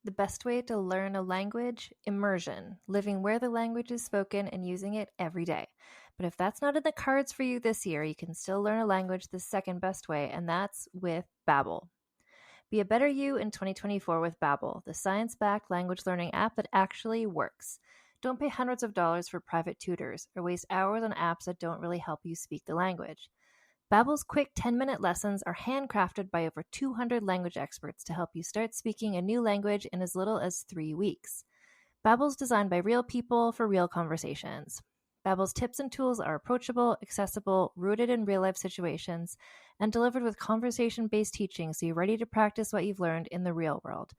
The best way to learn a language? Immersion, living where the language is spoken and using it every day. But if that's not in the cards for you this year, you can still learn a language the second best way, and that's with Babbel. Be a better you in 2024 with Babbel, the science-backed language learning app that actually works. Don't pay hundreds of dollars for private tutors or waste hours on apps that don't really help you speak the language. Babbel's quick 10-minute lessons are handcrafted by over 200 language experts to help you start speaking a new language in as little as 3 weeks. Babbel's designed by real people for real conversations. Babbel's tips and tools are approachable, accessible, rooted in real-life situations, and delivered with conversation-based teaching so you're ready to practice what you've learned in the real world.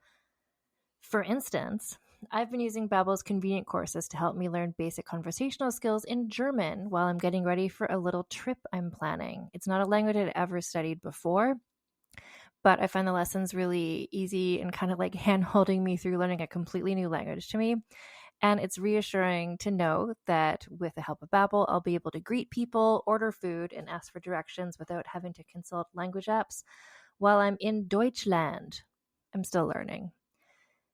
For instance, I've been using Babbel's convenient courses to help me learn basic conversational skills in German while I'm getting ready for a little trip I'm planning. It's not a language I'd ever studied before, but I find the lessons really easy and kind of like hand-holding me through learning a completely new language to me. And it's reassuring to know that with the help of Babbel, I'll be able to greet people, order food, and ask for directions without having to consult language apps while I'm in Deutschland. I'm still learning.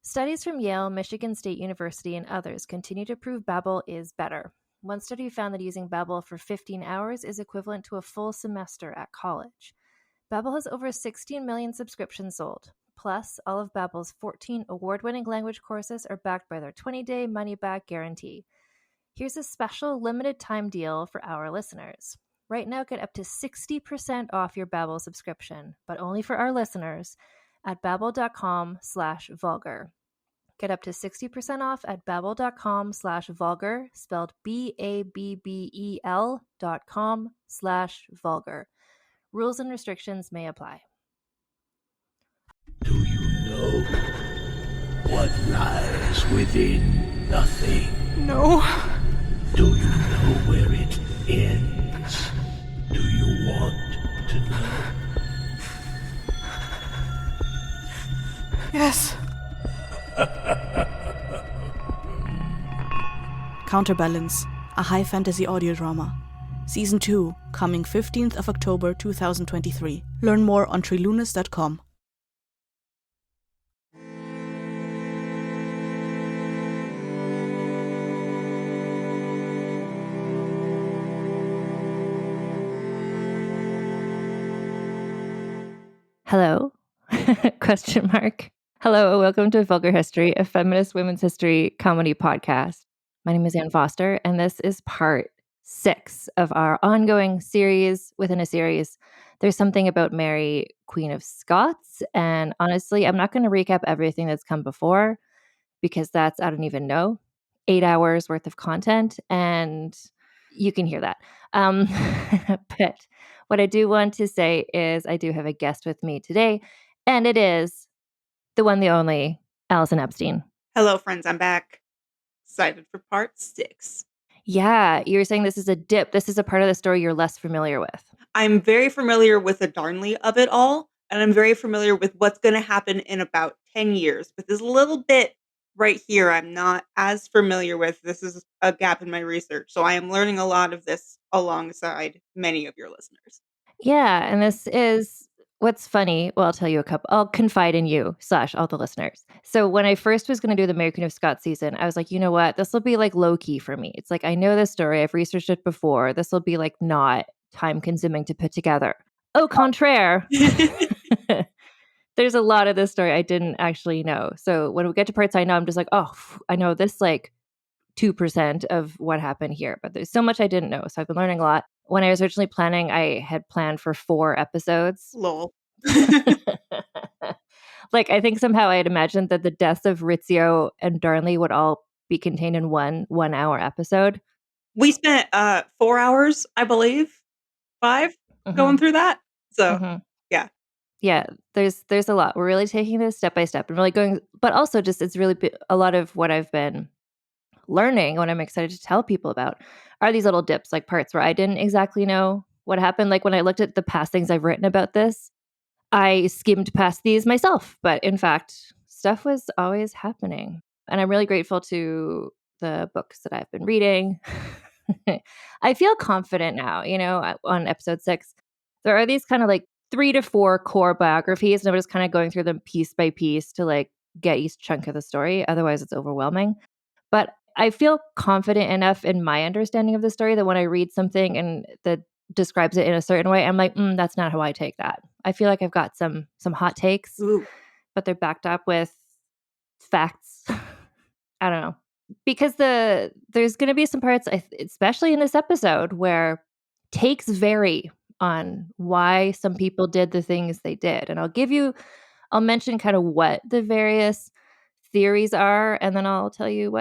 Studies from Yale, Michigan State University, and others continue to prove Babbel is better. One study found that using Babbel for 15 hours is equivalent to a full semester at college. Babbel has over 16 million subscriptions sold. Plus, all of Babbel's 14 award-winning language courses are backed by their 20-day money-back guarantee. Here's a special limited-time deal for our listeners. Right now, get up to 60% off your Babbel subscription, but only for our listeners at babbel.com/vulgar. Get up to 60% off at babbel.com/vulgar, spelled BABBEL.com/vulgar. Rules and restrictions may apply. Do you know what lies within nothing? No. Do you know where it ends? Do you want to know? Yes. Counterbalance, a high fantasy audio drama. Season 2, coming 15th of October 2023. Learn more on trilunas.com. Hello? Question mark. Hello, welcome to Vulgar History, a feminist women's history comedy podcast. My name is Ann Foster, and this is part 6 of our ongoing series within a series. There's something about Mary, Queen of Scots, and honestly, I'm not going to recap everything that's come before because that's, I don't even know, 8 hours worth of content, and you can hear that. But what I do want to say is I do have a guest with me today, and it is the one, the only, Allison Epstein. Hello, friends. I'm back. Excited for part 6. Yeah, you were saying this is a dip. This is a part of the story you're less familiar with. I'm very familiar with the Darnley of it all, and I'm very familiar with what's going to happen in about 10 years. But this little bit right here, I'm not as familiar with. This is a gap in my research. So I am learning a lot of this alongside many of your listeners. Yeah, and this is what's funny. Well, I'll tell you a couple. I'll confide in you / all the listeners. So when I first was going to do the Mary Queen of Scots season, I was like, you know what? This will be like low key for me. It's like, I know this story. I've researched it before. This will be like not time consuming to put together. Au contraire. There's a lot of this story I didn't actually know. So when we get to parts I know, I'm just like, oh, I know this like 2% of what happened here, but there's so much I didn't know. So I've been learning a lot. When I was originally planning, I had planned for 4 episodes. Lol. Like, I think somehow I had imagined that the deaths of Rizzio and Darnley would all be contained in one 1-hour episode. We spent 4 hours, I believe, 5 going through that. So, yeah. Yeah, there's a lot. We're really taking this step by step and really going, but also just it's really a lot of what I've been learning, what I'm excited to tell people about are these little dips, like parts where I didn't exactly know what happened. Like when I looked at the past things I've written about this, I skimmed past these myself, but in fact, stuff was always happening. And I'm really grateful to the books that I've been reading. I feel confident now, on episode 6. There are these kind of like 3 to 4 core biographies, and I'm just kind of going through them piece by piece to like get each chunk of the story. Otherwise, it's overwhelming. But I feel confident enough in my understanding of the story that when I read something and that describes it in a certain way, I'm like, that's not how I take that. I feel like I've got some hot takes, Ooh. but they're backed up with facts. I don't know. Because there's going to be some parts, especially in this episode, where takes vary on why some people did the things they did. And I'll mention kind of what the various theories are, and then I'll tell you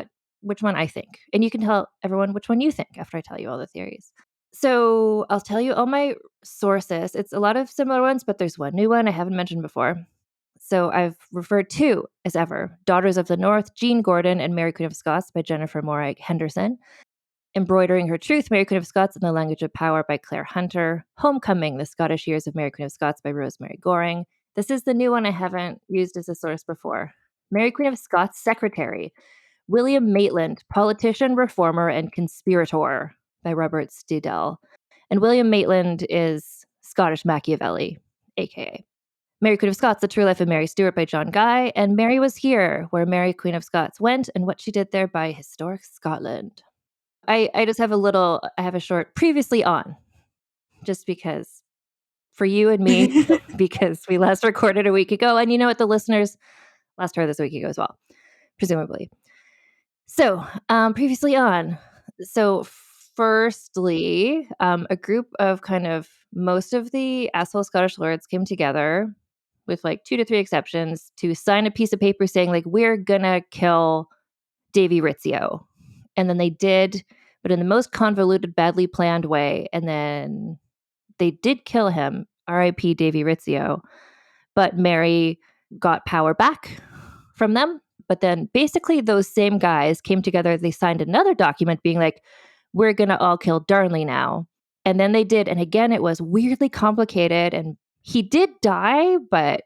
which one I think. And you can tell everyone which one you think after I tell you all the theories. So I'll tell you all my sources. It's a lot of similar ones, but there's one new one I haven't mentioned before. So I've referred to, as ever, Daughters of the North, Jean Gordon, and Mary Queen of Scots by Jennifer Morag Henderson. Embroidering Her Truth, Mary Queen of Scots in the Language of Power by Claire Hunter. Homecoming, The Scottish Years of Mary Queen of Scots by Rosemary Goring. This is the new one I haven't used as a source before. Mary Queen of Scots Secretary, William Maitland, Politician, Reformer, and Conspirator by Robert Stedell. And William Maitland is Scottish Machiavelli, aka Mary Queen of Scots, The True Life of Mary Stuart by John Guy, and Mary Was Here, Where Mary Queen of Scots Went and What She Did There by Historic Scotland. I just have I have a short previously on, just because for you and me, because we last recorded a week ago, and you know what, the listeners last heard this a week ago as well, presumably. So, previously on. So, firstly, a group of kind of most of the asshole Scottish lords came together with like 2 to 3 exceptions to sign a piece of paper saying like, we're gonna kill Davy Rizzio. And then they did, but in the most convoluted, badly planned way. And then they did kill him, R.I.P. Davy Rizzio. But Mary got power back from them. But then basically those same guys came together. They signed another document being like, we're going to all kill Darnley now. And then they did. And again, it was weirdly complicated. And he did die, but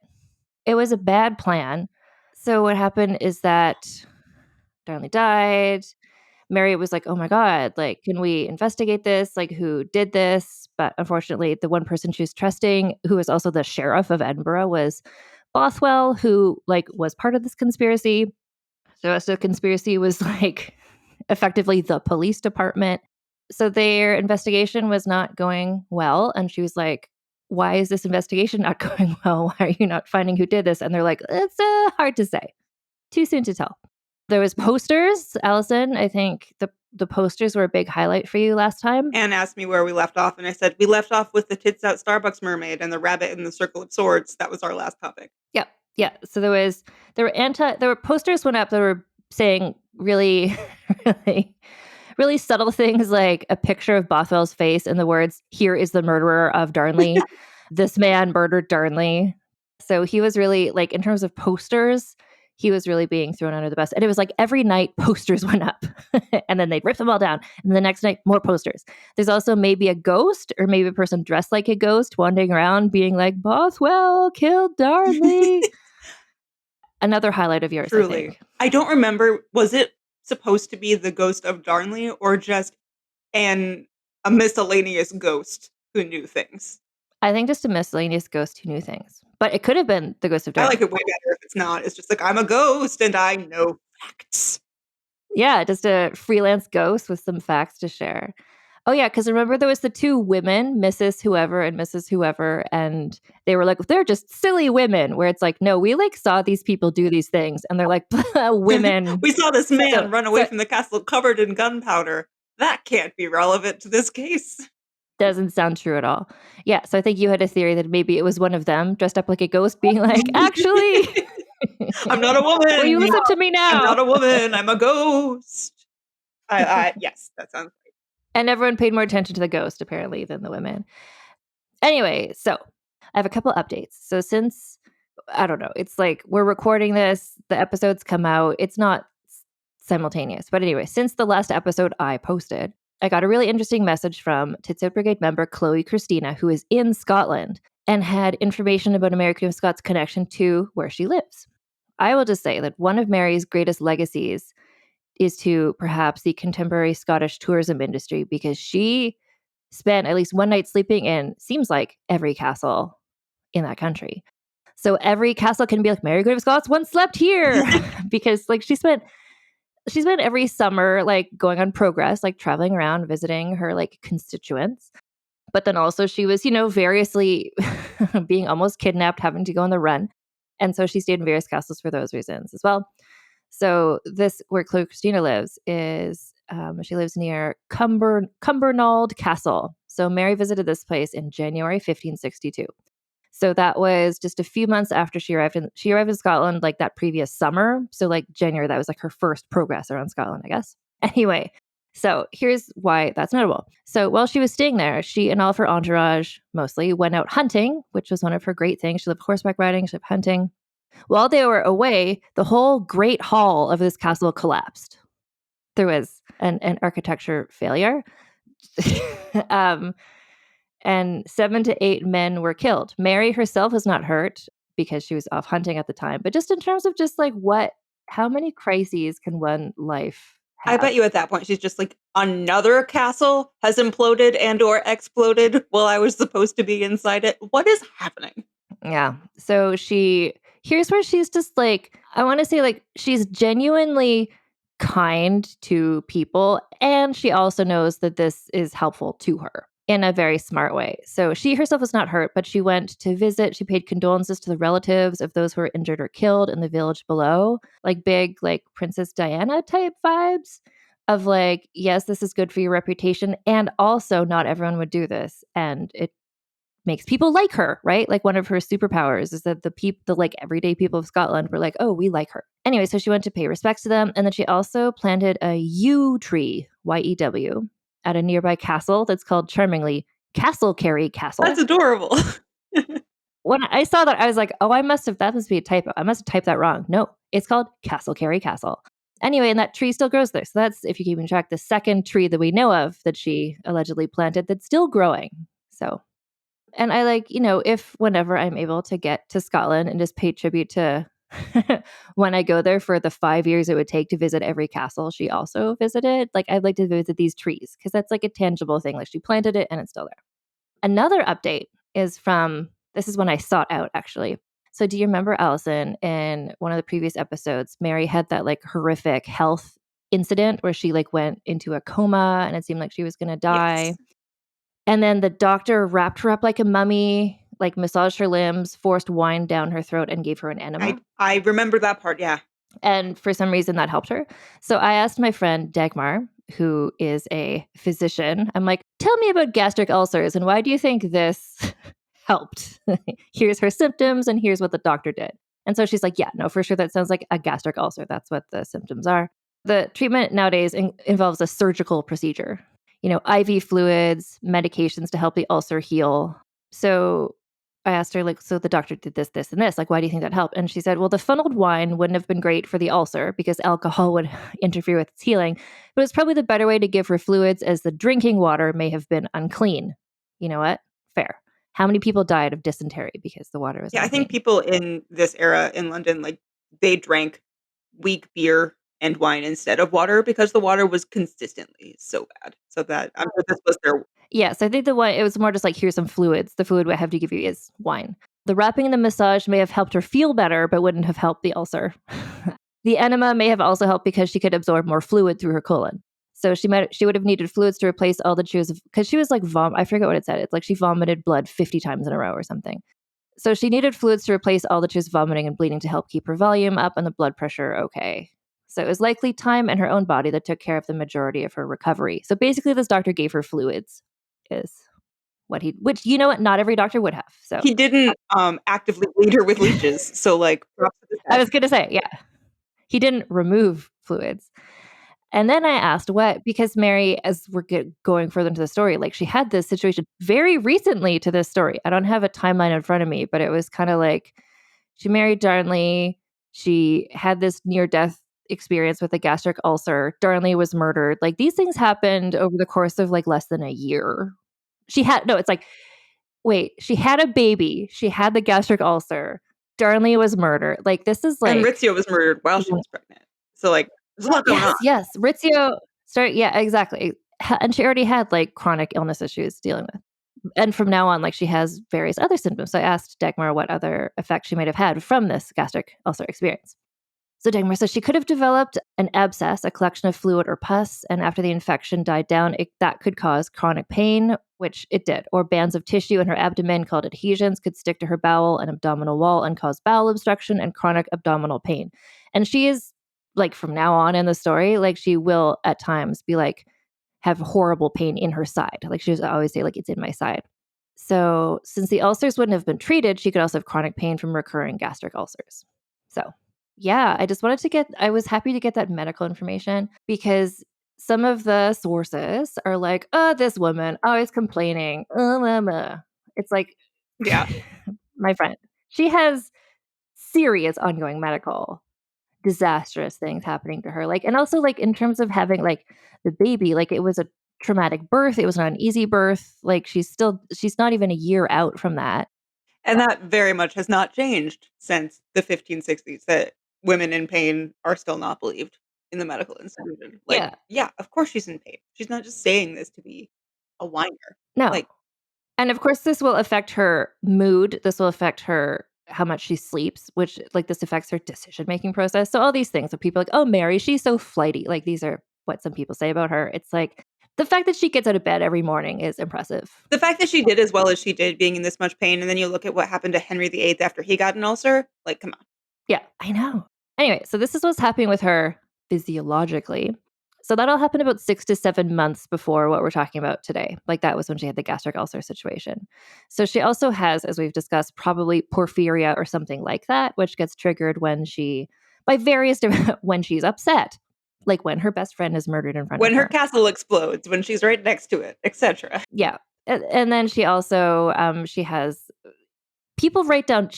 it was a bad plan. So what happened is that Darnley died. Mary was like, oh my God, like, can we investigate this? Like, who did this? But unfortunately, the one person she was trusting, who was also the sheriff of Edinburgh, was Bothwell, who like was part of this conspiracy. So the conspiracy was like effectively the police department. So their investigation was not going well. And she was like, why is this investigation not going well? Why are you not finding who did this? And they're like, it's hard to say. Too soon to tell. There was posters, Allison. I think the posters were a big highlight for you last time. Anne asked me where we left off, and I said we left off with the tits out Starbucks mermaid and the rabbit in the circle of swords. That was our last topic. Yep. Yeah. So there were posters went up that were saying really, really subtle things like a picture of Bothwell's face and the words, "Here is the murderer of Darnley." This man murdered Darnley. So he was really like, in terms of posters, he was really being thrown under the bus. And it was like every night posters went up and then they'd rip them all down. And the next night, more posters. There's also maybe a ghost or maybe a person dressed like a ghost wandering around being like, Bothwell killed Darnley. Another highlight of yours, Truly. I think. I don't remember, was it supposed to be the ghost of Darnley or just a miscellaneous ghost who knew things? I think just a miscellaneous ghost who knew things. But it could have been the ghost of Darnley. I like it way better if it's not. It's just like, I'm a ghost and I know facts. Yeah, just a freelance ghost with some facts to share. Oh, yeah, because remember there was the 2 women, Mrs. Whoever and Mrs. Whoever, and they were like, they're just silly women, where it's like, no, we like saw these people do these things, and they're like, women. We saw this man run away from the castle covered in gunpowder. That can't be relevant to this case. Doesn't sound true at all. Yeah, so I think you had a theory that maybe it was one of them dressed up like a ghost being like, actually, I'm not a woman. Will you listen to me now? I'm not a woman. I'm a ghost. Yes, that sounds right. And everyone paid more attention to the ghost, apparently, than the women. Anyway, so I have a couple updates. So since, I don't know, it's like we're recording this, the episodes come out. It's not simultaneous. But anyway, since the last episode I posted, I got a really interesting message from Tits Out Brigade member Chloe Christina, who is in Scotland, and had information about Mary Queen of Scots' connection to where she lives. I will just say that one of Mary's greatest legacies is to perhaps the contemporary Scottish tourism industry, because she spent at least one night sleeping in, seems like, every castle in that country. So every castle can be like, Mary Queen of Scots once slept here because like she spent every summer like going on progress, like traveling around, visiting her like constituents. But then also she was, variously being almost kidnapped, having to go on the run. And so she stayed in various castles for those reasons as well. So this, where Chloe Christina lives, is she lives near Cumbernauld Castle. So Mary visited this place in January 1562. So that was just a few months after she arrived in Scotland, like that previous summer. So like January, that was like her first progress around Scotland, I guess. Anyway, so here's why that's notable. So while she was staying there, she and all of her entourage mostly went out hunting, which was one of her great things. She loved horseback riding, she loved hunting. While they were away, the whole great hall of this castle collapsed. There was an architecture failure. And 7 to 8 men were killed. Mary herself was not hurt because she was off hunting at the time. But just in terms of just like how many crises can one life I have? bet you at that point she's just like, another castle has imploded and or exploded while I was supposed to be inside it. What is happening? Yeah. So here's where she's just like, I want to say like she's genuinely kind to people. And she also knows that this is helpful to her in a very smart way. So she herself was not hurt, but she went to visit. She paid condolences to the relatives of those who were injured or killed in the village below, like big, like Princess Diana type vibes of like, yes, this is good for your reputation. And also not everyone would do this. And it makes people like her, right? Like one of her superpowers is that the like everyday people of Scotland were like, oh, we like her. Anyway, so she went to pay respects to them. And then she also planted a yew tree, YEW, at a nearby castle that's called charmingly Castlecarry Castle. That's adorable. When I saw that, I was like, oh, that must be a typo. I must have typed that wrong. No, it's called Castlecarry Castle. Anyway, and that tree still grows there. So that's, if you keep in track, the second tree that we know of that she allegedly planted that's still growing. So, and I like, if whenever I'm able to get to Scotland and just pay tribute to when I go there for the 5 years it would take to visit every castle she also visited, like I'd like to visit these trees because that's like a tangible thing. Like she planted it and it's still there. Another update is this is when I sought out actually. So do you remember, Allison, in one of the previous episodes, Mary had that like horrific health incident where she like went into a coma and it seemed like she was going to die. Yes. And then the doctor wrapped her up like a mummy, like massaged her limbs, forced wine down her throat, and gave her an enema. I remember that part, yeah. And for some reason that helped her. So I asked my friend Dagmar, who is a physician, I'm like, tell me about gastric ulcers and why do you think this helped? Here's her symptoms and here's what the doctor did. And so she's like, yeah, no, for sure. That sounds like a gastric ulcer. That's what the symptoms are. The treatment nowadays involves a surgical procedure. IV fluids, medications to help the ulcer heal. So I asked her, like, so the doctor did this, this, and this. Like, why do you think that helped? And she said, well, the funneled wine wouldn't have been great for the ulcer because alcohol would interfere with its healing. But it's probably the better way to give her fluids as the drinking water may have been unclean. You know what? Fair. How many people died of dysentery because the water was unclean? I think people in this era in London, like, they drank weak beer and wine instead of water because the water was consistently so bad. So that I'm sure this was their Yes, I think it was more just like, here's some fluids. The fluid I have to give you is wine. The wrapping and the massage may have helped her feel better, but wouldn't have helped the ulcer. The enema may have also helped because she could absorb more fluid through her colon. So she would have needed fluids to replace all that she was, because she was like, I forget what it said. It's like she vomited blood 50 times in a row or something. So she needed fluids to replace all that she was vomiting and bleeding to help keep her volume up and the blood pressure okay. So it was likely time and her own body that took care of the majority of her recovery. So basically this doctor gave her fluids is which not every doctor would have. So he didn't actively bleed her with leeches. So like, I was going to say, yeah, he didn't remove fluids. And then I asked because Mary, as we're going further into the story, like she had this situation very recently to this story. I don't have a timeline in front of me, but it was kind of like she married Darnley. She had this near-death experience with a gastric ulcer. Darnley was murdered. Like these things happened over the course of like less than a year. She had a baby. She had the gastric ulcer. Darnley was murdered. Like this is like, and Rizzio was murdered while she was pregnant. So like, there's a lot going on. Yes, Rizzio started. Yeah, exactly. And she already had like chronic illness issues dealing with. And from now on, like, she has various other symptoms. So I asked Dagmar what other effects she might have had from this gastric ulcer experience. So Dagmar says she could have developed an abscess, a collection of fluid or pus, and after the infection died down, that could cause chronic pain, which it did, or bands of tissue in her abdomen called adhesions could stick to her bowel and abdominal wall and cause bowel obstruction and chronic abdominal pain. And she is, like, from now on in the story, like, she will at times be like, have horrible pain in her side. Like, she would always say, like, it's in my side. So since the ulcers wouldn't have been treated, she could also have chronic pain from recurring gastric ulcers. So yeah, I was happy to get that medical information because some of the sources are like, oh, this woman always complaining. Blah, blah. It's like, Yeah. my friend, she has serious ongoing medical disastrous things happening to her. Like, and also, like, in terms of having, like, the baby, like, it was a traumatic birth. It was not an easy birth. Like, she's not even a year out from that. And that very much has not changed since the 1560s, that women in pain are still not believed in the medical institution. Like, Yeah. yeah, of course she's in pain. She's not just saying this to be a whiner. No. Like, And of course, this will affect her mood. This will affect her how much she sleeps, which, like, this affects her decision making process. So all these things that people are like, oh, Mary, she's so flighty. Like, these are what some people say about her. It's like the fact that she gets out of bed every morning is impressive. the fact that she did as well as she did being in this much pain, and then you look at what happened to Henry VIII after he got an ulcer, like, come on. Yeah, I know. Anyway, so this is what's happening with her physiologically. So that all happened about 6 to 7 months before what we're talking about today. Like, that was when she had the gastric ulcer situation. So she also has, as we've discussed, probably porphyria or something like that, which gets triggered when by various different, when she's upset, like when her best friend is murdered in front When of her her. castle explodes, when she's right next to it, etc. Yeah. And then she also, she has people write down,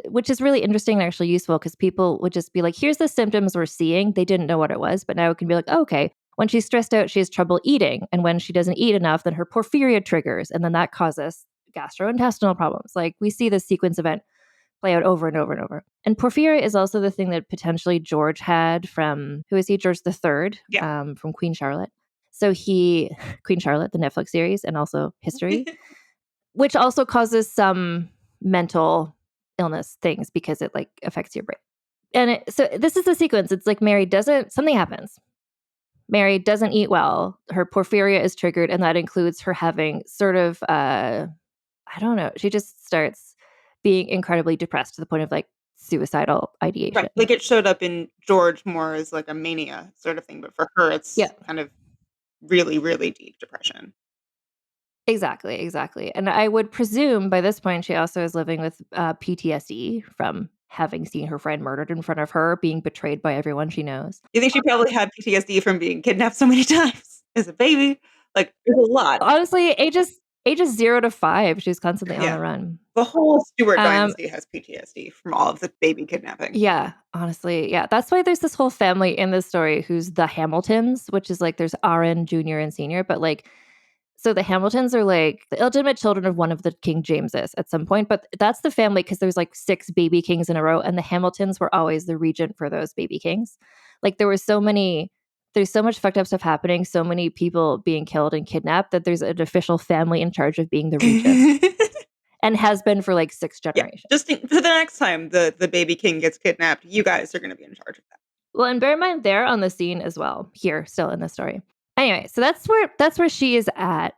which is really interesting and actually useful because people would just be like, here's the symptoms we're seeing. They didn't know what it was, but now it can be like, oh, okay, when she's stressed out, she has trouble eating. And when she doesn't eat enough, then her porphyria triggers. And then that causes gastrointestinal problems. Like, we see this sequence event play out over and over and over. And porphyria is also the thing that potentially George had from, who is he? George III, Yeah. from Queen Charlotte. So Queen Charlotte, the Netflix series, and also history, which also causes some mental illness things because it, like, affects your brain. And so this is the sequence. It's like something happens. Mary doesn't eat well. Her porphyria is triggered, and that includes her having sort of, I don't know. She just starts being incredibly depressed to the point of, like, suicidal ideation. Right. Like, it showed up in George more as like a mania sort of thing, but for her, it's Yeah. kind of really, really deep depression. Exactly. And I would presume by this point she also is living with PTSD from having seen her friend murdered in front of her, being betrayed by everyone she knows. You think she probably had PTSD from being kidnapped so many times as a baby? Like, there's a lot. Honestly, ages 0 to 5, she's constantly on Yeah. the run. The whole Stuart Um, dynasty has PTSD from all of the baby kidnapping. Yeah, honestly, yeah. That's why there's this whole family in this story who's the Hamiltons, which is like there's RN, Junior, and Senior, but, like, so the Hamiltons are like the illegitimate children of one of the King Jameses at some point, but that's the family because there's like 6 baby kings in a row, and the Hamiltons were always the regent for those baby kings. Like, there's so much fucked up stuff happening, so many people being killed and kidnapped that there's an official family in charge of being the regent and has been for like 6 Yeah, generations. just for the next time the baby king gets kidnapped, you guys are going to be in charge of that. Well, and bear in mind they're on the scene as well here, still in the story. Anyway, so that's where she is at.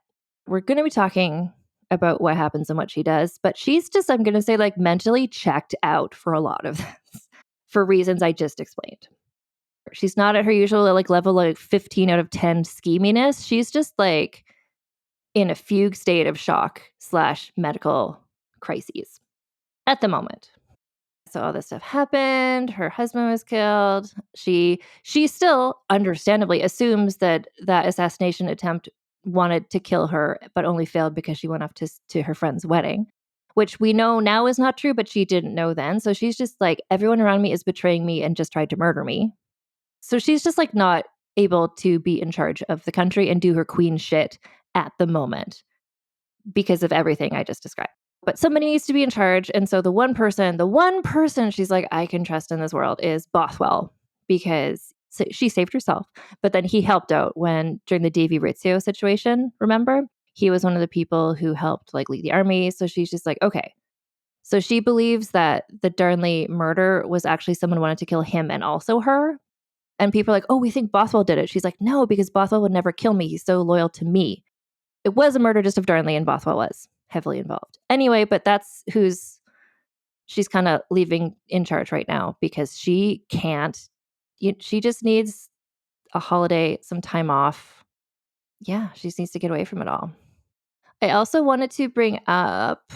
We're going to be talking about what happens and what she does, but she's just, I'm going to say, like, mentally checked out for a lot of this for reasons I just explained. She's not at her usual, like, level, like 15 out of 10 scheminess. She's just, like, in a fugue state of shock / medical crises at the moment. So all this stuff happened. Her husband was killed. She still understandably assumes that assassination attempt wanted to kill her, but only failed because she went off to her friend's wedding, which we know now is not true, but she didn't know then. So she's just like, everyone around me is betraying me and just tried to murder me. So she's just, like, not able to be in charge of the country and do her queen shit at the moment because of everything I just described. But somebody needs to be in charge. And so the one person she's like, I can trust in this world is Bothwell, because she saved herself. But then he helped out during the Davy Rizzio situation, remember? He was one of the people who helped like lead the army. So she's just like, okay. So she believes that the Darnley murder was actually someone wanted to kill him and also her. And people are like, oh, we think Bothwell did it. She's like, no, because Bothwell would never kill me. He's so loyal to me. It was a murder just of Darnley, and Bothwell was heavily involved. Anyway, but that's who's she's kind of leaving in charge right now because she can't. She just needs a holiday, some time off. Yeah, she just needs to get away from it all. I also wanted to bring up,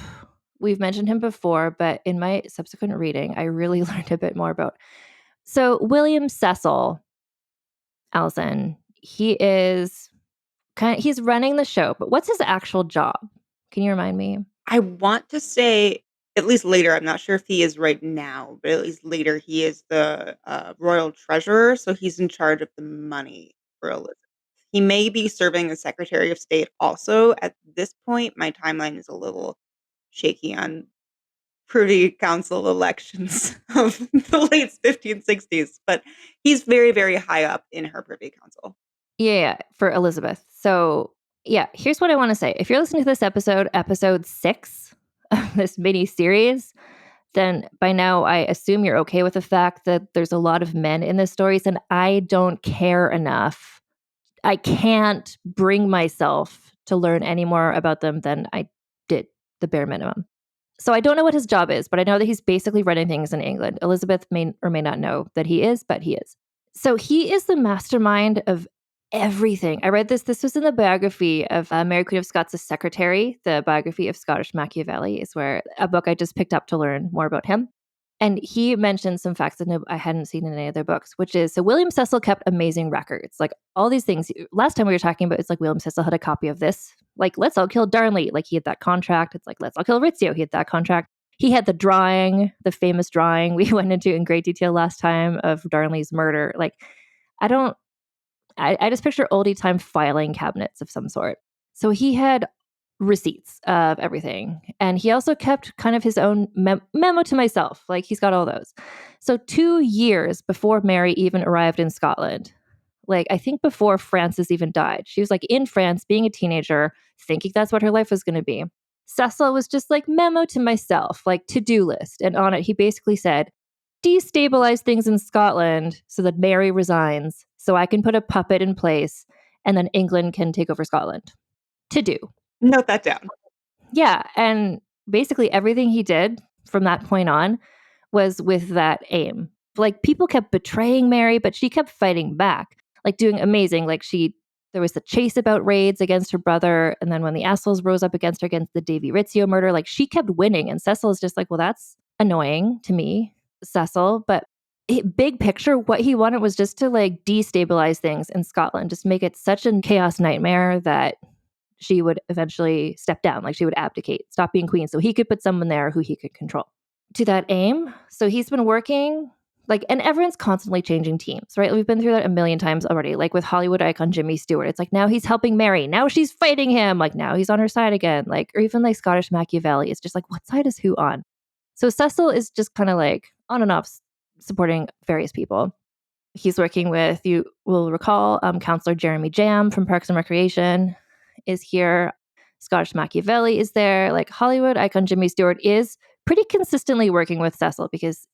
we've mentioned him before, but in my subsequent reading, I really learned a bit more about. So William Cecil, Allison, he's running the show, but what's his actual job? Can you remind me? I want to say, at least later, I'm not sure if he is right now, but at least later he is the royal treasurer, so he's in charge of the money for Elizabeth. He may be serving as Secretary of State also. At this point, my timeline is a little shaky on Privy Council elections of the late 1560s, but he's very, very high up in her Privy Council. Yeah, for Elizabeth. So, yeah, here's what I want to say. If you're listening to this episode 6 of this mini series, then by now I assume you're okay with the fact that there's a lot of men in this stories, and I don't care enough. I can't bring myself to learn any more about them than I did, the bare minimum. So I don't know what his job is, but I know that he's basically running things in England. Elizabeth may or may not know that he is, but he is. So he is the mastermind of everything. I read this. This was in the biography of Mary Queen of Scots' secretary. The biography of Scottish Machiavelli is where a book I just picked up to learn more about him. And he mentioned some facts that I hadn't seen in any other books, which is, so William Cecil kept amazing records. Like all these things. Last time we were talking about, it's like William Cecil had a copy of this. Like, let's all kill Darnley. Like he had that contract. It's like, let's all kill Rizzio. He had that contract. He had the drawing, the famous drawing we went into in great detail last time of Darnley's murder. Like, I just picture oldie time filing cabinets of some sort. So he had receipts of everything. And he also kept kind of his own memo to myself. Like he's got all those. So 2 years before Mary even arrived in Scotland, like I think before Frances even died, she was like in France being a teenager, thinking that's what her life was going to be. Cecil was just like memo to myself, like to-do list. And on it, he basically said, destabilize things in Scotland so that Mary resigns, so I can put a puppet in place and then England can take over Scotland. To do. Note that down. Yeah. And basically everything he did from that point on was with that aim. Like people kept betraying Mary, but she kept fighting back, like doing amazing. Like there was the chase about raids against her brother. And then when the assholes rose up against her against the Davy Rizzio murder, like she kept winning. And Cecil is just like, well, that's annoying to me, Cecil. But big picture, what he wanted was just to like destabilize things in Scotland, just make it such a chaos nightmare that she would eventually step down, like she would abdicate, stop being queen, so he could put someone there who he could control. To that aim, so he's been working, like, and everyone's constantly changing teams, right? We've been through that a million times already, like with Hollywood icon Jimmy Stewart. It's like now he's helping Mary, now she's fighting him, like now he's on her side again, like, or even like Scottish Machiavelli. It's just like, what side is who on? So Cecil is just kind of like on and off supporting various people. He's working with, you will recall, Counselor Jeremy Jam from Parks and Recreation is here. Scottish Machiavelli is there. Like Hollywood icon Jimmy Stewart is pretty consistently working with Cecil because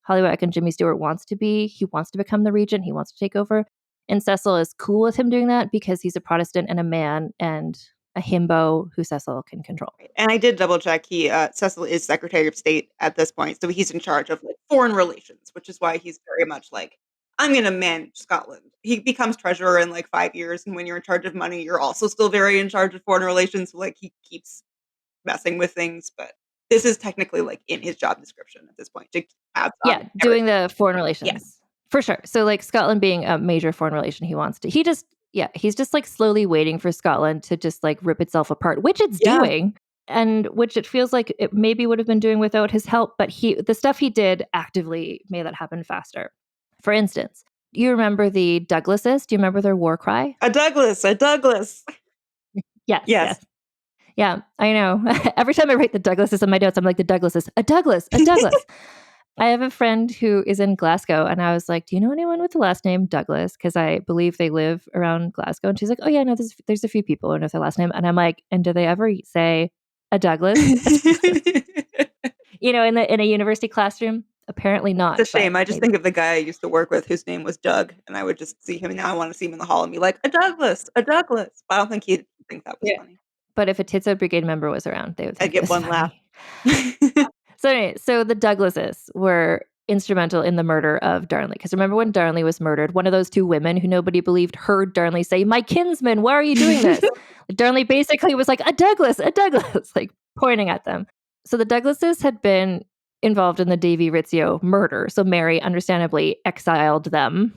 Hollywood icon Jimmy Stewart wants to become the regent. He wants to take over. And Cecil is cool with him doing that because he's a Protestant and a man and a himbo who Cecil can control. And I did double check. Cecil is Secretary of State at this point, so he's in charge of like foreign relations, which is why he's very much like, I'm going to manage Scotland. He becomes treasurer in like 5 years, and when you're in charge of money, you're also still very in charge of foreign relations. So, like he keeps messing with things, but this is technically like in his job description at this point. To have doing the foreign relations. Yes. For sure. So like Scotland being a major foreign relation, he's just like slowly waiting for Scotland to just like rip itself apart, which it's doing, and which it feels like it maybe would have been doing without his help. But the stuff he did actively made that happen faster. For instance, you remember the Douglases? Do you remember their war cry? A Douglas. Yes. Yeah, I know. Every time I write the Douglases in my notes, I'm like, the Douglases, a Douglas. I have a friend who is in Glasgow, and I was like, "Do you know anyone with the last name Douglas?" Because I believe they live around Glasgow. And she's like, "Oh yeah, no, there's a few people who know their last name." And I'm like, "And do they ever say a Douglas?" In a university classroom? Apparently It's a not, but shame. I just maybe. think of the guy I used to work with whose name was Doug, and I would just see him, and now I wanna see him in the hall and be like, "A Douglas, a Douglas." But I don't think he'd think that was Yeah. funny. But if a Tits Out Brigade member was around, they would I'd think it get was one laugh. funny. So anyway, so the Douglases were instrumental in the murder of Darnley. Because remember when Darnley was murdered, one of those two women who nobody believed heard Darnley say, "My kinsman, why are you doing this?" Darnley basically was like, a Douglas, like pointing at them. So the Douglases had been involved in the Davy Rizzio murder. So Mary understandably exiled them,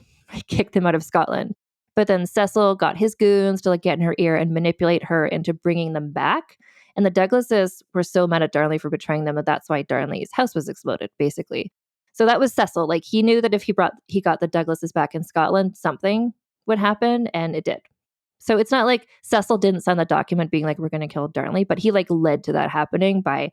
kicked them out of Scotland. But then Cecil got his goons to like get in her ear and manipulate her into bringing them back. And the Douglases were so mad at Darnley for betraying them that that's why Darnley's house was exploded, basically. So that was Cecil. Like he knew that if he got the Douglases back in Scotland, something would happen, and it did. So it's not like Cecil didn't sign the document being like, "We're going to kill Darnley," but he like led to that happening by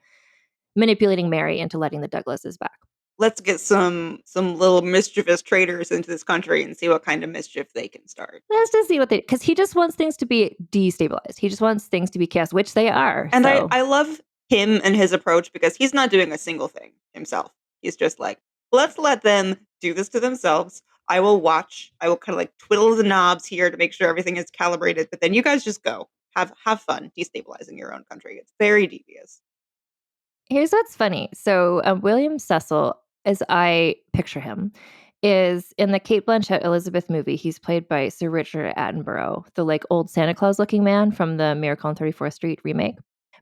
manipulating Mary into letting the Douglases back. Let's get some little mischievous traitors into this country and see what kind of mischief they can start. Let's just see what because he just wants things to be destabilized. He just wants things to be chaos, which they are. And So I love him and his approach because he's not doing a single thing himself. He's just like, "Let's let them do this to themselves. I will watch. I will kinda, like, twiddle the knobs here to make sure everything is calibrated, but then you guys just go. Have fun destabilizing your own country." It's very devious. here's what's funny. So William Cecil, as I picture him, is in the Kate Blanchett Elizabeth movie. He's played by Sir Richard Attenborough, the like old Santa Claus looking man from the Miracle on 34th Street remake.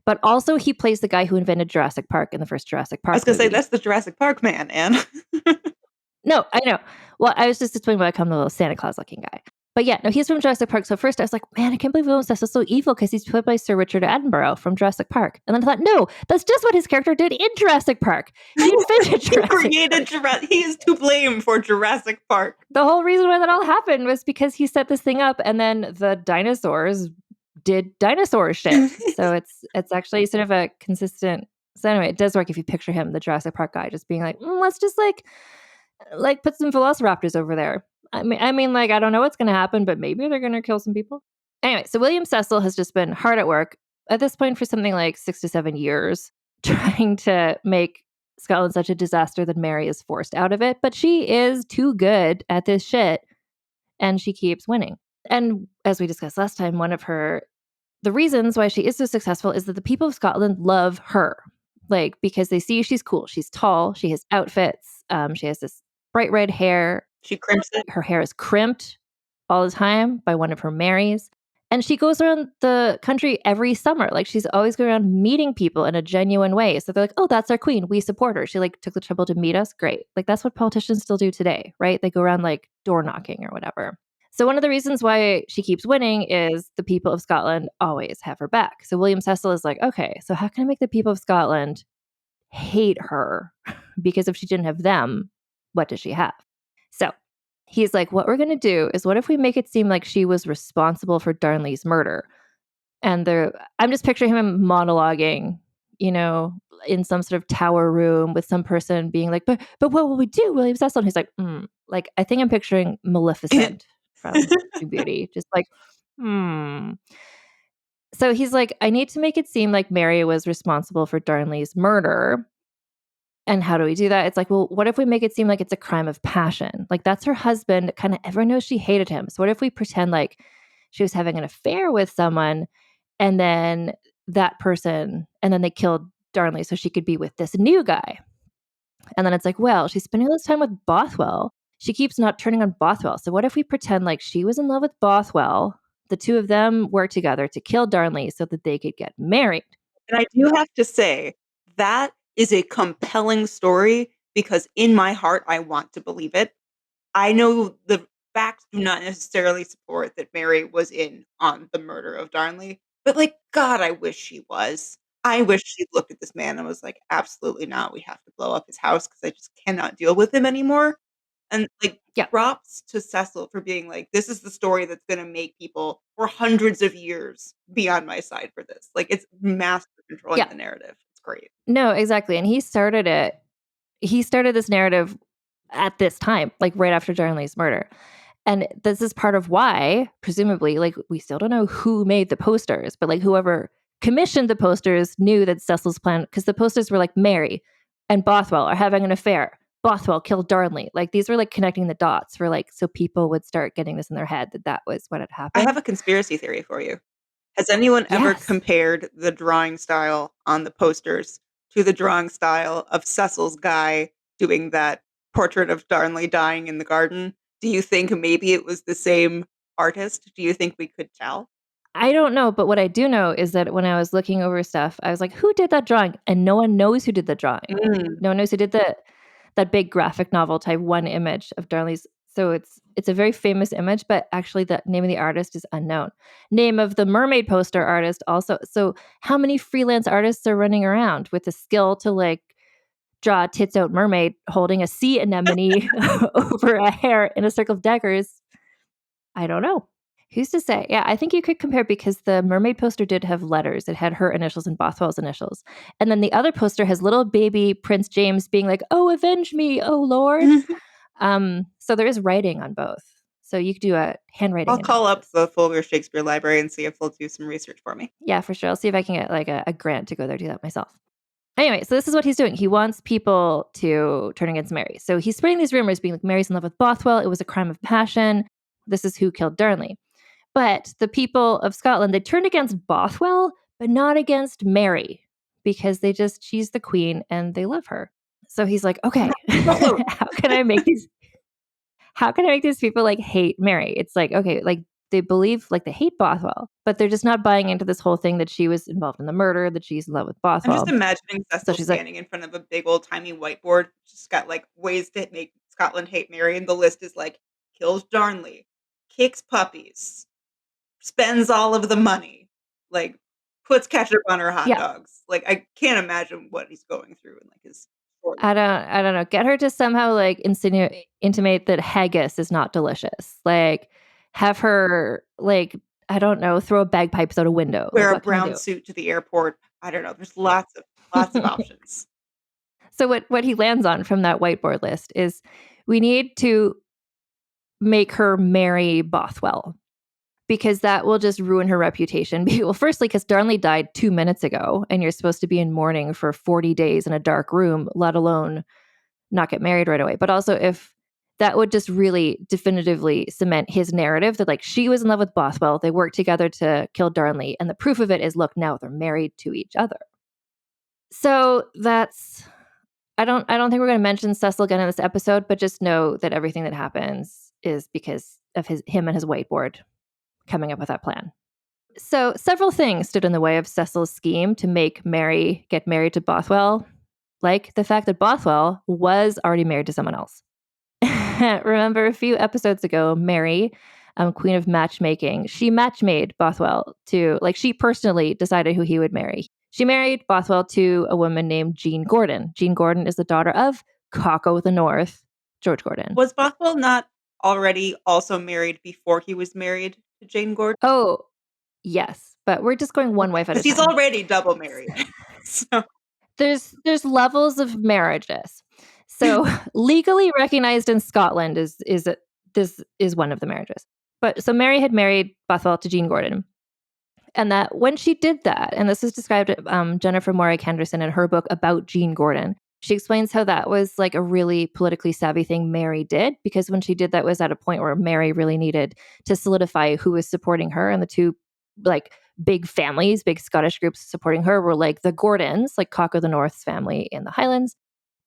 But also he plays the guy who invented Jurassic Park in the first Jurassic I was Park gonna say, movie. that's the Jurassic Park man, Anne. No, I know. Well, I was just explaining why I come the little Santa Claus looking guy. But yeah, no, he's from Jurassic Park. So first I was like, man, I can't believe William Cecil's so evil because he's played by Sir Richard Attenborough from Jurassic Park. And then I thought, no, that's just what his character did in Jurassic Park. He invented He Jurassic created Jurassic. He is to blame for Jurassic Park. The whole reason why that all happened was because he set this thing up and then the dinosaurs did dinosaur shit. So it's actually sort of a consistent. So anyway, it does work if you picture him, the Jurassic Park guy, just being like, let's just like put some velociraptors over there. I mean, like I don't know what's going to happen, but maybe they're going to kill some people. Anyway, so William Cecil has just been hard at work at this point for something like 6 to 7 years, trying to make Scotland such a disaster that Mary is forced out of it. But she is too good at this shit, and she keeps winning. And as we discussed last time, the reasons why she is so successful is that the people of Scotland love her, like because they see she's cool, she's tall, she has outfits, she has this bright red hair. She crimps it. Her hair is crimped all the time by one of her Marys. And she goes around the country every summer. Like she's always going around meeting people in a genuine way. So they're like, oh, that's our queen. We support her. She like took the trouble to meet us. Great. Like that's what politicians still do today, right? They go around like door knocking or whatever. So one of the reasons why she keeps winning is the people of Scotland always have her back. So William Cecil is like, okay, so how can I make the people of Scotland hate her? Because if she didn't have them, what does she have? So he's like, what we're going to do is what if we make it seem like she was responsible for Darnley's murder? And I'm just picturing him monologuing, in some sort of tower room with some person being like, but what will we do, William Cecil? And he's like, like, I think I'm picturing Maleficent from Sleeping Beauty, just like, So he's like, I need to make it seem like Mary was responsible for Darnley's murder. And how do we do that? It's like, well, what if we make it seem like it's a crime of passion? Like that's her husband, kind of everyone knows she hated him. So what if we pretend like she was having an affair with someone and then they killed Darnley so she could be with this new guy. And then it's like, well, she's spending all this time with Bothwell. She keeps not turning on Bothwell. So what if we pretend like she was in love with Bothwell? The two of them worked together to kill Darnley so that they could get married. And I do have to say, that is a compelling story because in my heart, I want to believe it. I know the facts do not necessarily support that Mary was in on the murder of Darnley, but, like, God, I wish she was. I wish she looked at this man and was like, "Absolutely not. We have to blow up his house because I just cannot deal with him anymore." And, like, Yeah. props to Cecil for being like, "This is the story that's gonna make people for hundreds of years be on my side for this." Like, it's master controlling the narrative. It's great. No, exactly. And he started it he started this narrative at this time, like right after Darnley's murder. And this is part of why, presumably, like we still don't know who made the posters, but like whoever commissioned the posters knew that Cecil's plan, because the posters were like Mary and Bothwell are having an affair. Bothwell killed Darnley. Like these were like connecting the dots for like so people would start getting this in their head that that was what had I have happened. a conspiracy theory for you. Has anyone ever Yes. compared the drawing style on the posters to the drawing style of Cecil's guy doing that portrait of Darnley dying in the garden? Do you think maybe it was the same artist? Do you think we could tell? I don't know, but what I do know is that when I was looking over stuff, I was like, who did that drawing? And no one knows who did the drawing. Mm. No one knows who did that big graphic novel type one image of Darnley's. So it's a very famous image, but actually the name of the artist is unknown. Name of the Mermaid poster artist also. So how many freelance artists are running around with the skill to like draw a tits out mermaid holding a sea anemone over a hare in a circle of daggers? I don't know. Who's to say? Yeah, I think you could compare because the mermaid poster did have letters. It had her initials and Bothwell's initials. And then the other poster has little baby Prince James being like, "Oh, avenge me, oh Lord." So there is writing on both. So you could do a handwriting I'll call up analysis. the Fulber Shakespeare Library and see if they'll do some research for me. Yeah, for sure. I'll see if I can get like a grant to go there do that myself. Anyway, so this is what he's doing. He wants people to turn against Mary. So he's spreading these rumors being like, Mary's in love with Bothwell. It was a crime of passion. This is who killed Darnley. But the people of Scotland, they turned against Bothwell, but not against Mary because she's the queen and they love her. So he's like, okay, how can I make these people like hate Mary? It's like, okay, like they believe like they hate Bothwell, but they're just not buying into this whole thing that she was involved in the murder, that she's in love with I'm just Bothwell. imagining So Cecil she's like, standing in front of a big old timey whiteboard, just got like ways to make Scotland hate Mary, and the list is like kills Darnley, kicks puppies, spends all of the money, like puts ketchup on her hot yeah, dogs. Like I can't imagine what he's going through in like his story. I don't know. Get her to somehow like intimate that haggis is not delicious. Like have her like I don't know, throw bagpipes out a window. Like Wear a what can brown you suit to the airport. I don't know. There's lots of do? options. So what he lands on from that whiteboard list is we need to make her marry Bothwell because that will just ruin her reputation. Well, firstly, because Darnley died 2 minutes ago, and you're supposed to be in mourning for 40 days in a dark room, let alone not get married right away. But also, if that would just really definitively cement his narrative that like she was in love with Bothwell, they worked together to kill Darnley, and the proof of it is look now they're married to each other. So that's I don't think we're going to mention Cecil again in this episode, but just know that everything that happens is because of him and his whiteboard coming up with that plan. So several things stood in the way of Cecil's scheme to make Mary get married to Bothwell, like the fact that Bothwell was already married to someone else. Remember a few episodes ago, Mary, queen of matchmaking, she matchmade Bothwell to, like she personally decided who he would marry. She married Bothwell to a woman named Jean Gordon. Jean Gordon is the daughter of Cock o' the North, George Gordon. Was Bothwell not already also married before he was married to Jane Gordon? Oh, yes, but we're just going one wife at a Because he's time. already double married. So There's levels of marriages. So legally recognized in Scotland this is one of the marriages. But so Mary had married Bothwell to Jean Gordon. And that when she did that, and this is described Jennifer Morag Henderson in her book about Jean Gordon, she explains how that was like a really politically savvy thing Mary did, because when she did that was at a point where Mary really needed to solidify who was supporting her. And the two like big families, big Scottish groups supporting her were like the Gordons, like Cock o' the North's family in the Highlands,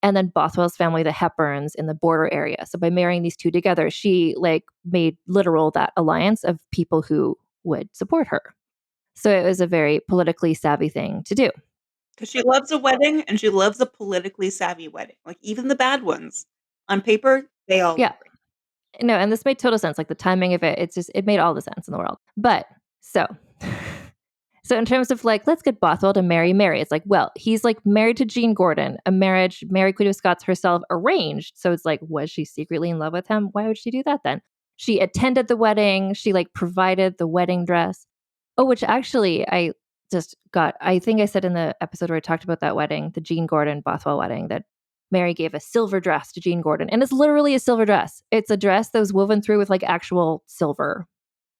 and then Bothwell's family, the Hepburns in the border area. So by marrying these two together, she like made literal that alliance of people who would support her. So it was a very politically savvy thing to do. because she loves a wedding and she loves a politically savvy wedding. Like even the bad ones. On paper, they all look Yeah. No, and this made total sense. Like the timing of it, it made all the sense in the world. But so so in terms of like, let's get Bothwell to marry Mary, it's like, well, he's like married to Jean Gordon, a marriage Mary Queen of Scots herself arranged. So it's like, was she secretly in love with him? Why would she do that then? She attended the wedding. She like provided the wedding dress. Oh, which actually I think I said in the episode where I talked about that wedding, the Jean Gordon Bothwell wedding, that Mary gave a silver dress to Jean Gordon. And it's literally a silver dress. It's a dress that was woven through with like actual silver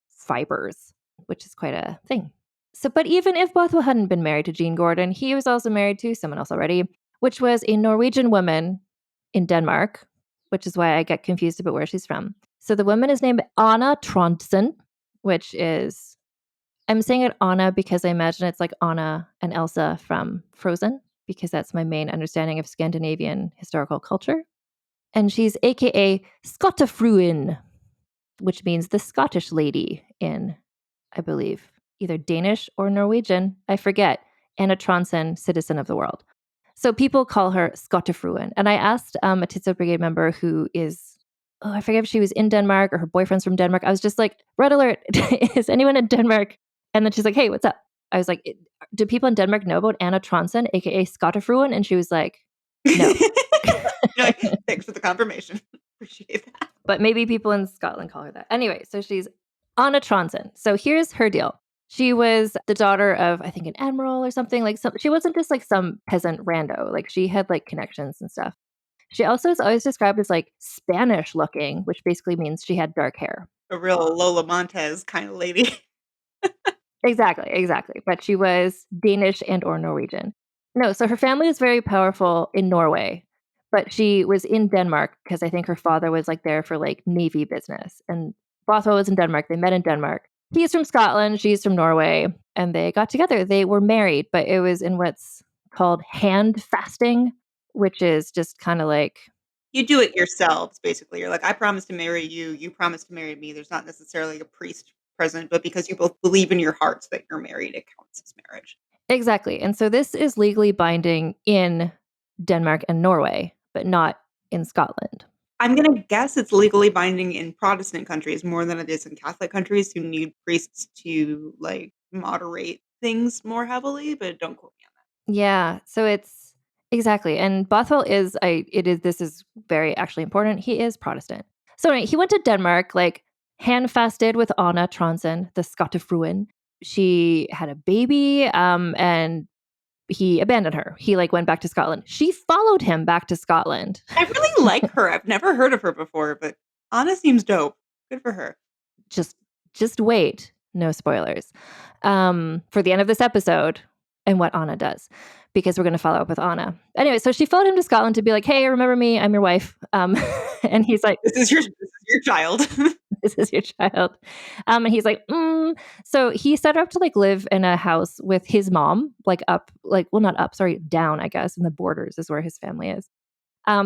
fibers, which is quite a thing. So, but even if Bothwell hadn't been married to Jean Gordon, he was also married to someone else already, which was a Norwegian woman in Denmark, which is why I get confused about where she's from. So the woman is named Anna Trondsen, which is, I'm saying it Anna because I imagine it's like Anna and Elsa from Frozen, because that's my main understanding of Scandinavian historical culture. And she's AKA Skottafruin, which means the Scottish lady in, I believe, either Danish or Norwegian. I forget. Anna Trondsen, citizen of the world. So people call her Skottafruen. And I asked a Titso Brigade member who is, I forget if she was in Denmark or her boyfriend's from Denmark. I was just like, red alert, is anyone in Denmark? And then she's like, hey, what's up? I was like, do people in Denmark know about Anna Trondsen, aka Skottafruen? And she was like, no. Thanks for the confirmation. Appreciate that. But maybe people in Scotland call her that. Anyway, so she's Anna Trondsen. So here's her deal. She was the daughter of, I think, an admiral or something. Like, she wasn't just like some peasant rando. Like, she had like connections and stuff. She also is always described as like Spanish looking, which basically means she had dark hair. A real Lola Montez kind of lady. Exactly. But she was Danish and or Norwegian. No, so her family is very powerful in Norway, but she was in Denmark because I think her father was like there for like Navy business. And Bothwell was in Denmark. They met in Denmark. He's from Scotland. She's from Norway. And they got together. They were married, but it was in what's called hand fasting, which is just kind of like, you do it yourselves, basically. You're like, I promise to marry you. You promise to marry me. There's not necessarily a priest present, but because you both believe in your hearts that you're married, it counts as marriage. Exactly. And so this is legally binding in Denmark and Norway, but not in Scotland. I'm going to guess it's legally binding in Protestant countries more than it is in Catholic countries who need priests to like moderate things more heavily, but don't quote me on that. Yeah. So it's exactly. And Bothwell is, this is very actually important. He is Protestant. So anyway, he went to Denmark, like hand fasted with Anna Trondsen, the Skottafruen. She had a baby, and he abandoned her. He like went back to Scotland. She followed him back to Scotland. I really like her. I've never heard of her before, but Anna seems dope. Good for her. Just wait. No spoilers. For the end of this episode and what Anna does, because we're going to follow up with Anna. Anyway, so she followed him to Scotland to be like, hey, remember me? I'm your wife. And he's like, this is your child. This is your child. And he's like, So he set her up to like live in a house with his mom, like down, I guess, in the borders is where his family is.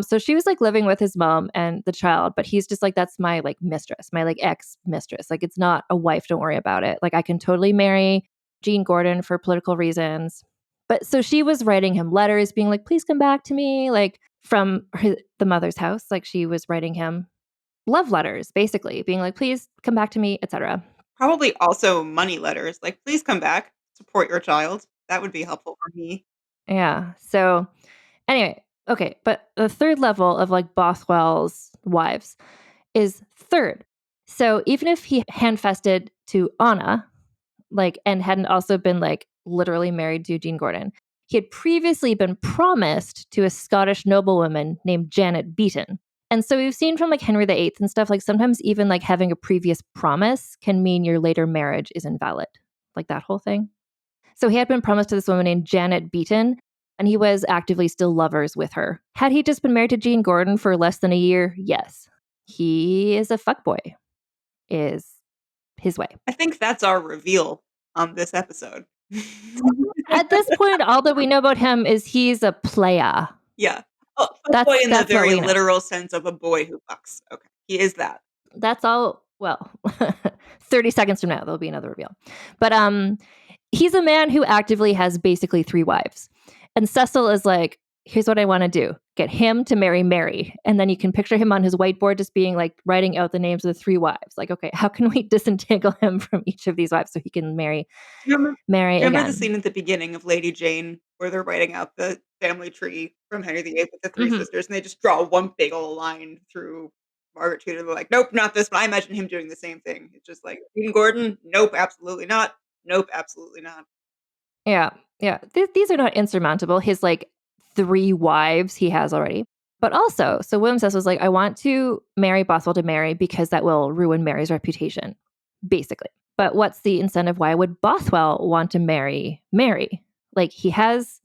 So she was like living with his mom and the child, but he's just like, that's my like mistress, my like ex mistress. Like, it's not a wife. Don't worry about it. Like, I can totally marry Jean Gordon for political reasons. But so she was writing him letters being like, please come back to me, like from the mother's house. Like, she was writing him love letters, basically being like, please come back to me, etc. Probably also money letters, like, please come back, support your child. That would be helpful for me. Yeah. So anyway, okay. But the third level of like Bothwell's wives is third. So even if he handfasted to Anna, like, and hadn't also been like literally married to Jean Gordon, he had previously been promised to a Scottish noblewoman named Janet Beaton. And so we've seen from like Henry VIII and stuff, like sometimes even like having a previous promise can mean your later marriage is invalid, like that whole thing. So he had been promised to this woman named Janet Beaton, and he was actively still lovers with her. Had he just been married to Jean Gordon for less than a year? Yes. He is a fuckboy, is his way. I think that's our reveal on this episode. At this point, all that we know about him is he's a playa. Yeah. Oh, fuckboy in the very literal sense of a boy who fucks. Okay. He is that. That's all. Well, 30 seconds from now, there'll be another reveal. But he's a man who actively has basically 3 wives. And Cecil is like, here's what I want to do. Get him to marry Mary. And then you can picture him on his whiteboard just being like writing out the names of the 3 wives. Like, okay, how can we disentangle him from each of these wives so he can marry Mary again? Remember the scene at the beginning of Lady Jane where they're writing out the family tree from Henry VIII with the 3 sisters, and they just draw one big old line through Margaret Tudor. They're like, nope, not this one. I imagine him doing the same thing. It's just like, Jean Gordon, nope, absolutely not. Nope, absolutely not. Yeah. These are not insurmountable. His like 3 wives he has already. But also, so William Cecil was like, I want to marry Bothwell to Mary because that will ruin Mary's reputation, basically. But what's the incentive? Why would Bothwell want to marry Mary? Like he has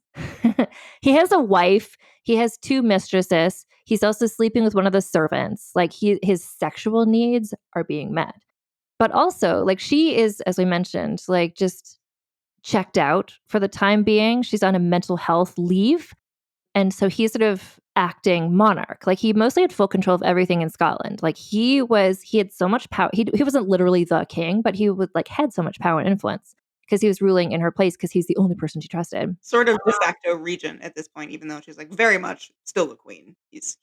he has a wife, he has two mistresses, he's also sleeping with one of the servants. Like his sexual needs are being met. But also, like she is, as we mentioned, like just checked out for the time being. She's on a mental health leave. And so he's sort of acting monarch. Like he mostly had full control of everything in Scotland. Like he had so much power. He wasn't literally the king, but he would like had so much power and influence because he was ruling in her place because he's the only person she trusted. Sort of de facto regent at this point, even though she's like very much still the queen. He's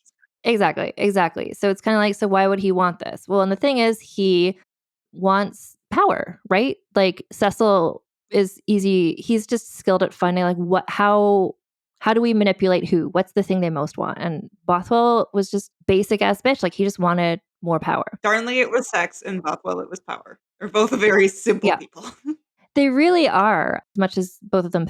Exactly. So it's kind of like, so why would he want this? Well, and the thing is, he wants power, right? Like Cecil is easy. He's just skilled at finding like how do we manipulate who? What's the thing they most want? And Bothwell was just basic ass bitch. Like he just wanted more power. Darnley it was sex and Bothwell it was power. They're both very simple Yeah. people. They really are, as much as both of them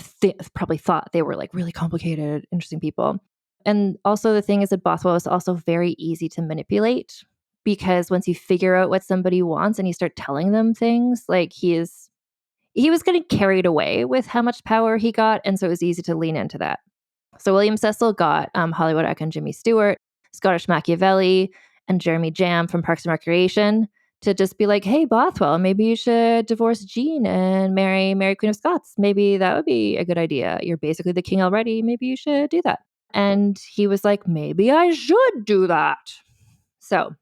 probably thought they were like really complicated, interesting people. And also the thing is that Bothwell is also very easy to manipulate because once you figure out what somebody wants and you start telling them things, like he was getting carried away with how much power he got. And so it was easy to lean into that. So William Cecil got Hollywood icon Jimmy Stewart, Scottish Machiavelli, and Jeremy Jam from Parks and Recreation to just be like, hey, Bothwell, maybe you should divorce Jean and marry Mary Queen of Scots. Maybe that would be a good idea. You're basically the king already. Maybe you should do that. And he was like, maybe I should do that. So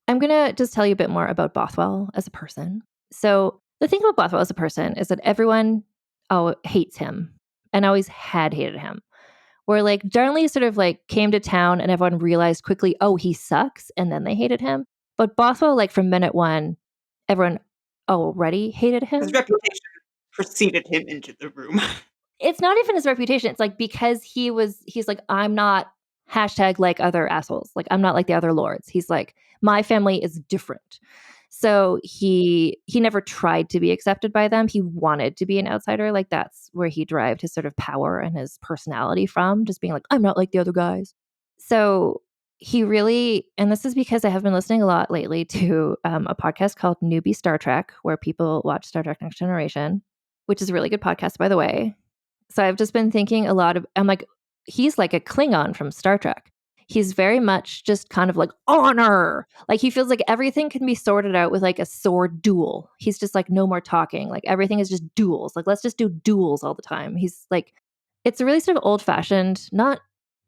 I'm going to just tell you a bit more about Bothwell as a person. So the thing about Bothwell as a person is that everyone hates him and always had hated him. Where like Darnley sort of like came to town and everyone realized quickly, oh, he sucks. And then they hated him. But Bothwell, like from minute one, everyone already hated him. His reputation preceded him into the room. It's not even his reputation. It's like because he's like, I'm not hashtag like other assholes. Like I'm not like the other lords. He's like, my family is different. So he never tried to be accepted by them. He wanted to be an outsider. Like that's where he derived his sort of power and his personality from, just being like, I'm not like the other guys. So he really, and this is because I have been listening a lot lately to a podcast called Newbie Star Trek, where people watch Star Trek Next Generation, which is a really good podcast, by the way. So I've just been thinking a lot of, I'm like, he's like a Klingon from Star Trek. He's very much just kind of like honor. Like he feels like everything can be sorted out with like a sword duel. He's just like, no more talking. Like everything is just duels. Like let's just do duels all the time. He's like, it's a really sort of old fashioned, not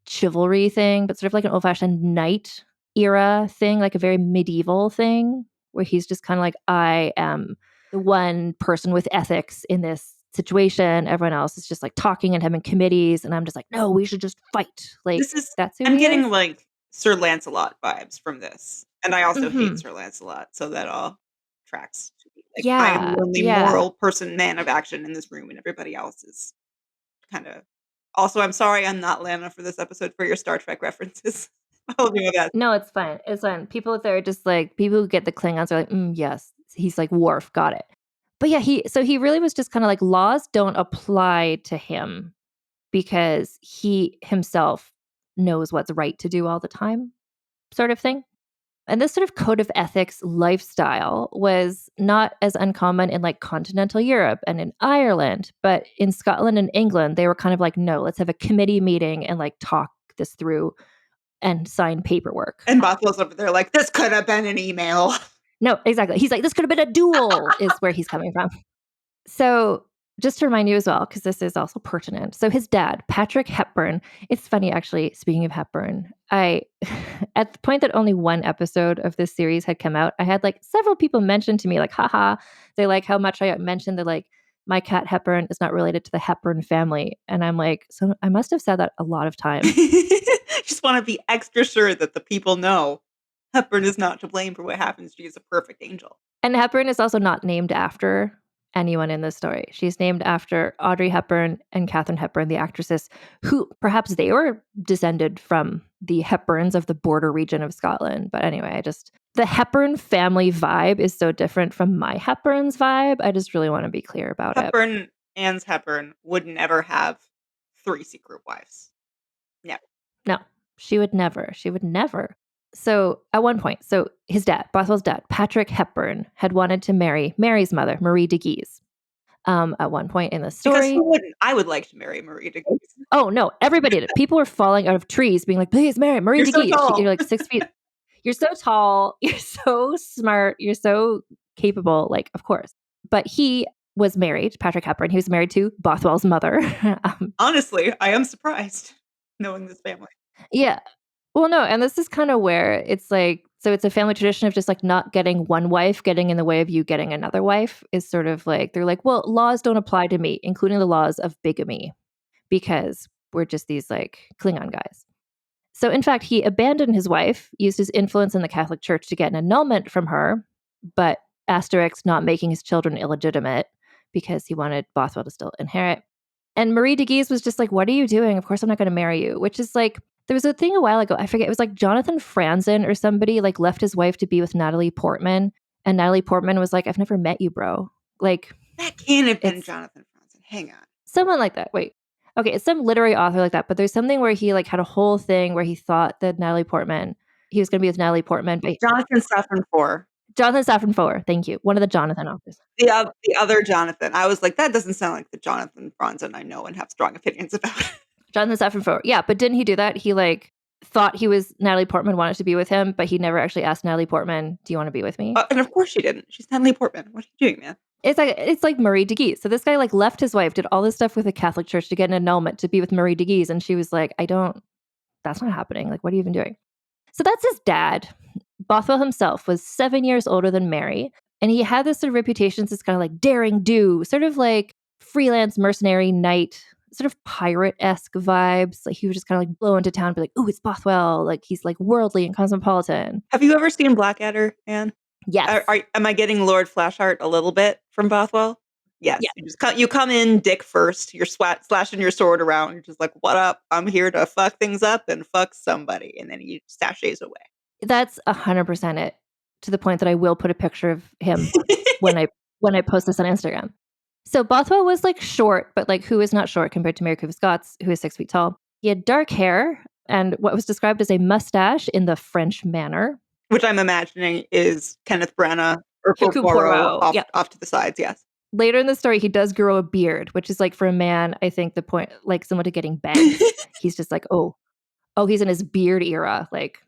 chivalry thing, but sort of like an old fashioned knight era thing, like a very medieval thing where he's just kind of like, I am the one person with ethics in this situation. Everyone else is just like talking and having committees, and I'm just like, no, we should just fight. Like that's who I'm he getting is. like Sir Lancelot vibes from this. And I also hate Sir Lancelot, so that all tracks to me. Like I am the only moral person, man of action in this room, and everybody else is kind of. Also, I'm sorry I'm not Lana for this episode for your Star Trek references. I'll do that. No, it's fine. It's fine. People out there are just like people who get the Klingons are like, yes, he's like Worf, got it. But yeah, he really was just kind of like laws don't apply to him because he himself knows what's right to do all the time, sort of thing. And this sort of code of ethics lifestyle was not as uncommon in like continental Europe and in Ireland, but in Scotland and England, they were kind of like, no, let's have a committee meeting and like talk this through and sign paperwork. And Bothwell's over there like, this could have been an email. No, exactly. He's like, this could have been a duel, is where he's coming from. So just to remind you as well, because this is also pertinent. So his dad, Patrick Hepburn, it's funny actually, speaking of Hepburn, at the point that only one episode of this series had come out, I had like several people mention to me like, haha, they like how much I mentioned that like my cat Hepburn is not related to the Hepburn family. And I'm like, so I must have said that a lot of times. Just want to be extra sure that the people know Hepburn is not to blame for what happens. She is a perfect angel. And Hepburn is also not named after anyone in this story. She's named after Audrey Hepburn and Katharine Hepburn, the actresses, who perhaps they were descended from the Hepburns of the border region of Scotland. But anyway, the Hepburn family vibe is so different from my Hepburn's vibe. I just really want to be clear about it. Anne's Hepburn would never have 3 secret wives. Never. No. She would never. She would never. So at one point, so his dad, Bothwell's dad, Patrick Hepburn, had wanted to marry Mary's mother, Marie de Guise. At one point in the Because story. who wouldn't? I would like to marry Marie de Guise. Oh, no, everybody did. People were falling out of trees being like, please marry Marie You're de so Guise. tall. You're like 6 feet. You're so tall. You're so smart. You're so capable. Like, of course. But he was married, Patrick Hepburn. He was married to Bothwell's mother. Honestly, I am surprised knowing this family. Yeah. Well, no, and this is kind of where it's like, so it's a family tradition of just like not getting one wife getting in the way of you getting another wife is sort of like, they're like, well, laws don't apply to me, including the laws of bigamy, because we're just these like Klingon guys. So in fact, he abandoned his wife, used his influence in the Catholic Church to get an annulment from her, but asterisk not making his children illegitimate because he wanted Bothwell to still inherit. And Marie de Guise was just like, what are you doing? Of course I'm not going to marry you, which is like, there was a thing a while ago, I forget, it was like Jonathan Franzen or somebody like left his wife to be with Natalie Portman. And Natalie Portman was like, I've never met you, bro. Like, that can't have been it's Jonathan Franzen. Hang on. someone like that. Wait. Okay, it's some literary author like that, but there's something where he like had a whole thing where he thought that Natalie Portman, he was going to be with Natalie Portman. But Jonathan Safran Foer. Jonathan Safran Foer, thank you. One of the Jonathan authors. The other Jonathan. I was like, that doesn't sound like the Jonathan Franzen I know and have strong opinions about. Jonathan Safran Foer. Yeah, but didn't he do that? He like thought he was Natalie Portman wanted to be with him, but he never actually asked Natalie Portman, do you want to be with me? And of course she didn't. She's Natalie Portman. What are you doing, man? It's like Marie de Guise. So this guy like left his wife, did all this stuff with the Catholic Church to get an annulment to be with Marie de Guise, and she was like, that's not happening. Like, what are you even doing? So that's his dad. Bothwell himself was 7 years older than Mary, and he had this sort of reputation as this kind of like daring do, sort of like freelance mercenary knight, sort of pirate-esque vibes. Like he would just kind of like blow into town and be like, "Ooh, it's Bothwell." Like he's like worldly and cosmopolitan. Have you ever seen Blackadder, Anne? Yes. Am I getting Lord Flashheart a little bit from Bothwell? Yes. Yeah. You come in dick first. You're slashing your sword around. You're just like, what up? I'm here to fuck things up and fuck somebody. And then he sashays away. That's 100% it. To the point that I will put a picture of him when I post this on Instagram. So Bothwell was like short, but like who is not short compared to Mary Queen of Scots, who is 6 feet tall. He had dark hair and what was described as a mustache in the French manner. Which I'm imagining is Kenneth Branagh or Hercule Poirot Poirot, off to the sides, yes. Later in the story, he does grow a beard, which is like for a man, I think the point, like someone to getting bangs. He's just like, oh, he's in his beard era. Like,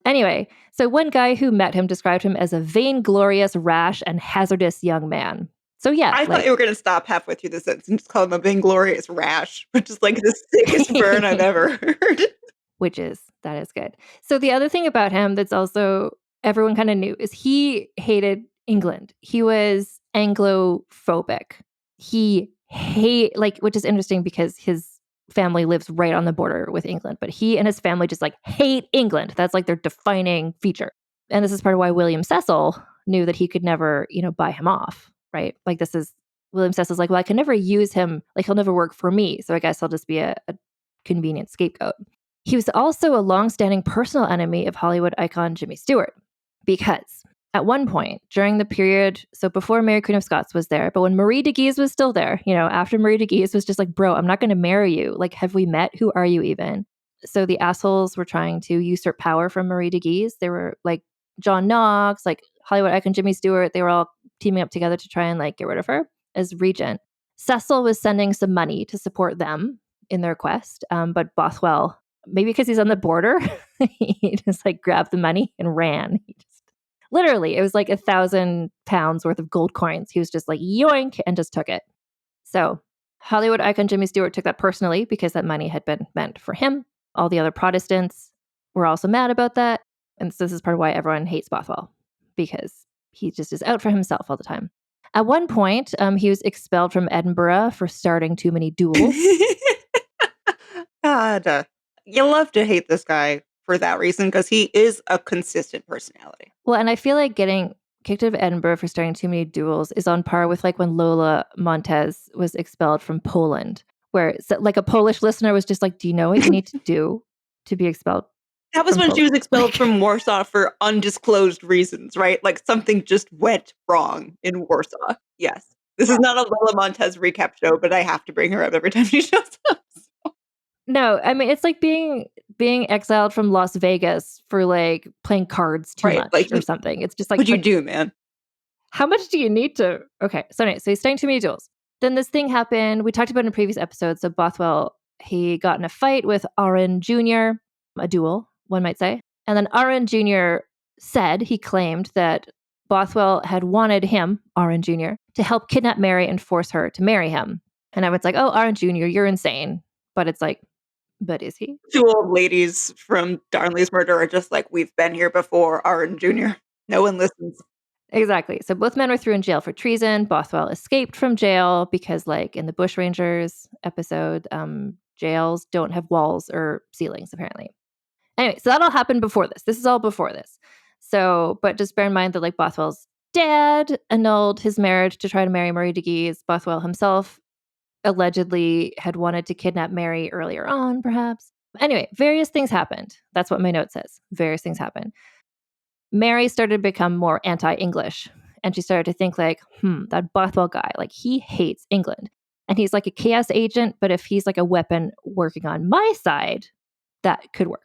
anyway, so one guy who met him described him as a vainglorious, rash, and hazardous young man. So yeah. I thought you were going to stop halfway through the sentence and just call him a vainglorious rash, which is like the sickest burn I've ever heard. That is good. So the other thing about him that's also everyone kind of knew is he hated England. He was Anglophobic. Which is interesting because his family lives right on the border with England, but he and his family just like hate England. That's like their defining feature. And this is part of why William Cecil knew that he could never, buy him off, right? Like William Cecil's like, well, I can never use him. Like he'll never work for me. So I guess I'll just be a convenient scapegoat. He was also a longstanding personal enemy of Hollywood icon Jimmy Stewart, because at one point during the period, so before Mary Queen of Scots was there, but when Marie de Guise was still there, after Marie de Guise was just like, bro, I'm not going to marry you. Like, have we met? Who are you even? So the assholes were trying to usurp power from Marie de Guise. They were like John Knox, like Hollywood icon Jimmy Stewart. They were all teaming up together to try and like get rid of her as regent. Cecil was sending some money to support them in their quest, but Bothwell, maybe because he's on the border, he just like grabbed the money and ran. Literally, it was like £1,000 worth of gold coins. He was just like yoink and just took it. So Hollywood icon Jimmy Stewart took that personally because that money had been meant for him. All the other Protestants were also mad about that. And so this is part of why everyone hates Bothwell, because he just is out for himself all the time. At one point, he was expelled from Edinburgh for starting too many duels. God, you love to hate this guy for that reason because he is a consistent personality. Well, and I feel like getting kicked out of Edinburgh for starting too many duels is on par with like when Lola Montez was expelled from Poland, where like a Polish listener was just like, do you know what you need to do to be expelled? That was when she was expelled from Warsaw for undisclosed reasons, right? Like something just went wrong in Warsaw. Yes. This is not a Lola Montez recap show, but I have to bring her up every time she shows up. So. No, I mean, it's like being exiled from Las Vegas for like playing cards too Right, much like, or something. It's just like, what'd you do, man? how much do you need to? Okay, so anyway, so he's studying too many duels. Then this thing happened. We talked about it in a previous episode. So Bothwell, he got in a fight with Arryn Jr., a duel, one might say. And then Arryn Jr. said, he claimed that Bothwell had wanted him, Arryn Jr., to help kidnap Mary and force her to marry him. And I was like, oh, Arryn Jr., you're insane. But it's like, but is he? Two old ladies from Darnley's murder are just like, we've been here before, Aaron Jr. No one listens. Exactly. So both men were thrown in jail for treason. Bothwell escaped from jail because, like in the Bushrangers episode, jails don't have walls or ceilings, apparently. Anyway, so that all happened before this. This is all before this. So, but just bear in mind that like Bothwell's dad annulled his marriage to try to marry Marie de Guise. Bothwell himself allegedly had wanted to kidnap Mary earlier on, perhaps. Anyway, various things happened. That's what my note says. Various things happened. Mary started to become more anti-English. And she started to think like, that Bothwell guy, like he hates England. And he's like a chaos agent, but if he's like a weapon working on my side, that could work.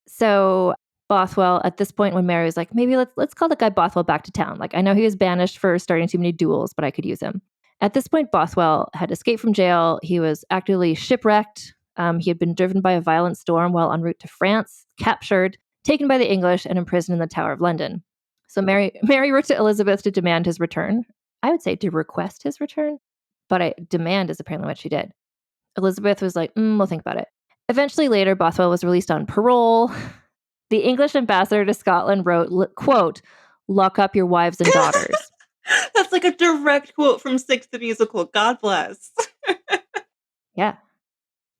So Bothwell, at this point when Mary was like, maybe let's call the guy Bothwell back to town. Like I know he was banished for starting too many duels, but I could use him. At this point, Bothwell had escaped from jail. He was actively shipwrecked. He had been driven by a violent storm while en route to France, captured, taken by the English, and imprisoned in the Tower of London. So Mary wrote to Elizabeth to demand his return. I would say to request his return, but demand is apparently what she did. Elizabeth was like, we'll think about it. Eventually later, Bothwell was released on parole. The English ambassador to Scotland wrote, quote, lock up your wives and daughters. That's like a direct quote from Six the Musical. God bless. Yeah.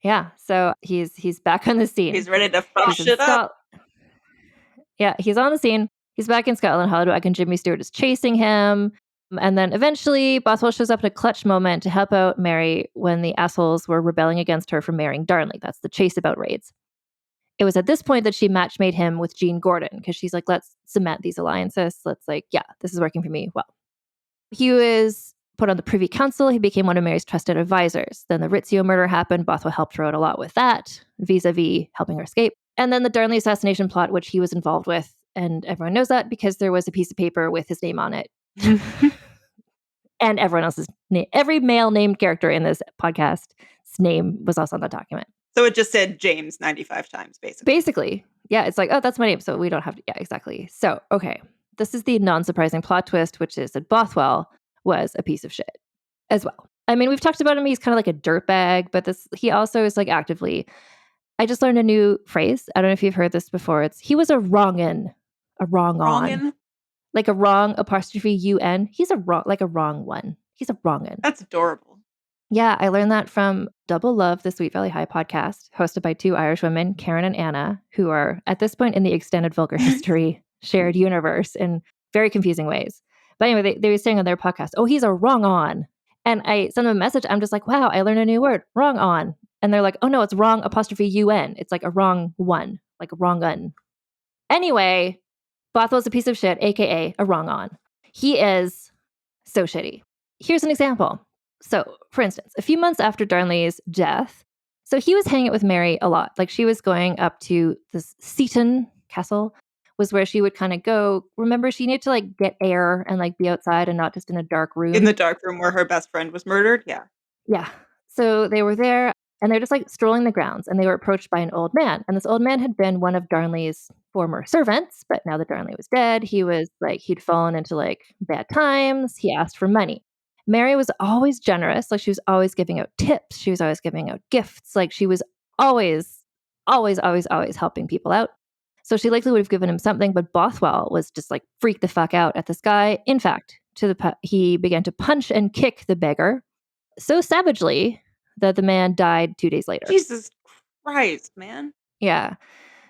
Yeah. So he's back on the scene. He's ready to fuck shit up. Yeah, he's on the scene. He's back in Scotland. Hollowdwyck and Jimmy Stewart is chasing him. And then eventually Bothwell shows up in a clutch moment to help out Mary when the assholes were rebelling against her for marrying Darnley. That's the chase about raids. It was at this point that she match-made him with Jean Gordon because she's like, let's cement these alliances. Let's like, yeah, this is working for me well. He was put on the Privy Council. He became one of Mary's trusted advisors. Then the Rizzio murder happened. Bothwell helped her out a lot with that, vis-a-vis helping her escape. And then the Darnley assassination plot, which he was involved with. And everyone knows that because there was a piece of paper with his name on it. And everyone else's name. Every male named character in this podcast's name was also on that document. So it just said James 95 times, basically. Basically. Yeah, it's like, oh, that's my name. So we don't have to. Yeah, exactly. So, okay. This is the non-surprising plot twist, which is that Bothwell was a piece of shit as well. I mean, we've talked about him. He's kind of like a dirtbag, but he also is like actively. I just learned a new phrase. I don't know if you've heard this before. He was a wrong-un, a wrong-on. Like a wrong apostrophe UN. He's a wrong one. He's a wrong-un. That's adorable. Yeah, I learned that from Double Love, the Sweet Valley High podcast, hosted by two Irish women, Karen and Anna, who are at this point in the extended vulgar history shared universe in very confusing ways. But anyway, they were saying on their podcast, oh, he's a wrong on. And I sent them a message. I'm just like, wow, I learned a new word, wrong on. And they're like, oh no, it's wrong apostrophe UN. It's like a wrong one, like a wrong un. Anyway, Bothwell's a piece of shit, aka a wrong on. He is so shitty. Here's an example. So, for instance, a few months after Darnley's death, so he was hanging out with Mary a lot. Like she was going up to this Seaton Castle, was where she would kind of go. Remember, she needed to like get air and like be outside and not just in a dark room. In the dark room where her best friend was murdered? Yeah. Yeah. So they were there and they're just like strolling the grounds and they were approached by an old man. And this old man had been one of Darnley's former servants, but now that Darnley was dead, he'd fallen into like bad times. He asked for money. Mary was always generous. Like she was always giving out tips. She was always giving out gifts. Like she was always helping people out. So she likely would have given him something, but Bothwell was just like freaked the fuck out at this guy. In fact, he began to punch and kick the beggar so savagely that the man died 2 days later. Jesus Christ, man. Yeah.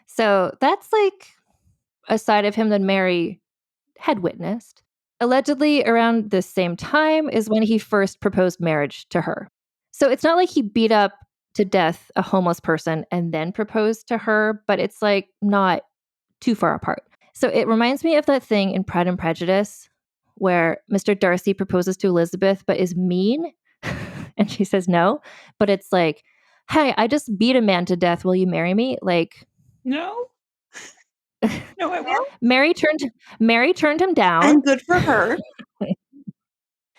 So that's like a side of him that Mary had witnessed. Allegedly, around the same time is when he first proposed marriage to her. So it's not like he beat up to death a homeless person and then proposed to her, but it's like not too far apart. So it reminds me of that thing in Pride and Prejudice where Mr. Darcy proposes to Elizabeth but is mean and she says no, but it's like hey, I just beat a man to death. Will you marry me? Like, No. No, I won't. Mary turned him down. And good for her.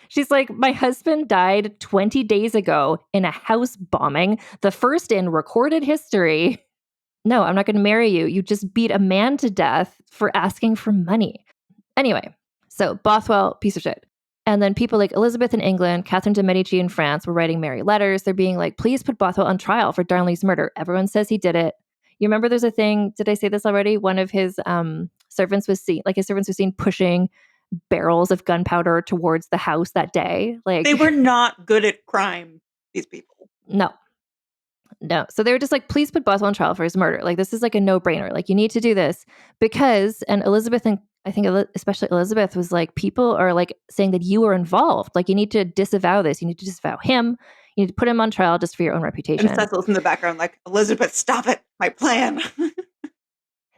She's like, my husband died 20 days ago in a house bombing, the first in recorded history. No, I'm not going to marry you. You just beat a man to death for asking for money. Anyway, so Bothwell, piece of shit. And then people like Elizabeth in England, Catherine de Medici in France were writing Mary letters. They're being like, please put Bothwell on trial for Darnley's murder. Everyone says he did it. You remember there's a thing, did I say this already? One of his servants was seen pushing barrels of gunpowder towards the house that day. Like, they were not good at crime, these people. No. So they were just like, please put Bothwell on trial for his murder. Like, this is like a no-brainer. Like, you need to do this because, and Elizabeth, and I think especially Elizabeth was like, people are like saying that you were involved. Like, you need to disavow this. You need to disavow him. You need to put him on trial just for your own reputation. And Cecil's in the background like, Elizabeth, stop it. My plan.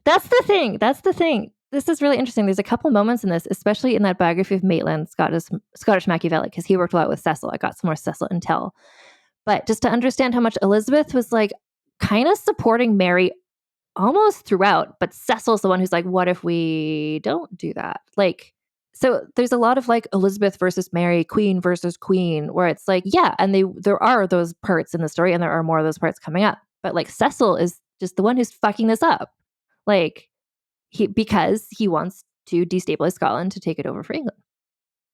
That's the thing. This is really interesting. There's a couple moments in this, especially in that biography of Maitland, Scottish Machiavelli, because he worked a lot with Cecil. I got some more Cecil intel. But just to understand how much Elizabeth was like kind of supporting Mary almost throughout, but Cecil's the one who's like, what if we don't do that? Like, so there's a lot of like Elizabeth versus Mary, queen versus queen, where it's like, yeah, and there are those parts in the story, and there are more of those parts coming up. But like Cecil is just the one who's fucking this up. Like, because he wants to destabilize Scotland to take it over for England.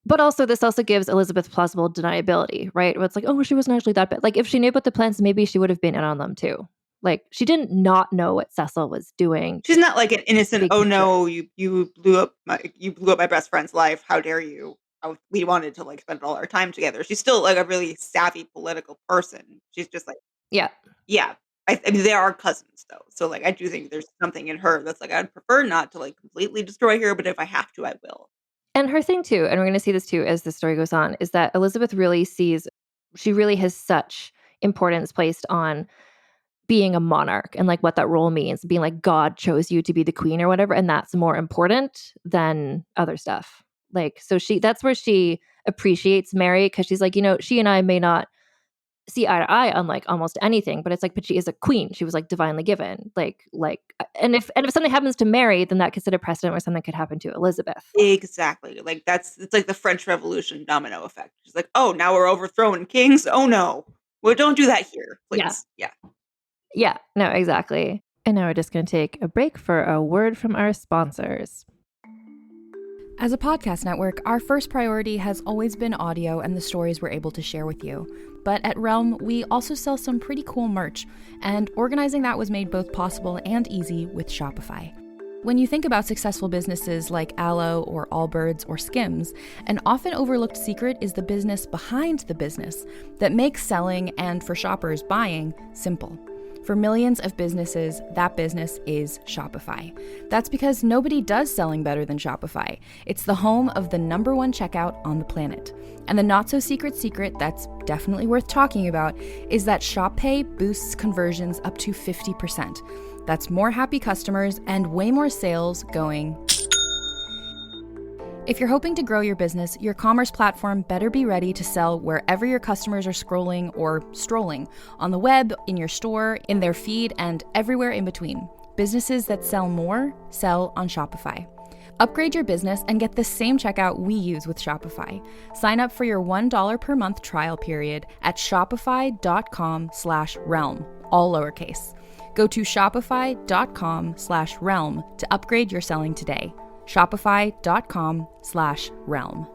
But also, this also gives Elizabeth plausible deniability, right? Where it's like, oh, she wasn't actually that bad. Like, if she knew about the plans, maybe she would have been in on them too. Like, she didn't not know what Cecil was doing. She's not like an innocent, oh no, you blew up my best friend's life. How dare you? We wanted to like spend all our time together. She's still like a really savvy political person. She's just like, yeah. I mean, they are cousins though. So like, I do think there's something in her that's like, I'd prefer not to like completely destroy her, but if I have to, I will. And her thing too, and we're going to see this too as the story goes on, is that Elizabeth really has such importance placed on being a monarch and like what that role means, being like God chose you to be the queen or whatever, and that's more important than other stuff. Like, so that's where she appreciates Mary, because she's like, she and I may not see eye to eye on like almost anything, but it's like, but she is a queen. She was like divinely given. Like, and if something happens to Mary, then that could set a precedent where something could happen to Elizabeth. Exactly. Like it's like the French Revolution domino effect. She's like, oh, now we're overthrowing kings. Oh no, well, don't do that here, please. Yeah. No, exactly. And now we're just going to take a break for a word from our sponsors. As a podcast network, our first priority has always been audio and the stories we're able to share with you. But at Realm, we also sell some pretty cool merch, and organizing that was made both possible and easy with Shopify. When you think about successful businesses like Aloe or Allbirds or Skims, an often overlooked secret is the business behind the business that makes selling and, for shoppers, buying simple. For millions of businesses, that business is Shopify. That's because nobody does selling better than Shopify. It's the home of the #1 checkout on the planet. And the not-so-secret secret that's definitely worth talking about is that Shop Pay boosts conversions up to 50%. That's more happy customers and way more sales going. If you're hoping to grow your business, your commerce platform better be ready to sell wherever your customers are scrolling or strolling, on the web, in your store, in their feed, and everywhere in between. Businesses that sell more, sell on Shopify. Upgrade your business and get the same checkout we use with Shopify. Sign up for your $1 per month trial period at shopify.com/realm, all lowercase. Go to shopify.com/realm to upgrade your selling today. Shopify.com/realm.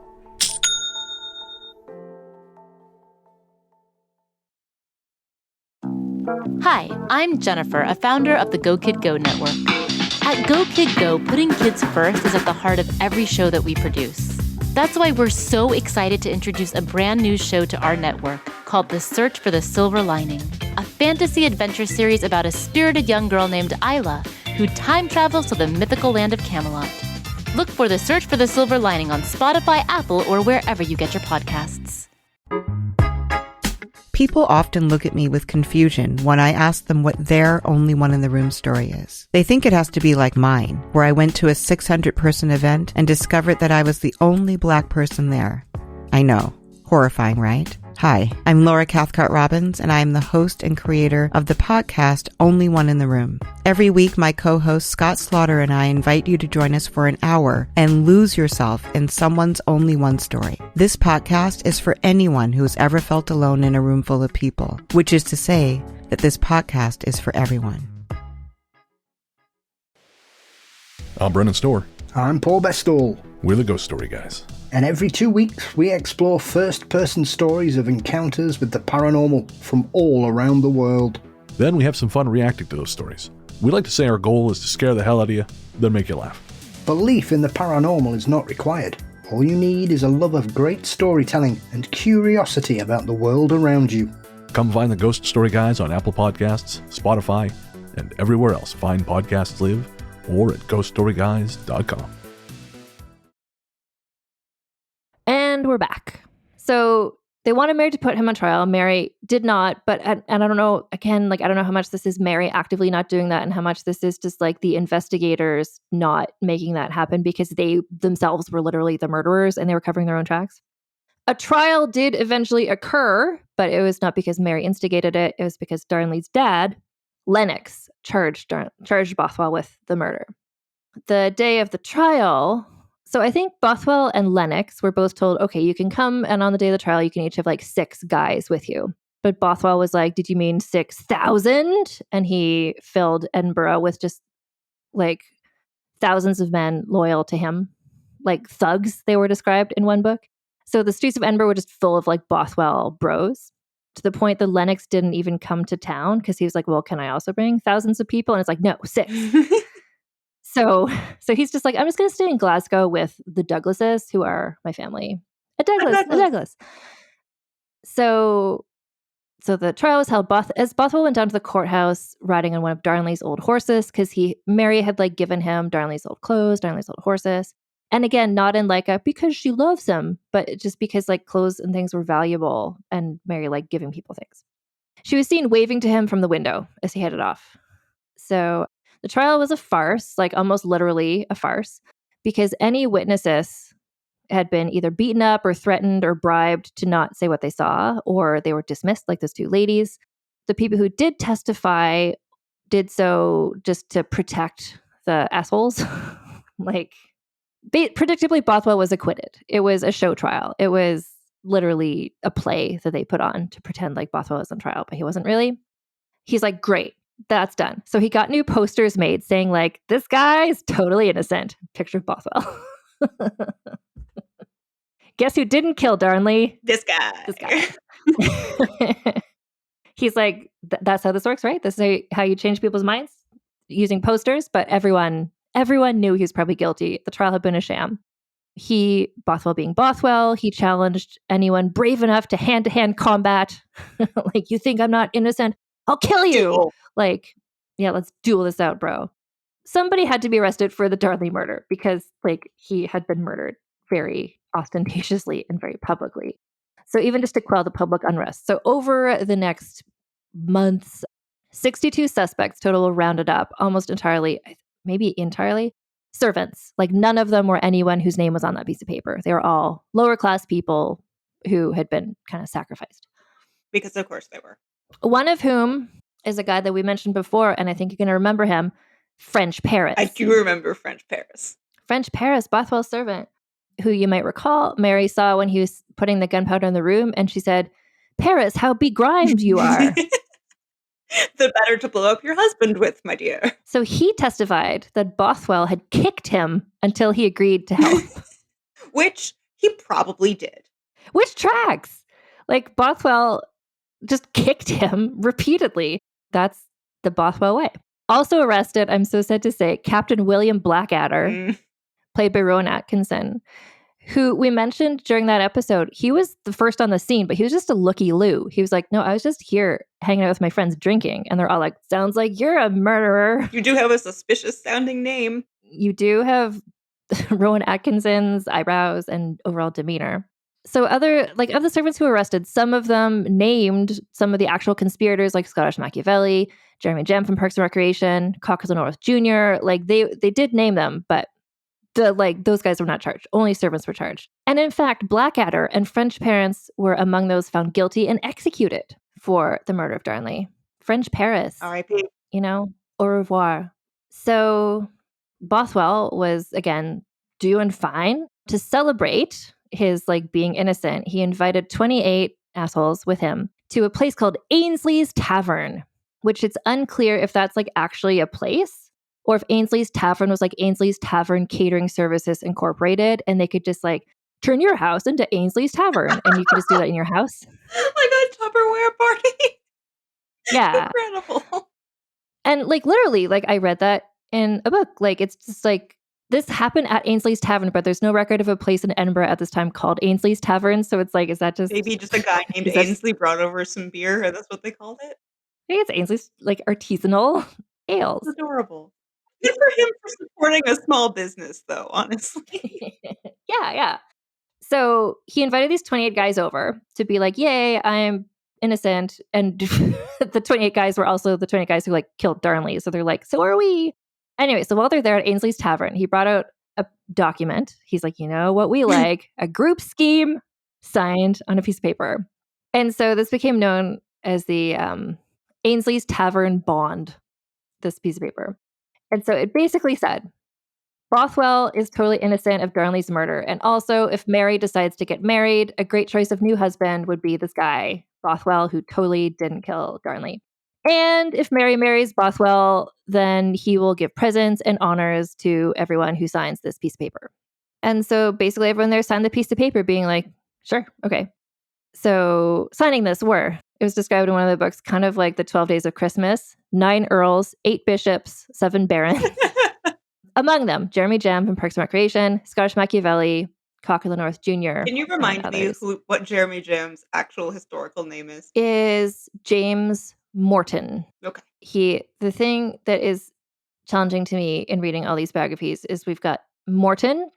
Hi, I'm Jennifer, a founder of the Go Kid Go network. At Go Kid Go, putting kids first is at the heart of every show that we produce. That's why we're so excited to introduce a brand new show to our network called The Search for the Silver Lining, a fantasy adventure series about a spirited young girl named Isla who time travels to the mythical land of Camelot. Look for The Search for the Silver Lining on Spotify, Apple, or wherever you get your podcasts. People often look at me with confusion when I ask them what their only one in the room story is. They think it has to be like mine, where I went to a 600-person event and discovered that I was the only Black person there. I know. Horrifying, right? Hi, I'm Laura Cathcart-Robbins, and I am the host and creator of the podcast Only One in the Room. Every week, my co-host Scott Slaughter and I invite you to join us for an hour and lose yourself in someone's only one story. This podcast is for anyone who's ever felt alone in a room full of people, which is to say that this podcast is for everyone. I'm Brennan Storr. I'm Paul Bestall. We're the Ghost Story Guys. And every 2 weeks, we explore first-person stories of encounters with the paranormal from all around the world. Then we have some fun reacting to those stories. We like to say our goal is to scare the hell out of you, then make you laugh. Belief in the paranormal is not required. All you need is a love of great storytelling and curiosity about the world around you. Come find the Ghost Story Guys on Apple Podcasts, Spotify, and everywhere else fine podcasts live, or at ghoststoryguys.com. And we're back. So they wanted Mary to put him on trial. Mary did not, and I don't know, again, I don't know how much this is Mary actively not doing that and how much this is just the investigators not making that happen because they themselves were literally the murderers and they were covering their own tracks. A trial did eventually occur, but it was not because Mary instigated it. It was because Darnley's dad, Lennox, charged Bothwell with the murder. The day of the trial... So I think Bothwell and Lennox were both told, okay, you can come, and on the day of the trial, you can each have 6 guys with you. But Bothwell was like, did you mean 6,000? And he filled Edinburgh with just thousands of men loyal to him, like thugs, they were described in one book. So the streets of Edinburgh were just full of Bothwell bros, to the point that Lennox didn't even come to town because he was like, well, can I also bring thousands of people? And it's like, no, 6. So he's just like, I'm just going to stay in Glasgow with the Douglases, who are my family. A Douglas. So the trial was held. As Bothwell went down to the courthouse, riding on one of Darnley's old horses, because Mary had given him Darnley's old clothes, Darnley's old horses, and again, not in because she loves him, but just because clothes and things were valuable, and Mary giving people things. She was seen waving to him from the window as he headed off. So. The trial was a farce, almost literally a farce, because any witnesses had been either beaten up or threatened or bribed to not say what they saw, or they were dismissed, like those 2 ladies. The people who did testify did so just to protect the assholes. Predictably, Bothwell was acquitted. It was a show trial. It was literally a play that they put on to pretend Bothwell was on trial, but he wasn't really. He's like, great. That's done. So he got new posters made saying this guy is totally innocent. Picture of Bothwell. Guess who didn't kill Darnley? This guy. He's like, that's how this works, right? This is how you change people's minds using posters. But everyone knew he was probably guilty. The trial had been a sham. Bothwell being Bothwell, he challenged anyone brave enough to hand-to-hand combat. You think I'm not innocent? I'll kill you. Yeah, let's duel this out, bro. Somebody had to be arrested for the Darnley murder because he had been murdered very ostentatiously and very publicly. So even just to quell the public unrest. So over the next months, 62 suspects total were rounded up, almost entirely, maybe entirely, servants. None of them were anyone whose name was on that piece of paper. They were all lower class people who had been kind of sacrificed. Because of course they were. One of whom is a guy that we mentioned before, and I think you're going to remember him, French Paris. I do remember French Paris. French Paris, Bothwell's servant, who you might recall Mary saw when he was putting the gunpowder in the room, and she said, Paris, how begrimed you are. The better to blow up your husband with, my dear. So he testified that Bothwell had kicked him until he agreed to help. Which he probably did. Which tracks. Bothwell just kicked him repeatedly. That's the Bothwell way. Also arrested, I'm so sad to say, Captain William Blackadder, played by Rowan Atkinson, who we mentioned during that episode. He was the first on the scene, but he was just a looky-loo. He was like, no, I was just here hanging out with my friends drinking. And they're all like, sounds like you're a murderer. You do have a suspicious sounding name. You do have Rowan Atkinson's eyebrows and overall demeanor. So of the servants who were arrested, some of them named some of the actual conspirators, like Scottish Machiavelli, Jeremy Jem from Parks and Recreation, Cocker's North Jr. They did name them, but those guys were not charged. Only servants were charged. And in fact, Blackadder and French parents were among those found guilty and executed for the murder of Darnley. French Paris. R.I.P. Au revoir. So Bothwell was, again, doing fine. To celebrate his being innocent, he invited 28 assholes with him to a place called Ainsley's Tavern, which it's unclear if that's actually a place or if Ainsley's Tavern was Ainsley's Tavern Catering Services Incorporated, and they could just turn your house into Ainsley's Tavern and you could just do that in your house. Like a Tupperware party. Yeah. Incredible. And literally, I read that in a book. It's just this happened at Ainsley's Tavern, but there's no record of a place in Edinburgh at this time called Ainsley's Tavern. So it's is that just maybe just a guy named Ainsley brought over some beer, and that's what they called it? I think it's Ainsley's artisanal ales. That's adorable. Good for him for supporting a small business, though, honestly. Yeah. So he invited these 28 guys over to be yay, I'm innocent. And the 28 guys were also the 28 guys who killed Darnley. So they're so are we. Anyway, so while they're there at Ainsley's Tavern, he brought out a document. He's you know what we like? A group scheme signed on a piece of paper. And so this became known as the Ainsley's Tavern Bond, this piece of paper. And so it basically said, Bothwell is totally innocent of Darnley's murder. And also, if Mary decides to get married, a great choice of new husband would be this guy, Bothwell, who totally didn't kill Darnley. And if Mary marries Bothwell, then he will give presents and honors to everyone who signs this piece of paper. And so basically everyone there signed the piece of paper being sure, okay. So signing this it was described in one of the books, kind of like the 12 Days of Christmas, 9 earls, 8 bishops, 7 barons. Among them, Jeremy Jem from Parks and Recreation, Scottish Machiavelli, Cocker the North Jr. Can you remind me what Jeremy Jem's actual historical name is? Is James Morton. Okay. The thing that is challenging to me in reading all these biographies is we've got Morton,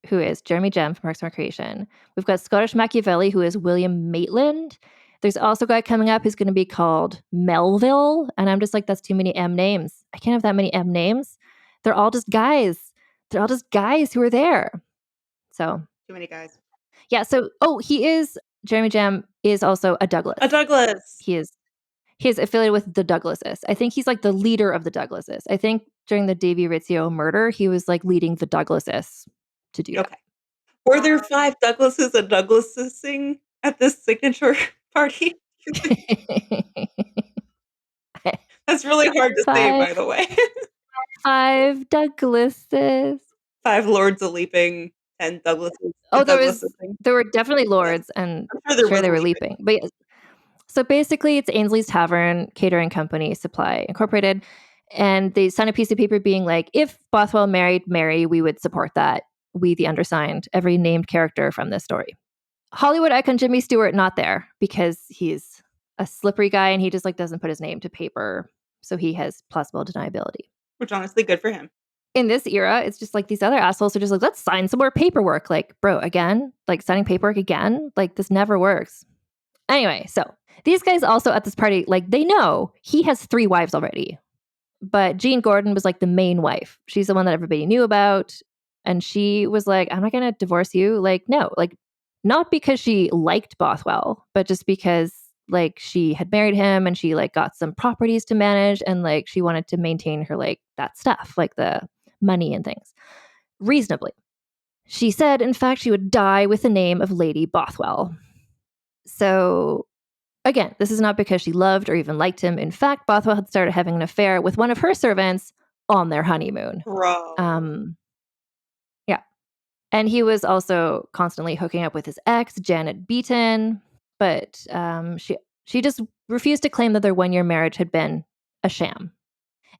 who is Jeremy Jem from Parks and Recreation. We've got Scottish Machiavelli, who is William Maitland. There's also a guy coming up who's going to be called Melville. And I'm just that's too many M names. I can't have that many M names. They're all just guys. They're all just guys who are there. So. Too many guys. Yeah. So, Jeremy Jem is also a Douglas. A Douglas. He is affiliated with the Douglases. I think he's the leader of the Douglases. I think during the Davy Rizzio murder, he was leading the Douglases to do that. Were there 5 Douglases and Douglasing at this signature party? That's really hard to say, by the way. 5 Douglases. 5 lords a leaping, 10 Douglases. Oh, there were definitely lords, and I'm sure they were leaping. But yeah, so basically, it's Ainsley's Tavern Catering Company Supply Incorporated, and they signed a piece of paper being if Bothwell married Mary, we would support that. We, the undersigned, every named character from this story. Hollywood icon Jimmy Stewart not there because he's a slippery guy and he just doesn't put his name to paper, so he has plausible deniability. Which honestly, good for him. In this era, it's just these other assholes are just let's sign some more paperwork. Bro, again? Signing paperwork again? This never works. Anyway, so these guys also at this party, they know he has 3 wives already. But Jean Gordon was the main wife. She's the one that everybody knew about. And she was I'm not going to divorce you. No, not because she liked Bothwell, but just because she had married him and she got some properties to manage and she wanted to maintain her that stuff, the money and things reasonably. She said, in fact, she would die with the name of Lady Bothwell. So again, this is not because she loved or even liked him. In fact, Bothwell had started having an affair with one of her servants on their honeymoon. Bro. Yeah. And he was also constantly hooking up with his ex, Janet Beaton. But she just refused to claim that their 1-year marriage had been a sham.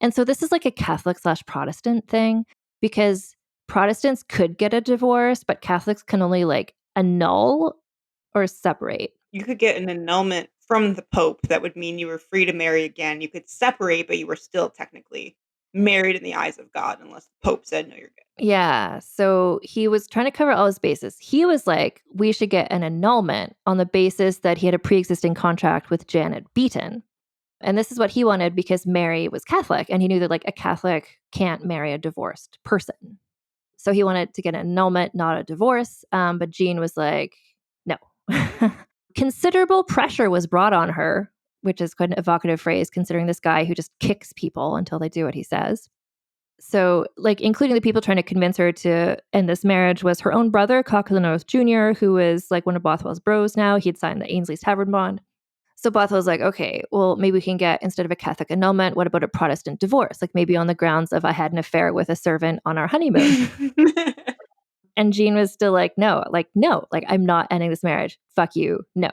And so this is a Catholic/Protestant thing because Protestants could get a divorce, but Catholics can only annul or separate. You could get an annulment from the Pope. That would mean you were free to marry again. You could separate, but you were still technically married in the eyes of God unless the Pope said, no, you're good. Yeah. So he was trying to cover all his bases. He was we should get an annulment on the basis that he had a pre-existing contract with Janet Beaton. And this is what he wanted because Mary was Catholic and he knew that a Catholic can't marry a divorced person. So he wanted to get an annulment, not a divorce. But Jean was like, no. Considerable pressure was brought on her, which is quite an evocative phrase considering this guy who just kicks people until they do what he says. So, like, including the people trying to convince her to end this marriage was her own brother, Cockle Jr., who is like one of Bothwell's bros now. He'd signed the Ainsley's Tavern bond. So Bothwell's like, okay, well, maybe we can get, instead of a Catholic annulment, what about a Protestant divorce? Like maybe on the grounds of I had an affair with a servant on our honeymoon. And Jean was still like, no, I'm not ending this marriage. Fuck you. No.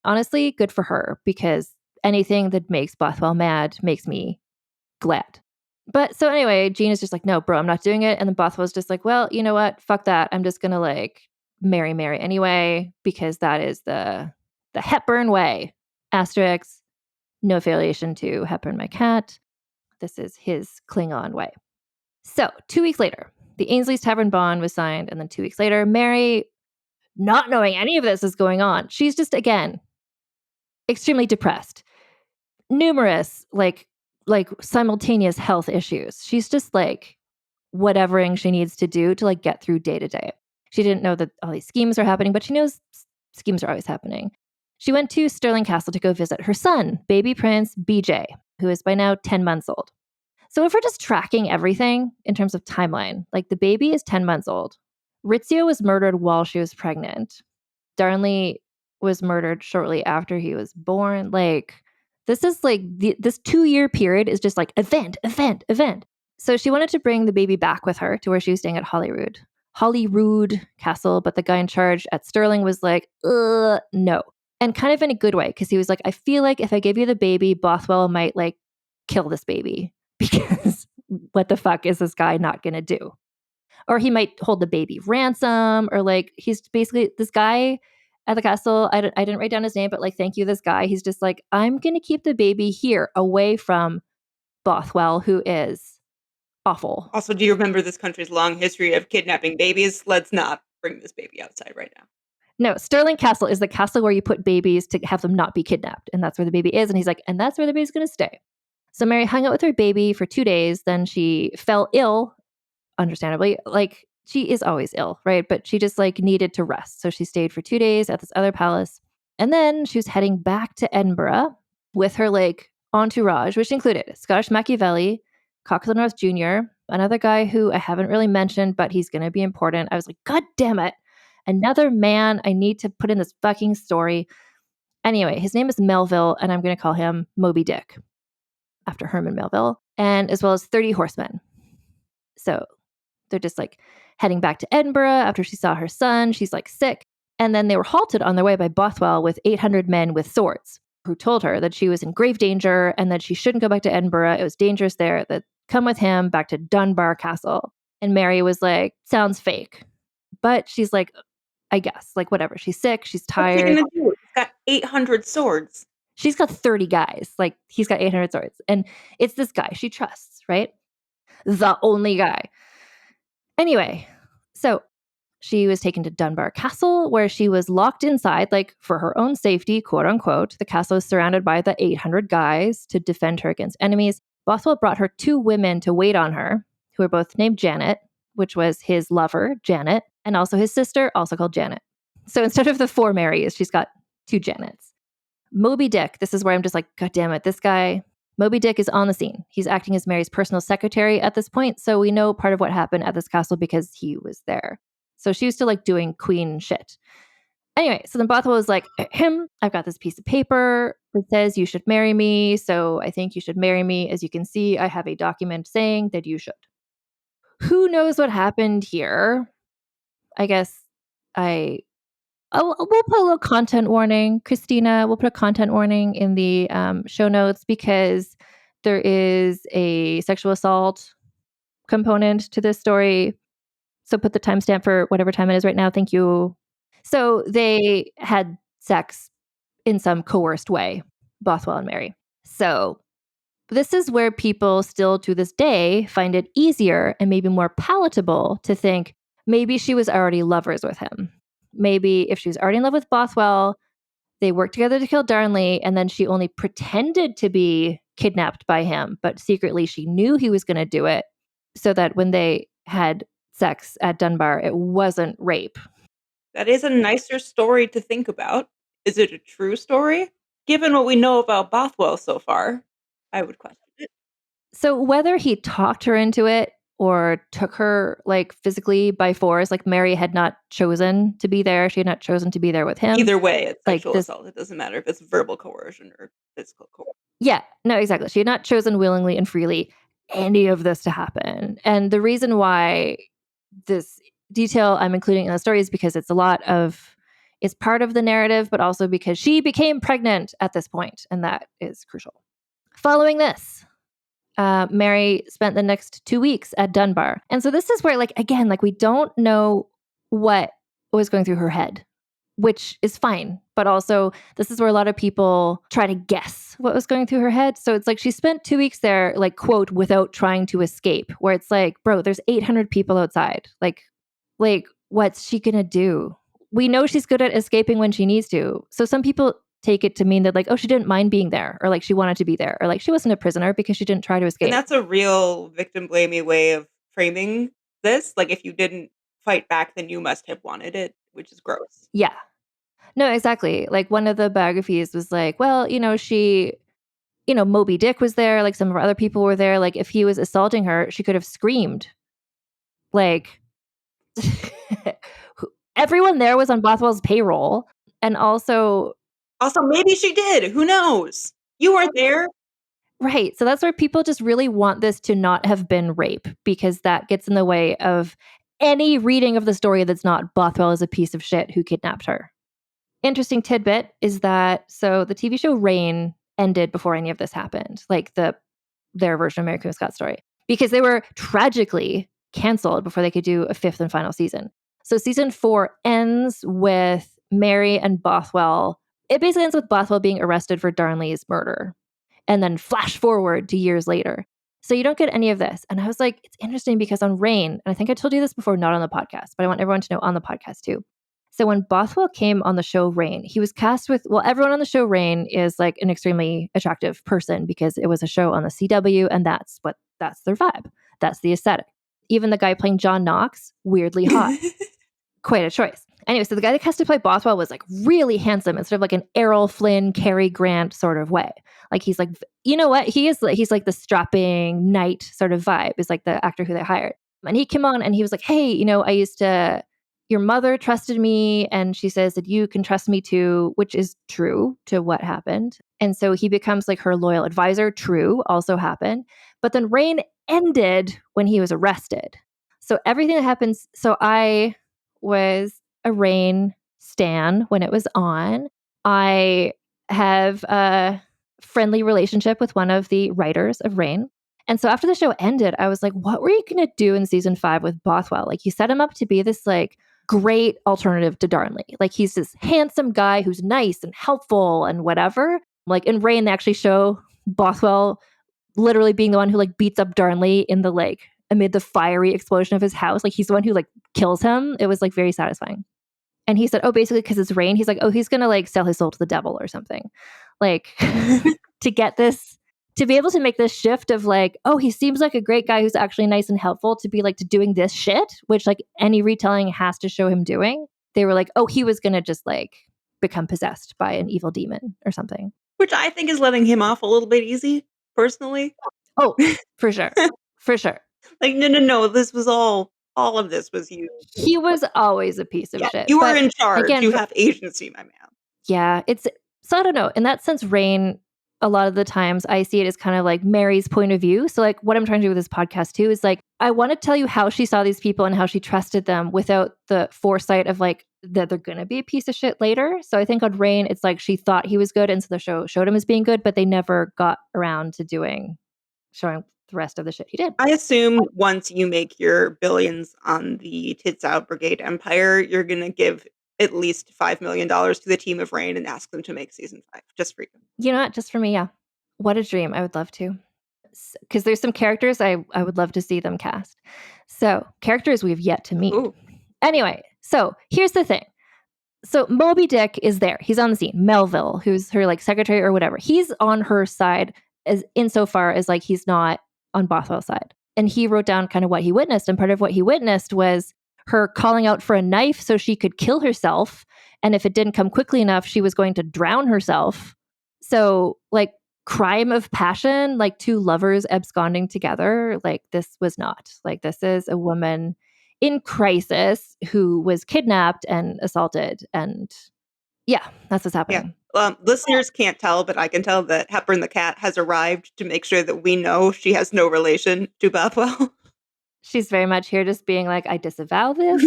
Honestly, good for her, because anything that makes Bothwell mad makes me glad. But so anyway, Jean is just like, no, bro, I'm not doing it. And then Bothwell's just like, well, you know what? Fuck that. I'm just going to like marry Mary anyway, because that is the Hepburn way. Asterisk, no affiliation to Hepburn, my cat. This is his Klingon way. So 2 weeks later, the Ainsley's Tavern bond was signed. And then 2 weeks later, Mary, not knowing any of this is going on, she's just, again, extremely depressed. Numerous, like simultaneous health issues. She's just like whatevering she needs to do to like get through day to day. She didn't know that all these schemes are happening, but she knows schemes are always happening. She went to Stirling Castle to go visit her son, baby prince BJ, who is by now 10 months old. So if we're just tracking everything in terms of timeline, like the baby is 10 months old. Rizzio was murdered while she was pregnant. Darnley was murdered shortly after he was born. Like, this is like, this 2-year period is just like event. So she wanted to bring the baby back with her to where she was staying at Holyrood Castle, but the guy in charge at Stirling was like, no. And kind of in a good way, because he was like, I feel like if I give you the baby, Bothwell might like kill this baby, because what the fuck is this guy not going to do? Or he might hold the baby ransom, or like, he's basically this guy at the castle. I didn't write down his name, but like, thank you, this guy. He's just like, I'm going to keep the baby here away from Bothwell, who is awful. Also, do you remember this country's long history of kidnapping babies? Let's not bring this baby outside right now. No, Stirling Castle is the castle where you put babies to have them not be kidnapped. And that's where the baby is. And he's like, and that's where the baby's going to stay. So Mary hung out with her baby for 2 days. Then she fell ill, understandably. Like, she is always ill, right? But she just like needed to rest. So she stayed for 2 days at this other palace. And then she was heading back to Edinburgh with her like entourage, which included Scottish Machiavelli, Cockle Jr., another guy who I haven't really mentioned, but he's going to be important. I was like, God damn it. Another man I need to put in this fucking story. Anyway, his name is Melville, and I'm going to call him Moby Dick, after Herman Melville, and as well as 30 horsemen. So they're just like heading back to Edinburgh after she saw her son. She's like sick. And then they were halted on their way by Bothwell with 800 men with swords, who told her that she was in grave danger and that she shouldn't go back to Edinburgh. It was dangerous there, that come with him back to Dunbar Castle. And Mary was like, sounds fake. But she's like, I guess, like, whatever. She's sick. She's tired. What's he gonna do? He's got 800 swords. She's got 30 guys. Like, he's got 800 swords. And it's this guy she trusts, right? The only guy. Anyway, so she was taken to Dunbar Castle, where she was locked inside, like, for her own safety, quote unquote. The castle is surrounded by the 800 guys to defend her against enemies. Bothwell brought her 2 women to wait on her, who were both named Janet, which was his lover, Janet, and also his sister, also called Janet. So instead of the 4 Marys, she's got 2 Janets. Moby Dick, this is where I'm just like, God damn it, this guy. Moby Dick is on the scene. He's acting as Mary's personal secretary at this point, so we know part of what happened at this castle because he was there. So she was still like doing queen shit. Anyway, so then Bothwell was like, I've got this piece of paper that says you should marry me, so I think you should marry me. As you can see, I have a document saying that you should. Who knows what happened here? I guess we'll put a little content warning. Christina, we'll put a content warning in the show notes because there is a sexual assault component to this story. So put the timestamp for whatever time it is right now. Thank you. So they had sex in some coerced way, Bothwell and Mary. So this is where people still to this day find it easier and maybe more palatable to think maybe she was already lovers with him. Maybe if she was already in love with Bothwell, they worked together to kill Darnley, and then she only pretended to be kidnapped by him, but secretly she knew he was going to do it, so that when they had sex at Dunbar. It wasn't rape. That is a nicer story to think about. Is it a true story? Given what we know about Bothwell so far, I would question it. So whether he talked her into it or took her like physically by force, like Mary had not chosen to be there. She had not chosen to be there with him. Either way, it's Like sexual this, assault. It doesn't matter if it's verbal coercion or physical coercion. yeah, no, exactly. She had not chosen willingly and freely any of this to happen. And the reason why this detail I'm including in the story is because it's part of the narrative, but also because she became pregnant at this point, and that is crucial. Following this, Mary spent the next 2 weeks at Dunbar. And so this is where, like, again, like we don't know what was going through her head, which is fine. But also, this is where a lot of people try to guess what was going through her head. So it's like she spent 2 weeks there, like, quote, without trying to escape, where it's like, bro, there's 800 people outside. Like, what's she gonna do? We know she's good at escaping when she needs to. So some people take it to mean that, like, oh, she didn't mind being there, or like she wanted to be there, or like she wasn't a prisoner because she didn't try to escape. And that's a real victim blamey way of framing this. Like, if you didn't fight back, then you must have wanted it, which is gross. Yeah. No, exactly. Like one of the biographies was like, well, Moby Dick was there, like some of her other people were there. Like if he was assaulting her, she could have screamed. Like everyone there was on Bothwell's payroll. And also, maybe she did. Who knows? You weren't there. right. So that's where people just really want this to not have been rape, because that gets in the way of any reading of the story that's not Bothwell is a piece of shit who kidnapped her. Interesting tidbit is that so the TV show Rain ended before any of this happened, like their version of American Scott story, because they were tragically canceled before they could do a 5th and final season. So season 4 ends with Mary and Bothwell. It basically ends with Bothwell being arrested for Darnley's murder, and then flash forward to years later. So you don't get any of this. And I was like, it's interesting because on Rain, and I think I told you this before, not on the podcast, but I want everyone to know on the podcast too. So when Bothwell came on the show Rain, he was cast with, well, everyone on the show Rain is like an extremely attractive person because it was a show on the CW, and that's their vibe. That's the aesthetic. Even the guy playing John Knox, weirdly hot. Quite a choice. Anyway, so the guy that cast to play Bothwell was like really handsome, instead of like an Errol Flynn, Cary Grant sort of way. Like he's like, you know what? He's like the strapping knight sort of vibe is like the actor who they hired. And he came on and he was like, hey, your mother trusted me, and she says that you can trust me too, which is true to what happened. And so he becomes like her loyal advisor. True, also happened. But then Rain ended when he was arrested. So everything that happens, so I was a Rain stan when it was on. I have a friendly relationship with one of the writers of Rain. And so after the show ended, I was like, what were you going to do in season 5 with Bothwell? Like you set him up to be this like great alternative to Darnley. Like he's this handsome guy who's nice and helpful and whatever. Like in Rain, they actually show Bothwell literally being the one who like beats up Darnley in the like amid the fiery explosion of his house. Like he's the one who like kills him. It was like very satisfying. And he said, oh, basically because it's Rain, he's like, oh, he's going to like sell his soul to the devil or something. Like to get this, to be able to make this shift of like, oh, he seems like a great guy who's actually nice and helpful, to be like to doing this shit, which like any retelling has to show him doing. They were like, oh, he was going to just like become possessed by an evil demon or something. Which I think is letting him off a little bit easy, personally. Oh, for sure. For sure. Like, no, this was all of this was you. He was always a piece of shit. You were in charge. Again, you have agency, my man. Yeah, so I don't know. In that sense, Rain, a lot of the times I see it as kind of like Mary's point of view. So like what I'm trying to do with this podcast too is like, I want to tell you how she saw these people and how she trusted them without the foresight of like that they're going to be a piece of shit later. So I think on Rain, it's like she thought he was good, and so the show showed him as being good, but they never got around to showing the rest of the shit he did. I assume once you make your billions on the Tits Out Brigade Empire, you're going to give at least $5 million to the team of Rain and ask them to make season 5, just for you. You know what? Just for me, yeah. What a dream. I would love to. Because there's some characters I would love to see them cast. So, characters we've yet to meet. Ooh. Anyway, so here's the thing. So Moby Dick is there. He's on the scene. Melville, who's her like secretary or whatever, he's on her side as insofar as like he's not on Bothwell's side. And he wrote down kind of what he witnessed. And part of what he witnessed was her calling out for a knife so she could kill herself. And if it didn't come quickly enough, she was going to drown herself. So, like, crime of passion, like two lovers absconding together, like, this was not. Like, this is a woman in crisis who was kidnapped and assaulted. And yeah, that's what's happening. Listeners can't tell, but I can tell that Hepburn the cat has arrived to make sure that we know she has no relation to Bothwell. She's very much here just being like, I disavow this.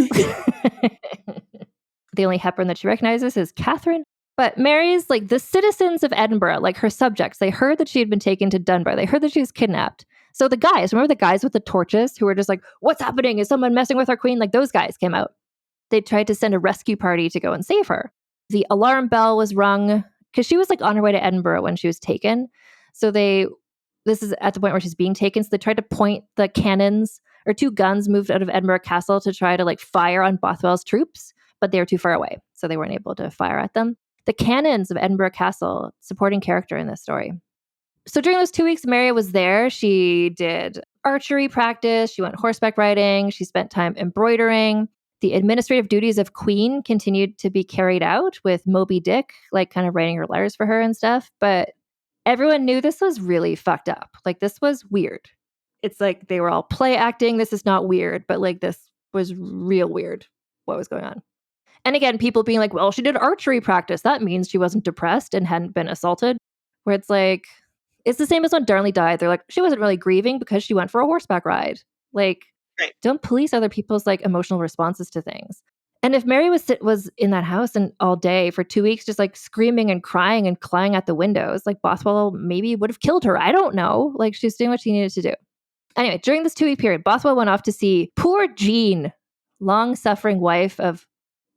The only Hepburn that she recognizes is Catherine. But Mary's, like, the citizens of Edinburgh, like her subjects, they heard that she had been taken to Dunbar. They heard that she was kidnapped. So the guys, remember the guys with the torches who were just like, what's happening? Is someone messing with our queen? Like, those guys came out. They tried to send a rescue party to go and save her. The alarm bell was rung because she was like on her way to Edinburgh when she was taken. So this is at the point where she's being taken. So they tried to point the cannons, or two guns moved out of Edinburgh Castle to try to like fire on Bothwell's troops, but they were too far away. So they weren't able to fire at them. The cannons of Edinburgh Castle, supporting character in this story. So during those 2 weeks, Mary was there. She did archery practice. She went horseback riding. She spent time embroidering. The administrative duties of queen continued to be carried out with Moby Dick, like kind of writing her letters for her and stuff. But everyone knew this was really fucked up. Like, this was weird. It's like they were all play acting. This is not weird, but like this was real weird what was going on. And again, people being like, well, she did archery practice. That means she wasn't depressed and hadn't been assaulted. Where it's like, it's the same as when Darnley died. They're like, she wasn't really grieving because she went for a horseback ride. Like, Right. Don't police other people's like emotional responses to things. And if Mary was in that house and all day for 2 weeks, just like screaming and crying and clawing at the windows, like Bothwell maybe would have killed her. I don't know. Like, she's doing what she needed to do. Anyway, during this 2 week period, Bothwell went off to see poor Jean, long-suffering wife of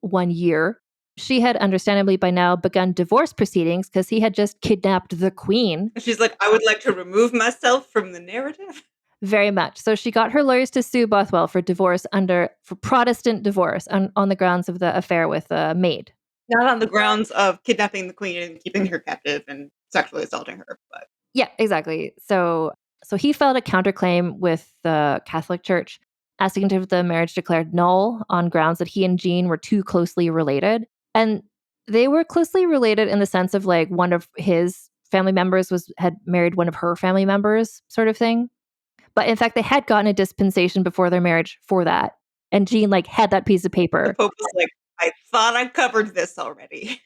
1 year. She had understandably by now begun divorce proceedings because he had just kidnapped the queen. She's like, I would like to remove myself from the narrative. Very much. So she got her lawyers to sue Bothwell for divorce for Protestant divorce on the grounds of the affair with a maid. Not on the grounds of kidnapping the queen and keeping her captive and sexually assaulting her. But yeah, exactly. So he filed a counterclaim with the Catholic Church, asking to have the marriage declared null on grounds that he and Jean were too closely related. And they were closely related in the sense of like one of his family members had married one of her family members, sort of thing. But in fact, they had gotten a dispensation before their marriage for that. And Jean like had that piece of paper. The Pope was like, I thought I covered this already.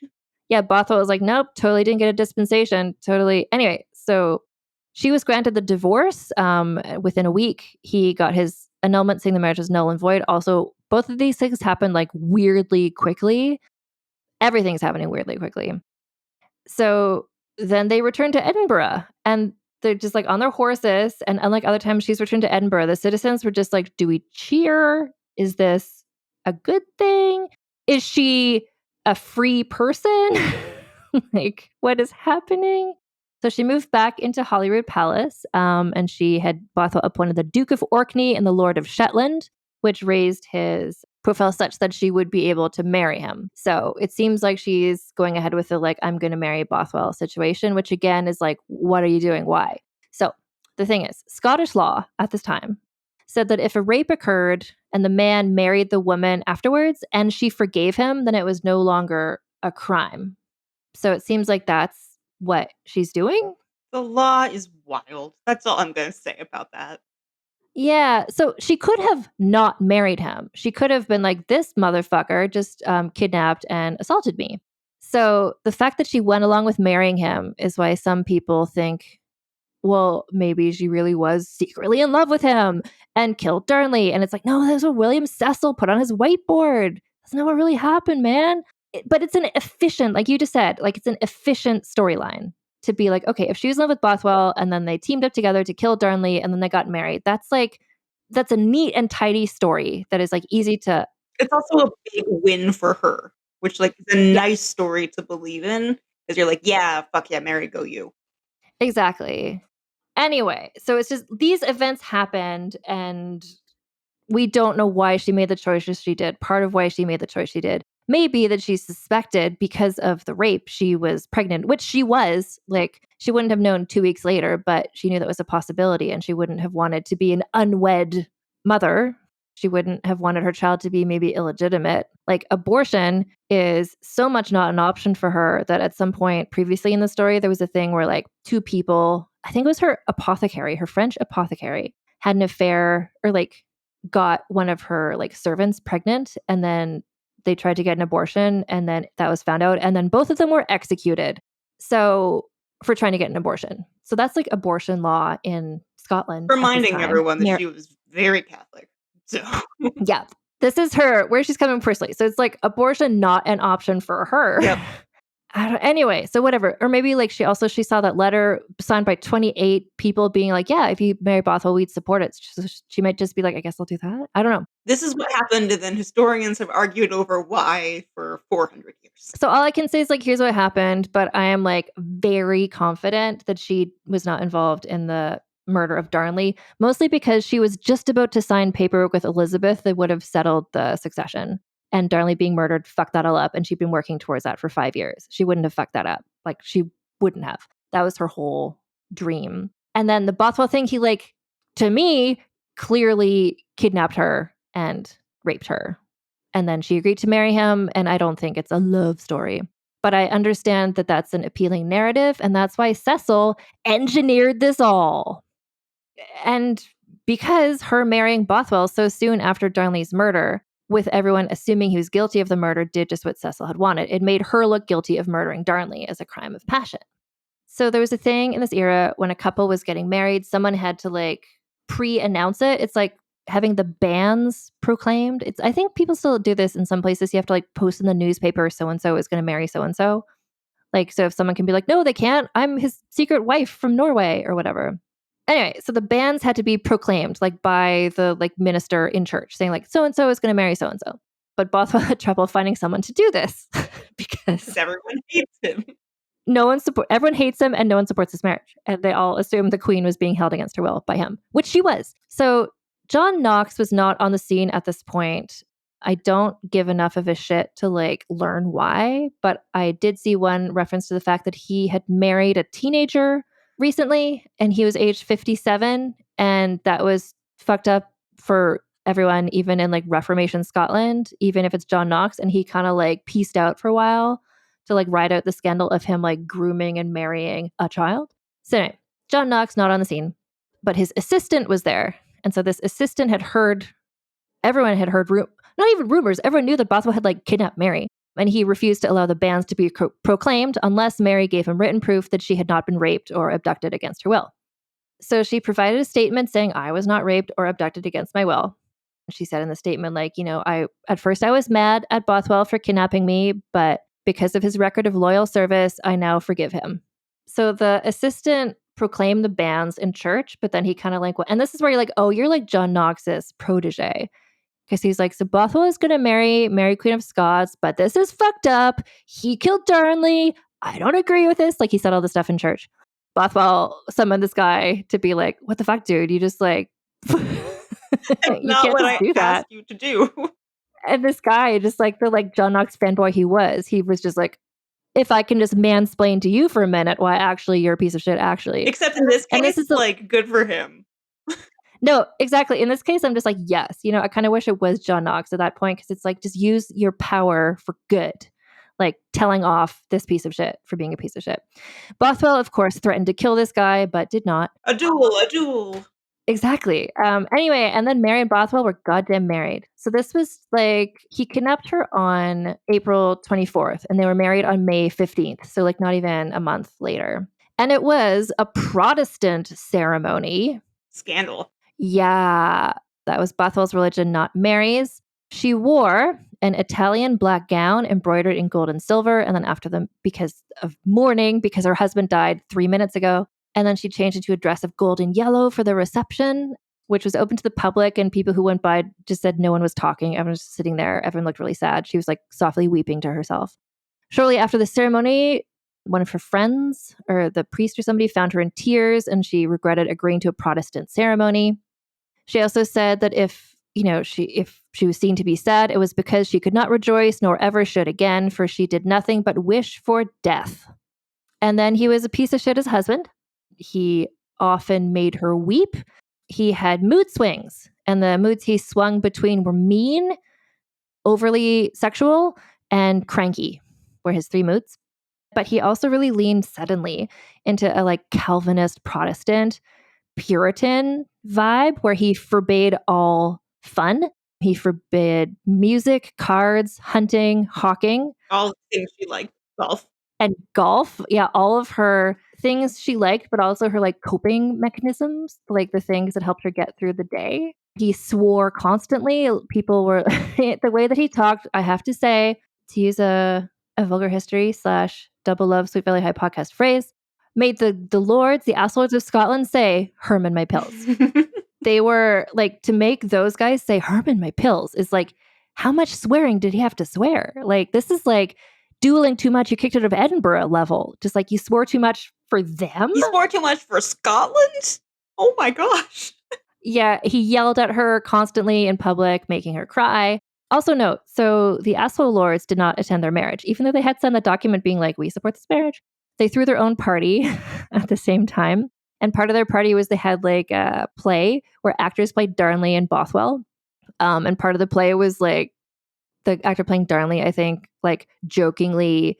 Yeah, Bothwell was like, nope, totally didn't get a dispensation. Totally. Anyway, so she was granted the divorce. Within a week, he got his annulment saying the marriage was null and void. Also, both of these things happened like weirdly quickly. Everything's happening weirdly quickly. So then they returned to Edinburgh and they're just like on their horses. And unlike other times she's returned to Edinburgh, the citizens were just like, do we cheer? Is this a good thing? Is she a free person? Like, what is happening? So she moved back into Holyrood Palace, and she had Bothwell appointed the Duke of Orkney and the Lord of Shetland, which raised his profile such that she would be able to marry him. So it seems like she's going ahead with the like, I'm going to marry Bothwell situation, which again is like, what are you doing? Why? So the thing is, Scottish law at this time said that if a rape occurred and the man married the woman afterwards and she forgave him, then it was no longer a crime. So it seems like that's what she's doing. The law is wild. That's all I'm going to say about that. Yeah, so she could have not married him. She could have been like, this motherfucker just kidnapped and assaulted me. So the fact that she went along with marrying him is why some people think, well, maybe she really was secretly in love with him and killed Darnley. And it's like, no, that's what William Cecil put on his whiteboard. That's not what really happened, man. But it's an efficient, like you just said, like it's an efficient storyline. To be like, okay, if she was in love with Bothwell and then they teamed up together to kill Darnley and then they got married, that's a neat and tidy story that is like easy to. It's also a big win for her, which like is a nice story to believe in, because you're like, yeah, fuck yeah, Mary, go you. Exactly. Anyway, so it's just these events happened and we don't know why she made the choices she did. Part of why she made the choice she did may be that she suspected because of the rape she was pregnant, which she was. Like, She wouldn't have known 2 weeks later, but she knew that was a possibility, and she wouldn't have wanted to be an unwed mother. She wouldn't have wanted her child to be maybe illegitimate. Like, abortion is so much not an option for her that at some point previously in the story, there was a thing where like two people, I think it was her apothecary, her French apothecary, had an affair or like got one of her like servants pregnant, and then they tried to get an abortion, and then that was found out, and then both of them were executed. So for trying to get an abortion. So that's like abortion law in Scotland. at this Reminding time. everyone that she was very Catholic. So Yeah. This is where she's coming personally. So it's like abortion not an option for her. Yep. Anyway, so whatever. Or maybe like she saw that letter signed by 28 people being like, yeah, if you marry Bothwell, we'd support it. So she might just be like, I guess I'll do that. I don't know. this is what happened, and then historians have argued over why for 400 years. So all I can say is like, here's what happened, but I am like very confident that she was not involved in the murder of Darnley, mostly because she was just about to sign paperwork with Elizabeth that would have settled the succession. And Darnley being murdered fucked that all up, and she'd been working towards that for 5 years. She wouldn't have fucked that up. Like, she wouldn't have. That was her whole dream. And then the Bothwell thing, he like, to me, clearly kidnapped her and raped her. And then she agreed to marry him, and I don't think it's a love story. But I understand that that's an appealing narrative, and that's why Cecil engineered this all. And because her marrying Bothwell so soon after Darnley's murder, with everyone assuming he was guilty of the murder, did just what Cecil had wanted. It made her look guilty of murdering Darnley as a crime of passion. So there was a thing in this era when a couple was getting married, someone had to like pre-announce it. It's like having the banns proclaimed. I think people still do this in some places. You have to like post in the newspaper, so-and-so is going to marry so-and-so. Like, so if someone can be like, no, they can't. I'm his secret wife from Norway or whatever. Anyway, so the banns had to be proclaimed like by the like minister in church saying like, so-and-so is going to marry so-and-so. But Bothwell had trouble finding someone to do this because everyone hates him. Everyone hates him, and no one supports his marriage. And they all assumed the queen was being held against her will by him, which she was. So John Knox was not on the scene at this point. I don't give enough of a shit to like learn why, but I did see one reference to the fact that he had married a teenager recently, and he was aged 57, and that was fucked up for everyone, even in like Reformation Scotland, even if it's John Knox, and he kind of like pieced out for a while to like ride out the scandal of him like grooming and marrying a child. So anyway, John Knox not on the scene, but his assistant was there. And so this assistant had heard, everyone had heard, not even rumors, everyone knew that Bothwell had like kidnapped Mary. And he refused to allow the bans to be proclaimed unless Mary gave him written proof that she had not been raped or abducted against her will. So she provided a statement saying, I was not raped or abducted against my will. She said in the statement, like, at first I was mad at Bothwell for kidnapping me, but because of his record of loyal service, I now forgive him. So the assistant proclaimed the bans in church, but then he kind of like, and this is where you're like, oh, you're like John Knox's protege. Because he's like, so Bothwell is going to marry Mary Queen of Scots, but this is fucked up. He killed Darnley. I don't agree with this. Like, he said all this stuff in church. Bothwell summoned this guy to be like, what the fuck, dude? You just like, you not can't what just I do that. asked you to do. And this guy, just like the like John Knox fanboy he was just like, if I can just mansplain to you for a minute, why actually you're a piece of shit, actually. Except in this case, and this is like, good for him. No, exactly. In this case, I'm just like, yes. I kind of wish it was John Knox at that point, because it's like, just use your power for good. Like telling off this piece of shit for being a piece of shit. Bothwell, of course, threatened to kill this guy, but did not. A duel. Exactly. Anyway, and then Mary and Bothwell were goddamn married. So this was like, he kidnapped her on April 24th, and they were married on May 15th. So like not even a month later. And it was a Protestant ceremony. Scandal. Yeah, that was Bothwell's religion, not Mary's. She wore an Italian black gown embroidered in gold and silver, and then after them, because of mourning, because her husband died 3 minutes ago. And then she changed into a dress of gold and yellow for the reception, which was open to the public, and people who went by just said no one was talking. Everyone was just sitting there. Everyone looked really sad. She was like softly weeping to herself. Shortly after the ceremony, one of her friends or the priest or somebody found her in tears, and she regretted agreeing to a Protestant ceremony. She also said that if she was seen to be sad, it was because she could not rejoice nor ever should again, for she did nothing but wish for death. And then he was a piece of shit as husband. He often made her weep. He had mood swings, and the moods he swung between were mean, overly sexual, and cranky were his three moods. But he also really leaned suddenly into a like Calvinist Protestant Puritan vibe where he forbade all fun. He forbade music, cards, hunting, hawking. All the things she liked. Golf. And golf. Yeah, all of her things she liked, but also her like coping mechanisms, like the things that helped her get through the day. He swore constantly. People were, the way that he talked, I have to say, to use a vulgar history / double love Sweet Valley High podcast phrase, made the lords, the ass lords of Scotland say, Herman, my pills. They were like, to make those guys say, Herman, my pills is like, how much swearing did he have to swear? Like, this is like dueling too much, you kicked out of Edinburgh level. Just like you swore too much for them. He swore too much for Scotland? Oh my gosh. Yeah, he yelled at her constantly in public, making her cry. Also note, so the asshole lords did not attend their marriage, even though they had signed the document being like, we support this marriage. They threw their own party at the same time. And part of their party was they had like a play where actors played Darnley and Bothwell. And part of the play was like the actor playing Darnley, I think, like jokingly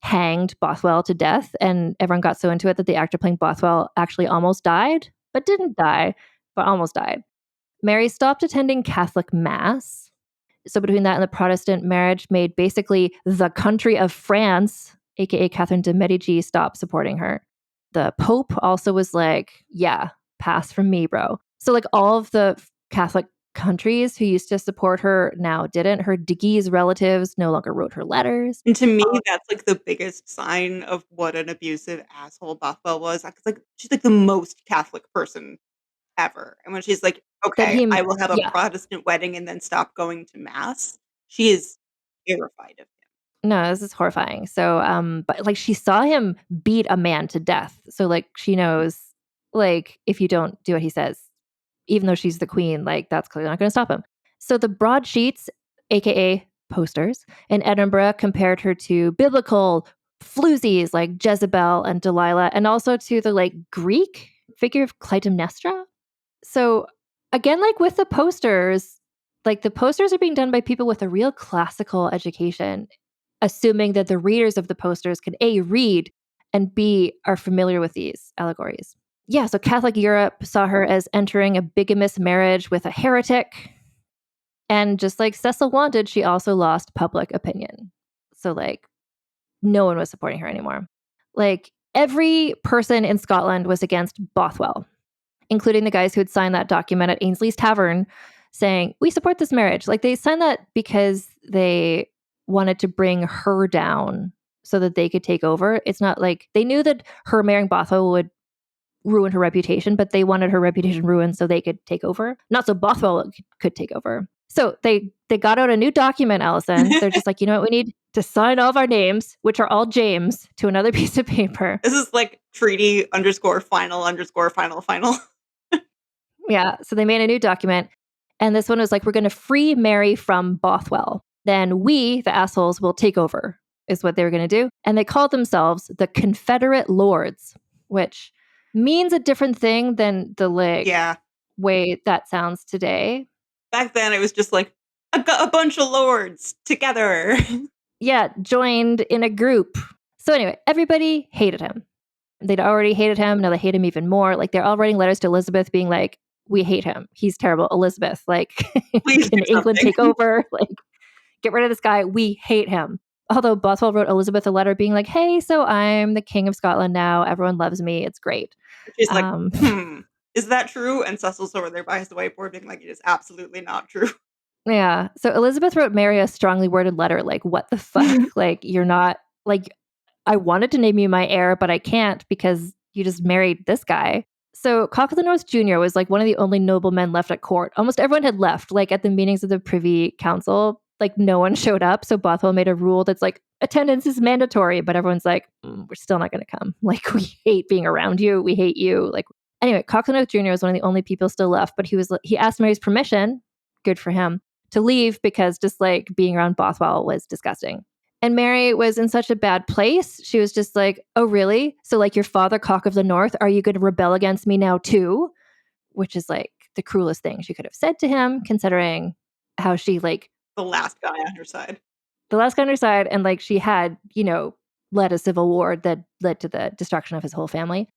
hanged Bothwell to death. And everyone got so into it that the actor playing Bothwell actually almost died, but didn't die, but almost died. Mary stopped attending Catholic Mass. So between that and the Protestant marriage made basically the country of France, aka Catherine de Medici, stop supporting her. The Pope also was like, yeah, pass from me, bro. So like all of the Catholic countries who used to support her now didn't. Her Diggy's relatives no longer wrote her letters. And to me, that's like the biggest sign of what an abusive asshole Bothwell was. Because like she's like the most Catholic person ever. And when she's like, okay, I will have a Protestant wedding and then stop going to mass, she is terrified of him. No, this is horrifying. So, but like she saw him beat a man to death. So like she knows, like, if you don't do what he says, even though she's the queen, like that's clearly not going to stop him. So the broadsheets, aka posters, in Edinburgh compared her to biblical floozies like Jezebel and Delilah, and also to the like Greek figure of Clytemnestra. So again, like with the posters, like the posters are being done by people with a real classical education, assuming that the readers of the posters can A, read, and B, are familiar with these allegories. Yeah, so Catholic Europe saw her as entering a bigamous marriage with a heretic. And just like Cecil wanted, she also lost public opinion. So like no one was supporting her anymore. Like every person in Scotland was against Bothwell, including the guys who had signed that document at Ainsley's Tavern saying, we support this marriage. Like they signed that because they wanted to bring her down so that they could take over. It's not like they knew that her marrying Bothwell would ruin her reputation, but they wanted her reputation ruined so they could take over. Not so Bothwell could take over. So they got out a new document, Allison. They're just like, you know what? We need to sign all of our names, which are all James, to another piece of paper. This is like treaty _final. Yeah. So they made a new document. And this one was like, we're going to free Mary from Bothwell. Then we, the assholes, will take over, is what they were going to do. And they called themselves the Confederate Lords, which means a different thing than the way that sounds today. Back then, it was just like a bunch of lords together. Yeah, joined in a group. So anyway, everybody hated him. They'd already hated him. Now they hate him even more. Like they're all writing letters to Elizabeth being like, we hate him. He's terrible. Elizabeth, like, can England take over? Like, get rid of this guy. We hate him. Although Bothwell wrote Elizabeth a letter being like, hey, so I'm the King of Scotland now. Everyone loves me. It's great. She's like, is that true? And Cecil's over there by his whiteboard being like, it is absolutely not true. Yeah. So Elizabeth wrote Mary a strongly worded letter like, what the fuck? Like, you're not, like, I wanted to name you my heir, but I can't because you just married this guy. So Cochran North Jr. was like one of the only noblemen left at court. Almost everyone had left, like at the meetings of the Privy Council, like no one showed up. So Bothwell made a rule that's like, attendance is mandatory, but everyone's like, we're still not going to come. Like, we hate being around you. We hate you. Like, anyway, Cochran North Jr. was one of the only people still left, but he asked Mary's permission, good for him, to leave because just like being around Bothwell was disgusting. And Mary was in such a bad place. She was just like, oh, really? So like your father, Cock of the North, are you going to rebel against me now too? Which is like the cruelest thing she could have said to him, considering how she like The last guy on her side. the last guy on her side, and like she had, led a civil war that led to the destruction of his whole family.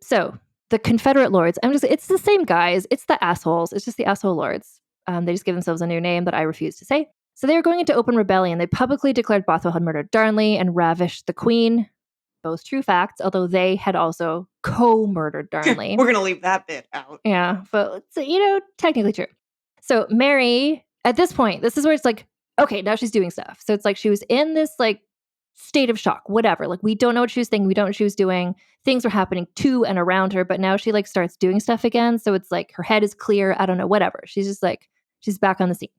So the Confederate lords, it's the same guys. It's the assholes. It's just the asshole lords. They just give themselves a new name that I refuse to say. So they were going into open rebellion. They publicly declared Bothwell had murdered Darnley and ravished the queen. Both true facts, although they had also co-murdered Darnley. We're going to leave that bit out. Yeah, but it's, technically true. So Mary, at this point, this is where it's like, okay, now she's doing stuff. So it's like she was in this like state of shock, whatever. Like we don't know what she was thinking. We don't know what she was doing. Things were happening to and around her, but now she like starts doing stuff again. So it's like her head is clear. I don't know, whatever. She's just like, she's back on the scene.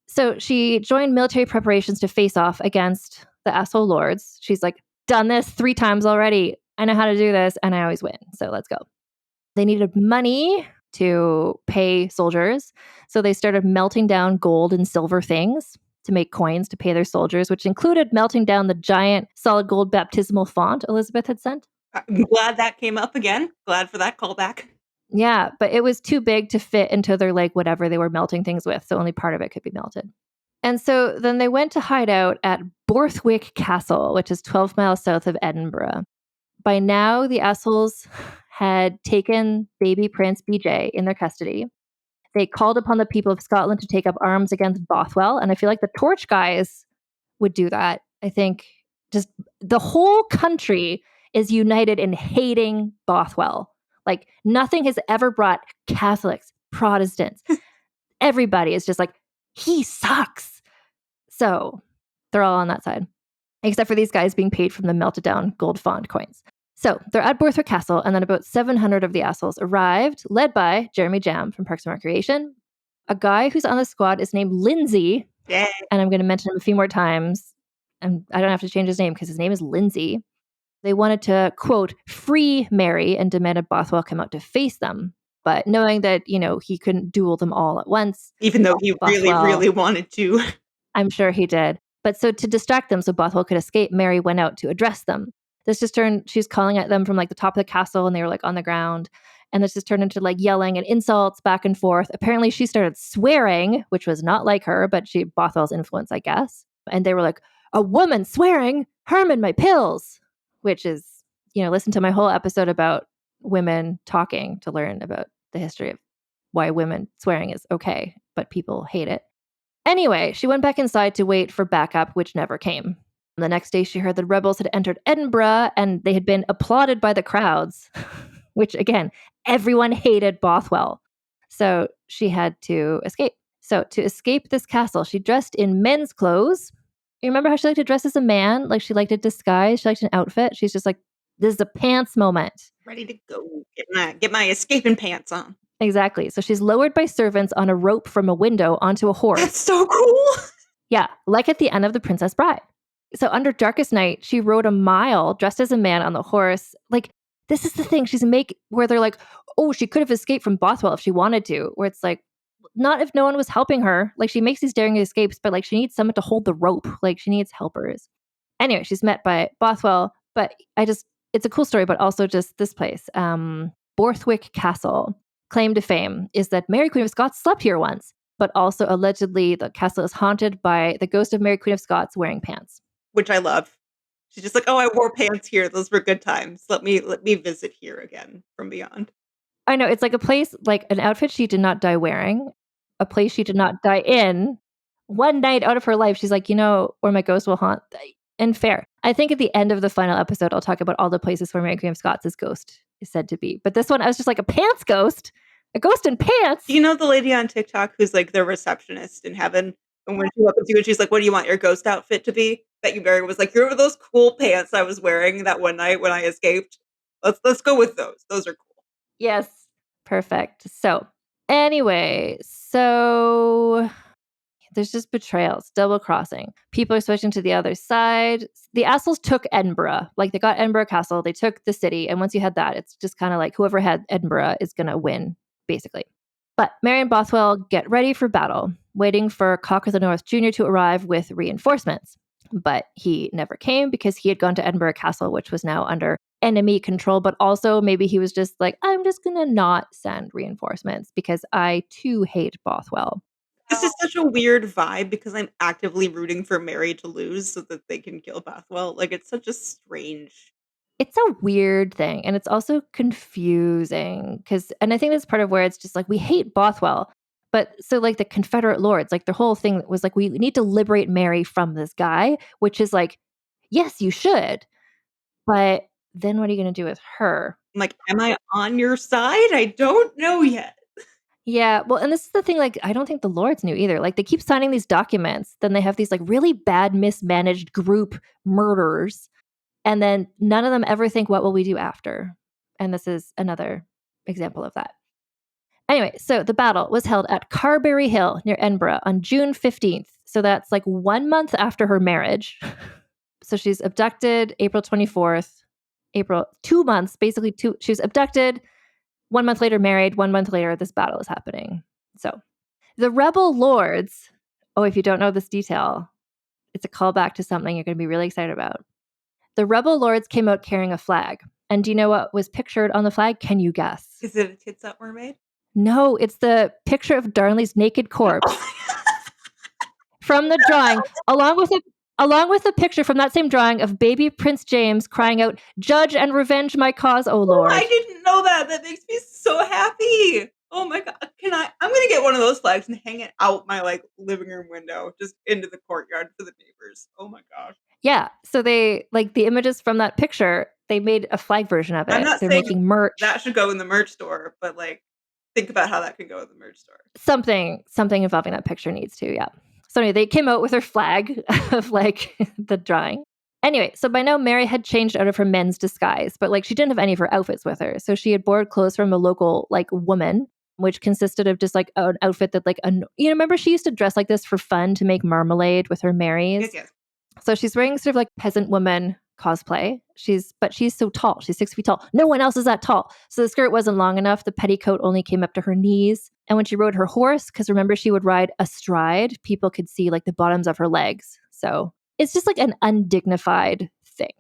So she joined military preparations to face off against the asshole lords. She's like, done this 3 times already. I know how to do this and I always win. So let's go. They needed money to pay soldiers. So they started melting down gold and silver things to make coins to pay their soldiers, which included melting down the giant solid gold baptismal font Elizabeth had sent. I'm glad that came up again. Glad for that callback. Yeah, but it was too big to fit into their like whatever they were melting things with. So only part of it could be melted. And so then they went to hide out at Borthwick Castle, which is 12 miles south of Edinburgh. By now, the assholes had taken baby Prince BJ in their custody. They called upon the people of Scotland to take up arms against Bothwell. And I feel like the Torch guys would do that. I think just the whole country is united in hating Bothwell. Like nothing has ever brought Catholics, Protestants, everybody is just like, he sucks. So they're all on that side, except for these guys being paid from the melted down gold font coins. So they're at Borthwick Castle, and then about 700 of the assholes arrived, led by Jeremy Jam from Parks and Recreation. A guy who's on the squad is named Lindsay, Yeah. and I'm going to mention him a few more times, and I don't have to change his name because his name is Lindsay. They wanted to, quote, free Mary and demanded Bothwell come out to face them. But knowing that, he couldn't duel them all at once. Even though he Bothwell, really wanted to. I'm sure he did. But so to distract them so Bothwell could escape, Mary went out to address them. This just turned, she's calling at them from like the top of the castle and they were like on the ground. And this just turned into like yelling and insults back and forth. Apparently she started swearing, which was not like her, but Bothwell's influence, I guess. And they were like, a woman swearing, Herman, my pills, which is, listen to my whole episode about women talking to learn about the history of why women swearing is okay, but people hate it. Anyway, she went back inside to wait for backup, which never came. The next day, she heard the rebels had entered Edinburgh and they had been applauded by the crowds, which again, everyone hated Bothwell. So she had to escape. So to escape this castle, she dressed in men's clothes. You remember how she liked to dress as a man? Like she liked to disguise, she liked an outfit. She's just like, this is a pants moment. Ready to go. Get my escaping pants on. Exactly. So she's lowered by servants on a rope from a window onto a horse. That's so cool. Yeah, like at the end of The Princess Bride. So under darkest night, she rode a mile dressed as a man on the horse. Like, this is the thing where they're like, oh, she could have escaped from Bothwell if she wanted to. Where it's like, not if no one was helping her. Like, she makes these daring escapes, but like, she needs someone to hold the rope. Like, she needs helpers. Anyway, she's met by Bothwell, but it's a cool story, but also just this place. Borthwick Castle, claim to fame is that Mary Queen of Scots slept here once, but also allegedly the castle is haunted by the ghost of Mary Queen of Scots wearing pants. Which I love. She's just like, oh, I wore pants here. Those were good times. Let me visit here again from beyond. I know. It's like a place, like an outfit she did not die wearing, a place she did not die in. One night out of her life, she's like, where my ghost will haunt. And fair. I think at the end of the final episode, I'll talk about all the places where Mary Queen of Scots' ghost is said to be. But this one, I was just like, a pants ghost? A ghost in pants? Do you know the lady on TikTok who's like the receptionist in heaven? And when she welcomes you and she's like, what do you want your ghost outfit to be? That Mary was like, here are those cool pants I was wearing that one night when I escaped. Let's go with those. Those are cool. Yes. Perfect. So anyway, there's just betrayals, double crossing. People are switching to the other side. The assholes took Edinburgh. Like they got Edinburgh Castle, they took the city. And once you had that, it's just kind of like whoever had Edinburgh is going to win, basically. But Mary and Bothwell get ready for battle, waiting for Cock of the North Jr. to arrive with reinforcements. but he never came because he had gone to Edinburgh Castle, which was now under enemy control. But also maybe he was just like, I'm just going to not send reinforcements because I too hate Bothwell. This is such a weird vibe because I'm actively rooting for Mary to lose so that they can kill Bothwell. Like, it's such a strange. It's a weird thing. And it's also confusing because, and I think that's part of where it's just like, we hate Bothwell. But so, like, the Confederate lords, like, their whole thing was like, we need to liberate Mary from this guy, which is like, yes, you should. But then what are you going to do with her? I'm like, am I on your side? I don't know yet. Yeah, well, and this is the thing, like, I don't think the lords knew either. Like, they keep signing these documents, then they have these, like, really bad, mismanaged group murders, and then none of them ever think, what will we do after? And this is another example of that. Anyway, so the battle was held at Carberry Hill near Edinburgh on June 15th. So that's like 1 month after her marriage. So she's abducted April 24th, April, 2 months, basically she was abducted, 1 month later married, 1 month later this battle is happening. So the rebel lords, oh, if you don't know this detail, it's a callback to something you're going to be really excited about. The rebel lords came out carrying a flag. And do you know what was pictured on the flag? Can you guess? Is it a tits up mermaid? No, it's the picture of Darnley's naked corpse from the drawing, along with a picture from that same drawing of baby Prince James crying out, "Judge and revenge my cause, O Lord." I didn't know that. That makes me so happy. Oh my god. I'm gonna get one of those flags and hang it out my like living room window, just into the courtyard for the neighbors. Oh my gosh. Yeah. So they like the images from that picture, they made a flag version of it. I'm not They're saying making merch. that should go in the merch store, but like think about how that can go in the merch store. Something involving that picture needs to, yeah. So anyway, they came out with her flag of like the drawing. Anyway, so by now Mary had changed out of her men's disguise, but like she didn't have any of her outfits with her. So she had borrowed clothes from a local like woman, which consisted of just like an outfit that like, remember she used to dress like this for fun to make marmalade with her Marys? Yes. So she's wearing sort of like peasant woman cosplay. But she's so tall. She's 6 feet tall. No one else is that tall. So the skirt wasn't long enough. The petticoat only came up to her knees. And when she rode her horse, because remember she would ride astride, people could see like the bottoms of her legs. So it's just like an undignified thing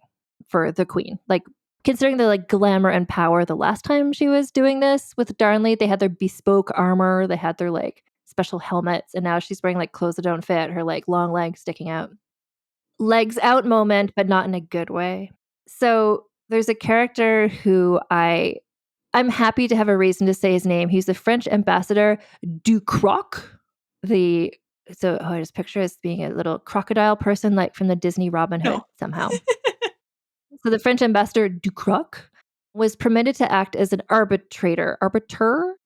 for the queen. Like considering the like glamour and power the last time she was doing this with Darnley, they had their bespoke armor. They had their like special helmets. And now she's wearing like clothes that don't fit, her like long legs sticking out. Legs out moment, but not in a good way. So there's a character who I'm happy to have a reason to say his name. He's the French ambassador Ducroc. I just picture as being a little crocodile person, like from the Disney Robin Hood somehow. So the French ambassador Ducroc was permitted to act as an arbiter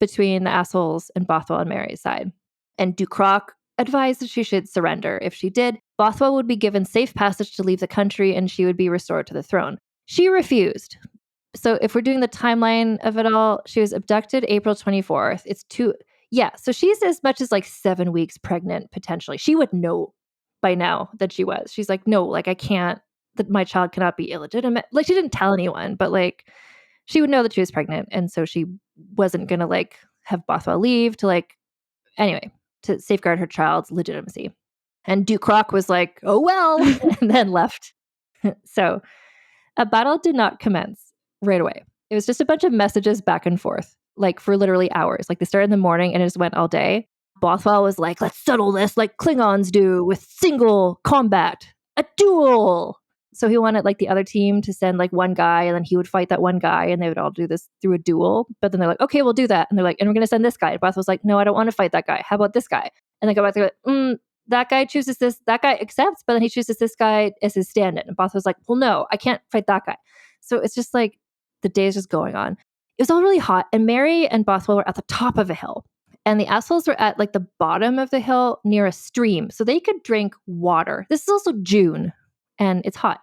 between the assholes and Bothwell and Mary's side. And Ducroc advised that she should surrender. If she did, Bothwell would be given safe passage to leave the country and she would be restored to the throne. She refused. So if we're doing the timeline of it all, she was abducted April 24th. So she's as much as like 7 weeks pregnant, potentially. She would know by now that she was. She's like, no, like I can't, that my child cannot be illegitimate. Like she didn't tell anyone, but like she would know that she was pregnant. And so she wasn't going to like have Bothwell leave to safeguard her child's legitimacy. And Ducroc was like, oh, well, and then left. So a battle did not commence right away. It was just a bunch of messages back and forth, like for literally hours. Like they started in the morning and it just went all day. Bothwell was like, let's settle this like Klingons do with single combat, a duel. So he wanted like the other team to send like one guy and then he would fight that one guy and they would all do this through a duel. But then they're like, okay, we'll do that. And they're like, and we're going to send this guy. And Bothwell's like, no, I don't want to fight that guy. How about this guy? And they go back, they're like, that guy chooses this, that guy accepts, but then he chooses this guy as his stand-in. And Bothwell's like, well, no, I can't fight that guy. So it's just like the day is just going on. It was all really hot. And Mary and Bothwell were at the top of a hill. And the assholes were at like the bottom of the hill near a stream. So they could drink water. This is also June and it's hot.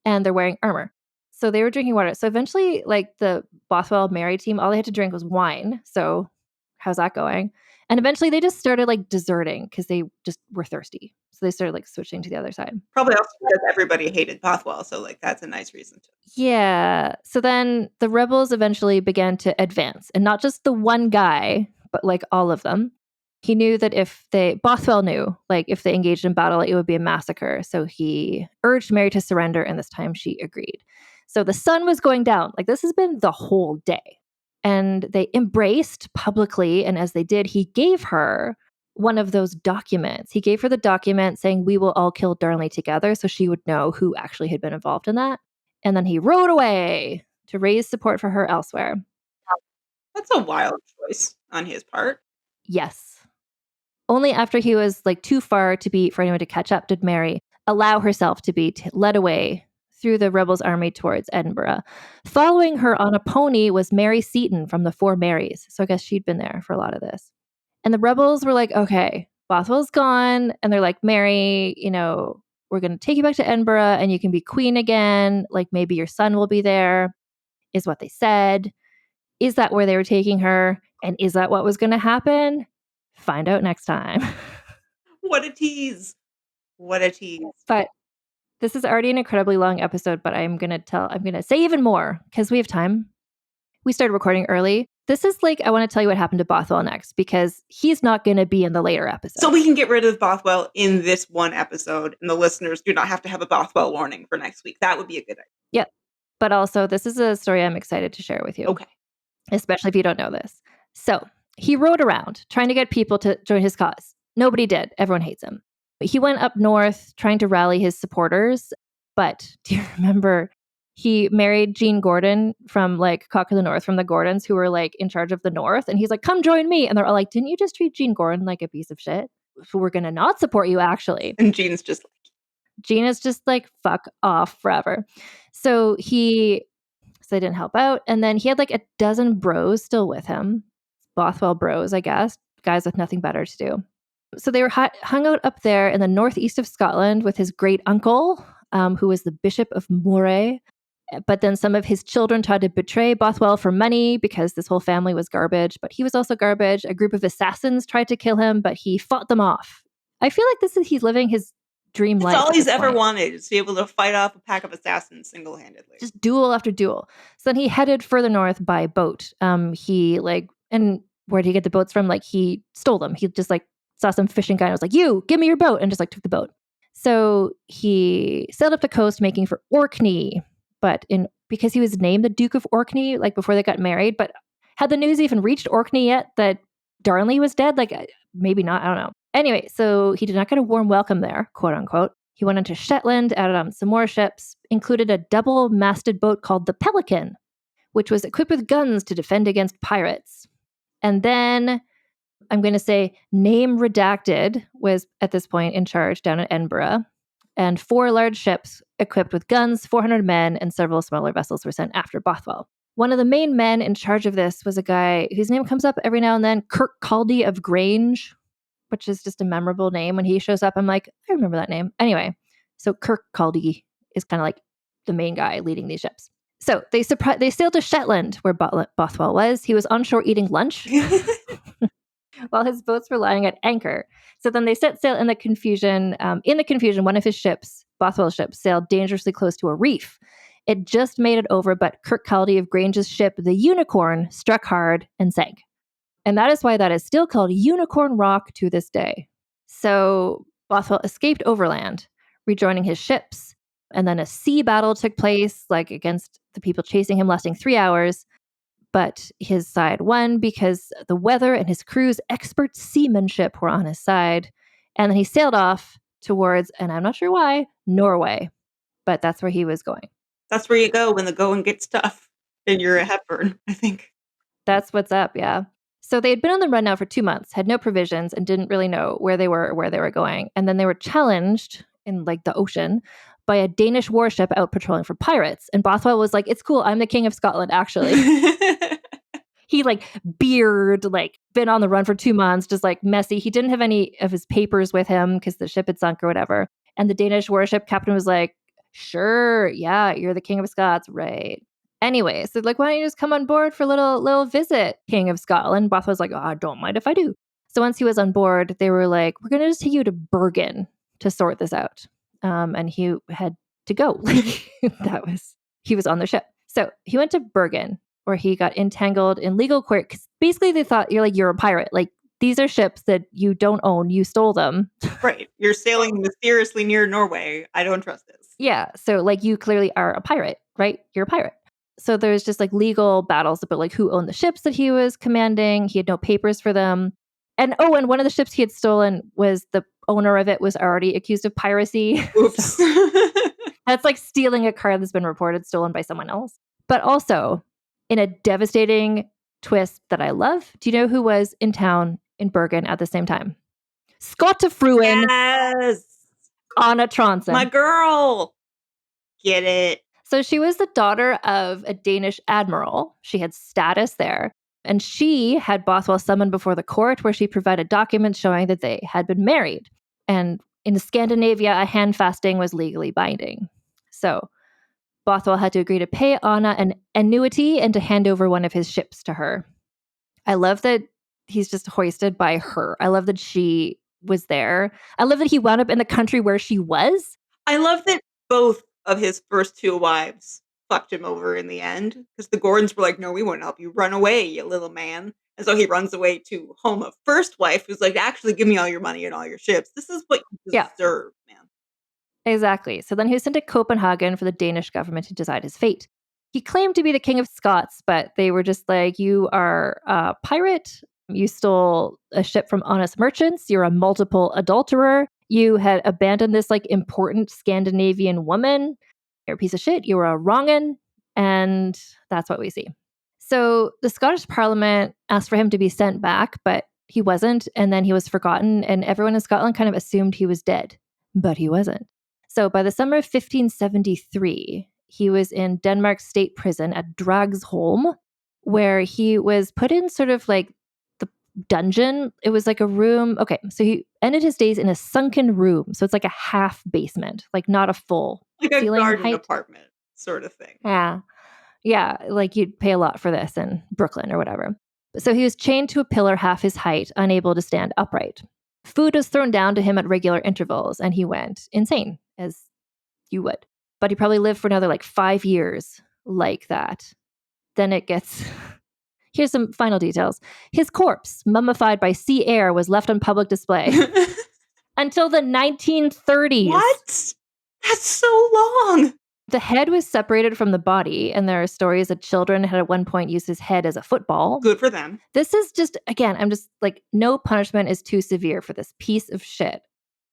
And they're wearing armor. So they were drinking water. So eventually, like the Bothwell Mary team, all they had to drink was wine. So how's that going? And eventually they just started like deserting because they just were thirsty. So they started like switching to the other side. Probably also because everybody hated Bothwell. So like that's a nice reason to. Yeah. So then the rebels eventually began to advance. And not just the one guy, but like all of them. He knew that Bothwell knew, like, if they engaged in battle, it would be a massacre. So he urged Mary to surrender, and this time she agreed. So the sun was going down. Like, this has been the whole day. And they embraced publicly, and as they did, he gave her one of those documents. He gave her the document saying, "We will all kill Darnley together," so she would know who actually had been involved in that. And then he rode away to raise support for her elsewhere. That's a wild choice on his part. Yes. Only after he was like too far for anyone to catch up did Mary allow herself to be led away through the rebels' army towards Edinburgh. Following her on a pony was Mary Seton from the Four Marys. So I guess she'd been there for a lot of this. And the rebels were like, okay, Bothwell's gone. And they're like, Mary, we're going to take you back to Edinburgh and you can be queen again. Like, maybe your son will be there, is what they said. Is that where they were taking her? And is that what was going to happen? Find out next time. What a tease. What a tease. But this is already an incredibly long episode, but I'm going to say even more because we have time. We started recording early. This is like, I want to tell you what happened to Bothwell next because he's not going to be in the later episode. So we can get rid of Bothwell in this one episode and the listeners do not have to have a Bothwell warning for next week. That would be a good idea. Yep. But also, this is a story I'm excited to share with you. Okay. Especially if you don't know this. So he rode around trying to get people to join his cause. Nobody did. Everyone hates him. He went up north trying to rally his supporters. But do you remember he married Jean Gordon from like Cock of the North, from the Gordons, who were like in charge of the North. And he's like, come join me. And they're all like, didn't you just treat Jean Gordon like a piece of shit? So we're going to not support you, actually. And Jean's just like, fuck off forever. So they didn't help out. And then he had like a dozen bros still with him. Bothwell bros, I guess. Guys with nothing better to do. So they were hung out up there in the northeast of Scotland with his great uncle, who was the Bishop of Moray. But then some of his children tried to betray Bothwell for money because this whole family was garbage. But he was also garbage. A group of assassins tried to kill him, but he fought them off. I feel like he's living his dream life. That's all he's ever wanted, is to be able to fight off a pack of assassins single-handedly. Just duel after duel. So then he headed further north by boat. And where did he get the boats from? Like, he stole them. He just like saw some fishing guy and was like, you, give me your boat, and just like took the boat. So he sailed up the coast making for Orkney, but because he was named the Duke of Orkney, like before they got married. But had the news even reached Orkney yet that Darnley was dead? Like, maybe not, I don't know. Anyway, so he did not get a warm welcome there, quote unquote. He went into Shetland, added on some more ships, included a double-masted boat called the Pelican, which was equipped with guns to defend against pirates. And then, I'm going to say, name redacted was at this point in charge down at Edinburgh. And 4 large ships equipped with guns, 400 men, and several smaller vessels were sent after Bothwell. One of the main men in charge of this was a guy whose name comes up every now and then, Kirkcaldy of Grange, which is just a memorable name. When he shows up, I'm like, I remember that name. Anyway, so Kirkcaldy is kind of like the main guy leading these ships. So they sailed to Shetland, where Bothwell was. He was on shore eating lunch while his boats were lying at anchor. So then they set sail in the confusion. One of his ships, Bothwell's ship, sailed dangerously close to a reef. It just made it over, but Kirkcaldy of Grange's ship, the Unicorn, struck hard and sank. And that is why that is still called Unicorn Rock to this day. So Bothwell escaped overland, rejoining his ships. And then a sea battle took place, like against the people chasing him, lasting 3 hours. But his side won because the weather and his crew's expert seamanship were on his side. And then he sailed off towards, and I'm not sure why, Norway. But that's where he was going. That's where you go when the going gets tough. And you're a Hepburn, I think. That's what's up, yeah. So they had been on the run now for 2 months, had no provisions, and didn't really know where they were or where they were going. And then they were challenged in like the ocean by a Danish warship out patrolling for pirates. And Bothwell was like, it's cool, I'm the king of Scotland, actually. He like beard, like been on the run for 2 months, just like messy. He didn't have any of his papers with him because the ship had sunk or whatever. And the Danish warship captain was like, sure, yeah, you're the king of Scots, right? Anyway, so like, why don't you just come on board for a little visit, King of Scotland? Bothwell's like, oh, I don't mind if I do. So once he was on board, they were like, we're going to just take you to Bergen to sort this out. And he had to go. He was on the ship. So he went to Bergen, where he got entangled in legal court. Because basically they thought you're a pirate. Like, these are ships that you don't own. You stole them. Right. You're sailing mysteriously near Norway. I don't trust this. Yeah. So like you clearly are a pirate, right? You're a pirate. So there's just like legal battles about like who owned the ships that he was commanding. He had no papers for them. And one of the ships he had stolen was the owner of it was already accused of piracy. Oops. So that's like stealing a car that's been reported stolen by someone else. But also, in a devastating twist that I love, do you know who was in town in Bergen at the same time? Skottefruen Yes. Anna Tronsen. My girl. Get it. So she was the daughter of a Danish admiral. She had status there. And she had Bothwell summoned before the court where she provided documents showing that they had been married. And in Scandinavia, a hand fasting was legally binding. So Bothwell had to agree to pay Anna an annuity and to hand over one of his ships to her. I love that he's just hoisted by her. I love that she was there. I love that he wound up in the country where she was. I love that both of his first two wives fucked him over in the end because the Gordons were like, no, we won't help you. Run away, you little man. And so he runs away to home a first wife who's like, actually, give me all your money and all your ships. This is what you deserve, man. Exactly. So then he was sent to Copenhagen for the Danish government to decide his fate. He claimed to be the king of Scots, but they were just like, you are a pirate. You stole a ship from honest merchants. You're a multiple adulterer. You had abandoned this like important Scandinavian woman. You're a piece of shit. You were a wrong'un. And that's what we see. So the Scottish Parliament asked for him to be sent back, but he wasn't. And then he was forgotten. And everyone in Scotland kind of assumed he was dead, but he wasn't. So by the summer of 1573, he was in Denmark's state prison at Dragsholm, where he was put in sort of like the dungeon. It was like a room. Okay, so he ended his days in a sunken room. So it's like a half basement, like not a full like a ceiling garden height apartment sort of thing. Yeah, like you'd pay a lot for this in Brooklyn or whatever. So he was chained to a pillar half his height, unable to stand upright. Food was thrown down to him at regular intervals, and he went insane, as you would. But he probably lived for another like 5 years like that. Then it gets... Here's some final details. His corpse, mummified by sea air, was left on public display until the 1930s. What? That's so long. The head was separated from the body, and there are stories that children had at one point used his head as a football. Good for them. This is just, again, I'm just like, no punishment is too severe for this piece of shit.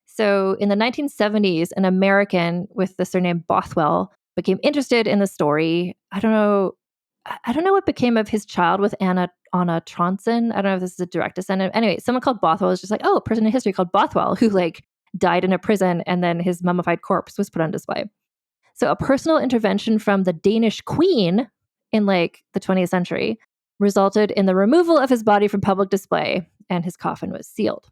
So in the 1970s, an American with the surname Bothwell became interested in the story. I don't know what became of his child with Anna Tronsen. I don't know if this is a direct descendant. Anyway, someone called Bothwell was just like, oh, a person in history called Bothwell who like died in a prison, and then his mummified corpse was put on display. So a personal intervention from the Danish queen in like the 20th century resulted in the removal of his body from public display, and his coffin was sealed.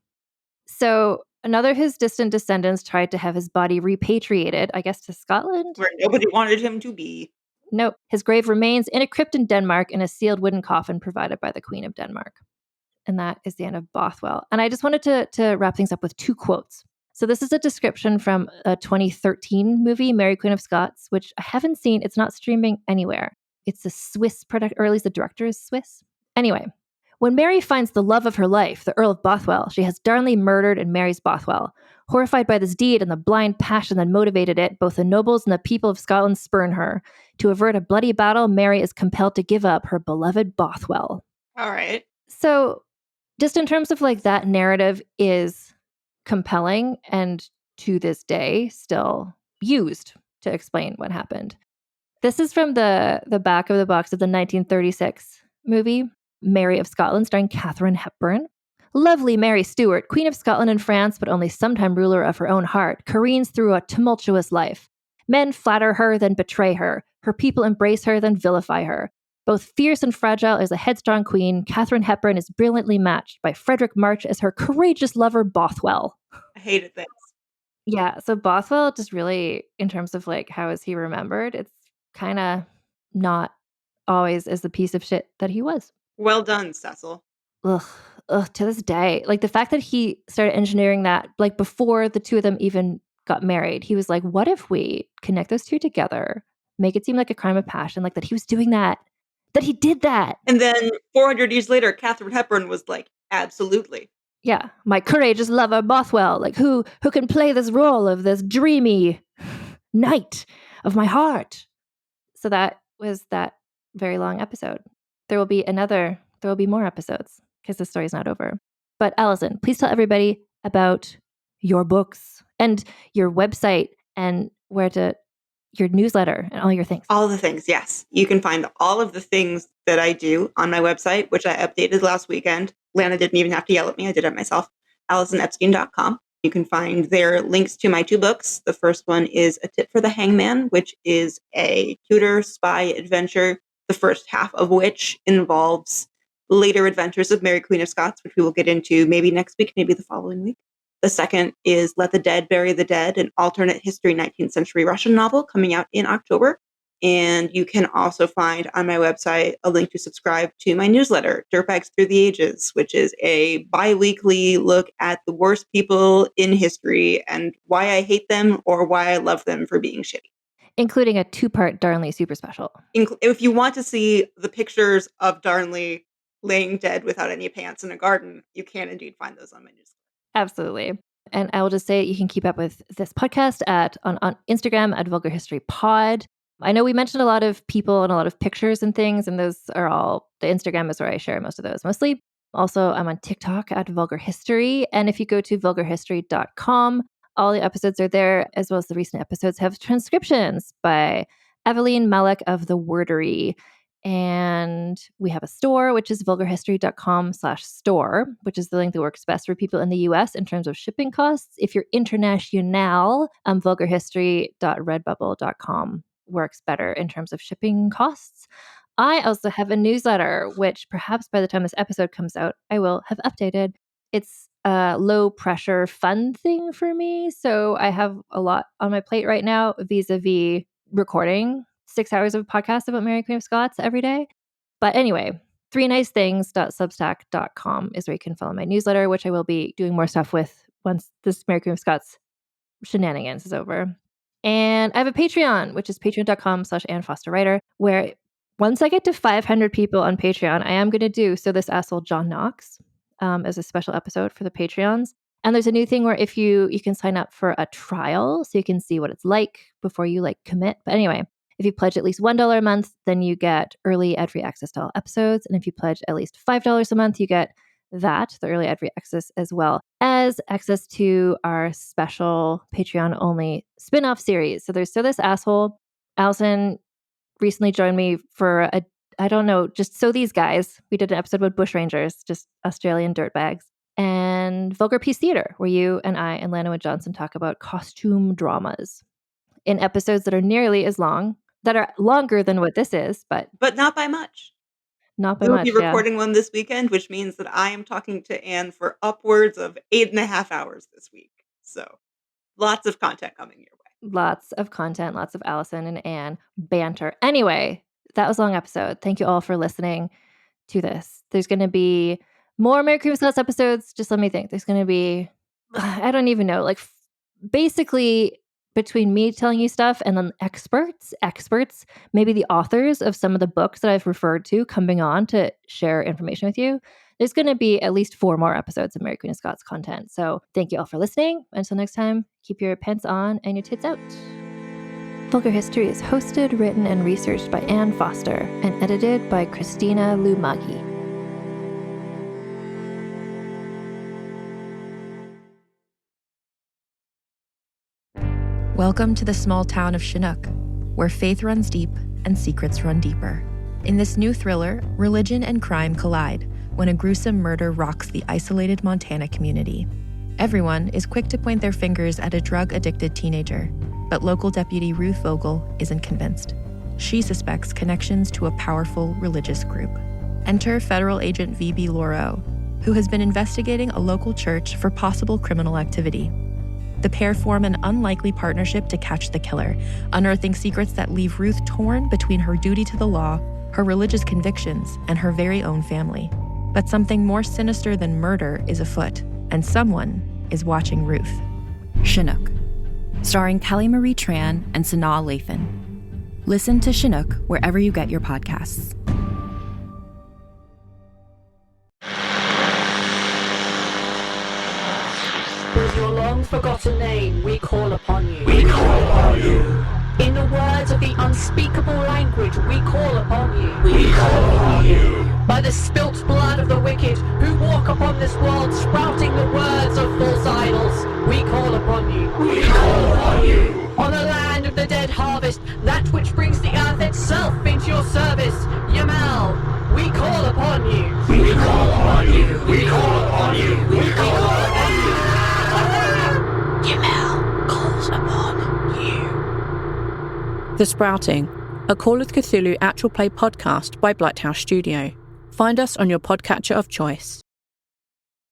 So another of his distant descendants tried to have his body repatriated, I guess, to Scotland. Where nobody wanted him to be. Nope. His grave remains in a crypt in Denmark in a sealed wooden coffin provided by the Queen of Denmark. And that is the end of Bothwell. And I just wanted to wrap things up with two quotes. So this is a description from a 2013 movie, Mary Queen of Scots, which I haven't seen. It's not streaming anywhere. It's a Swiss product, or at least the director is Swiss. Anyway, when Mary finds the love of her life, the Earl of Bothwell, she has Darnley murdered and marries Bothwell. Horrified by this deed and the blind passion that motivated it, both the nobles and the people of Scotland spurn her. To avert a bloody battle, Mary is compelled to give up her beloved Bothwell. All right. So just in terms of like that narrative is compelling and to this day still used to explain what happened. This is from the back of the box of the 1936 movie, Mary of Scotland, starring Katharine Hepburn. Lovely Mary Stuart, Queen of Scotland and France, but only sometime ruler of her own heart, careens through a tumultuous life. Men flatter her, then betray her. Her people embrace her, then vilify her. Both fierce and fragile as a headstrong queen, Katharine Hepburn is brilliantly matched by Frederick March as her courageous lover, Bothwell. I hated this. Yeah, so Bothwell just really, in terms of like how is he remembered, it's kind of not always as the piece of shit that he was. Well done, Cecil. Ugh, to this day. Like the fact that he started engineering that, like before the two of them even got married, he was like, what if we connect those two together, make it seem like a crime of passion, like that he was doing that he did that. And then 400 years later, Katharine Hepburn was like Absolutely. Yeah, my courageous lover Bothwell, like who can play this role of this dreamy knight of my heart. So that was that very long episode. There will be more episodes because the story's not over. But Allison, please tell everybody about your books and your website and your newsletter and all your things. All the things, yes. You can find all of the things that I do on my website, which I updated last weekend. Lana didn't even have to yell at me. I did it myself. AllisonEpstein.com. You can find there links to my 2 books. The first one is A Tip for the Hangman, which is a Tudor spy adventure, the first half of which involves later adventures of Mary Queen of Scots, which we will get into maybe next week, maybe the following week. The second is Let the Dead Bury the Dead, an alternate history 19th century Russian novel coming out in October. And you can also find on my website a link to subscribe to my newsletter, Dirtbags Through the Ages, which is a bi-weekly look at the worst people in history and why I hate them or why I love them for being shitty. Including a 2-part Darnley super special. If you want to see the pictures of Darnley laying dead without any pants in a garden, you can indeed find those on my newsletter. Absolutely. And I will just say you can keep up with this podcast on Instagram at Vulgar History Pod. I know we mentioned a lot of people and a lot of pictures and things, and those are all, the Instagram is where I share most of those mostly. Also, I'm on TikTok at Vulgar History. And if you go to vulgarhistory.com, all the episodes are there, as well as the recent episodes have transcriptions by Eveline Malek of The Wordery. And we have a store, which is vulgarhistory.com/store, which is the link that works best for people in the US in terms of shipping costs. If you're international, vulgarhistory.redbubble.com works better in terms of shipping costs. I also have a newsletter, which perhaps by the time this episode comes out, I will have updated. It's a low pressure fun thing for me. So I have a lot on my plate right now vis-a-vis recording 6 hours of podcast about Mary Queen of Scots every day. But anyway, 3nicethings.substack.com is where you can follow my newsletter, which I will be doing more stuff with once this Mary Queen of Scots shenanigans is over. And I have a Patreon, which is patreon.com/AnnFosterWriter, where once I get to 500 people on Patreon, I am going to do So This Asshole John Knox as a special episode for the Patreons. And there's a new thing where if you can sign up for a trial so you can see what it's like before you commit. But anyway, if you pledge at least $1 a month, then you get early ad-free access to all episodes. And if you pledge at least $5 a month, you get the early ad-free access, as well as access to our special Patreon-only spin-off series. So there's So This Asshole. Allison recently joined me for just So These Guys. We did an episode about bushrangers, just Australian dirtbags. And Vulgar Peace Theater, where you and I and Lana Johnson talk about costume dramas in episodes that are nearly as long, that are longer than what this is, but not by much. Not by We'll much. be recording one this weekend, which means that I am talking to Anne for upwards of 8.5 hours this week. So lots of content coming your way. Lots of content, lots of Allison and Anne banter. Anyway, that was a long episode. Thank you all for listening to this. There's going to be more Mary Queen of Scots episodes. Just let me think. There's going to be, I don't even know, basically between me telling you stuff and then experts, maybe the authors of some of the books that I've referred to coming on to share information with you. There's going to be at least 4 more episodes of Mary Queen of Scots content. So thank you all for listening. Until next time, keep your pants on and your tits out. Vulgar History is hosted, written, and researched by Anne Foster and edited by Christina Lumagi. Welcome to the small town of Chinook, where faith runs deep and secrets run deeper. In this new thriller, religion and crime collide when a gruesome murder rocks the isolated Montana community. Everyone is quick to point their fingers at a drug-addicted teenager, but local deputy Ruth Vogel isn't convinced. She suspects connections to a powerful religious group. Enter federal agent V.B. Laureau, who has been investigating a local church for possible criminal activity. The pair form an unlikely partnership to catch the killer, unearthing secrets that leave Ruth torn between her duty to the law, her religious convictions, and her very own family. But something more sinister than murder is afoot, and someone is watching Ruth. Chinook, starring Kelly Marie Tran and Sanaa Lathan. Listen to Chinook wherever you get your podcasts. forgotten name, we call upon you. We call upon you. In the words of the unspeakable language, we call upon you. We call upon you. By the spilt blood of the wicked, who walk upon this world sprouting the words of false idols, we call upon you. We call upon you. On the land of the dead harvest, that which brings the earth itself into your service, Yamal, we call upon you. We call upon you. We call upon you. We call upon you. Yamal calls upon you. The Sprouting, a Call of Cthulhu actual play podcast by Blighthouse Studio. Find us on your podcatcher of choice.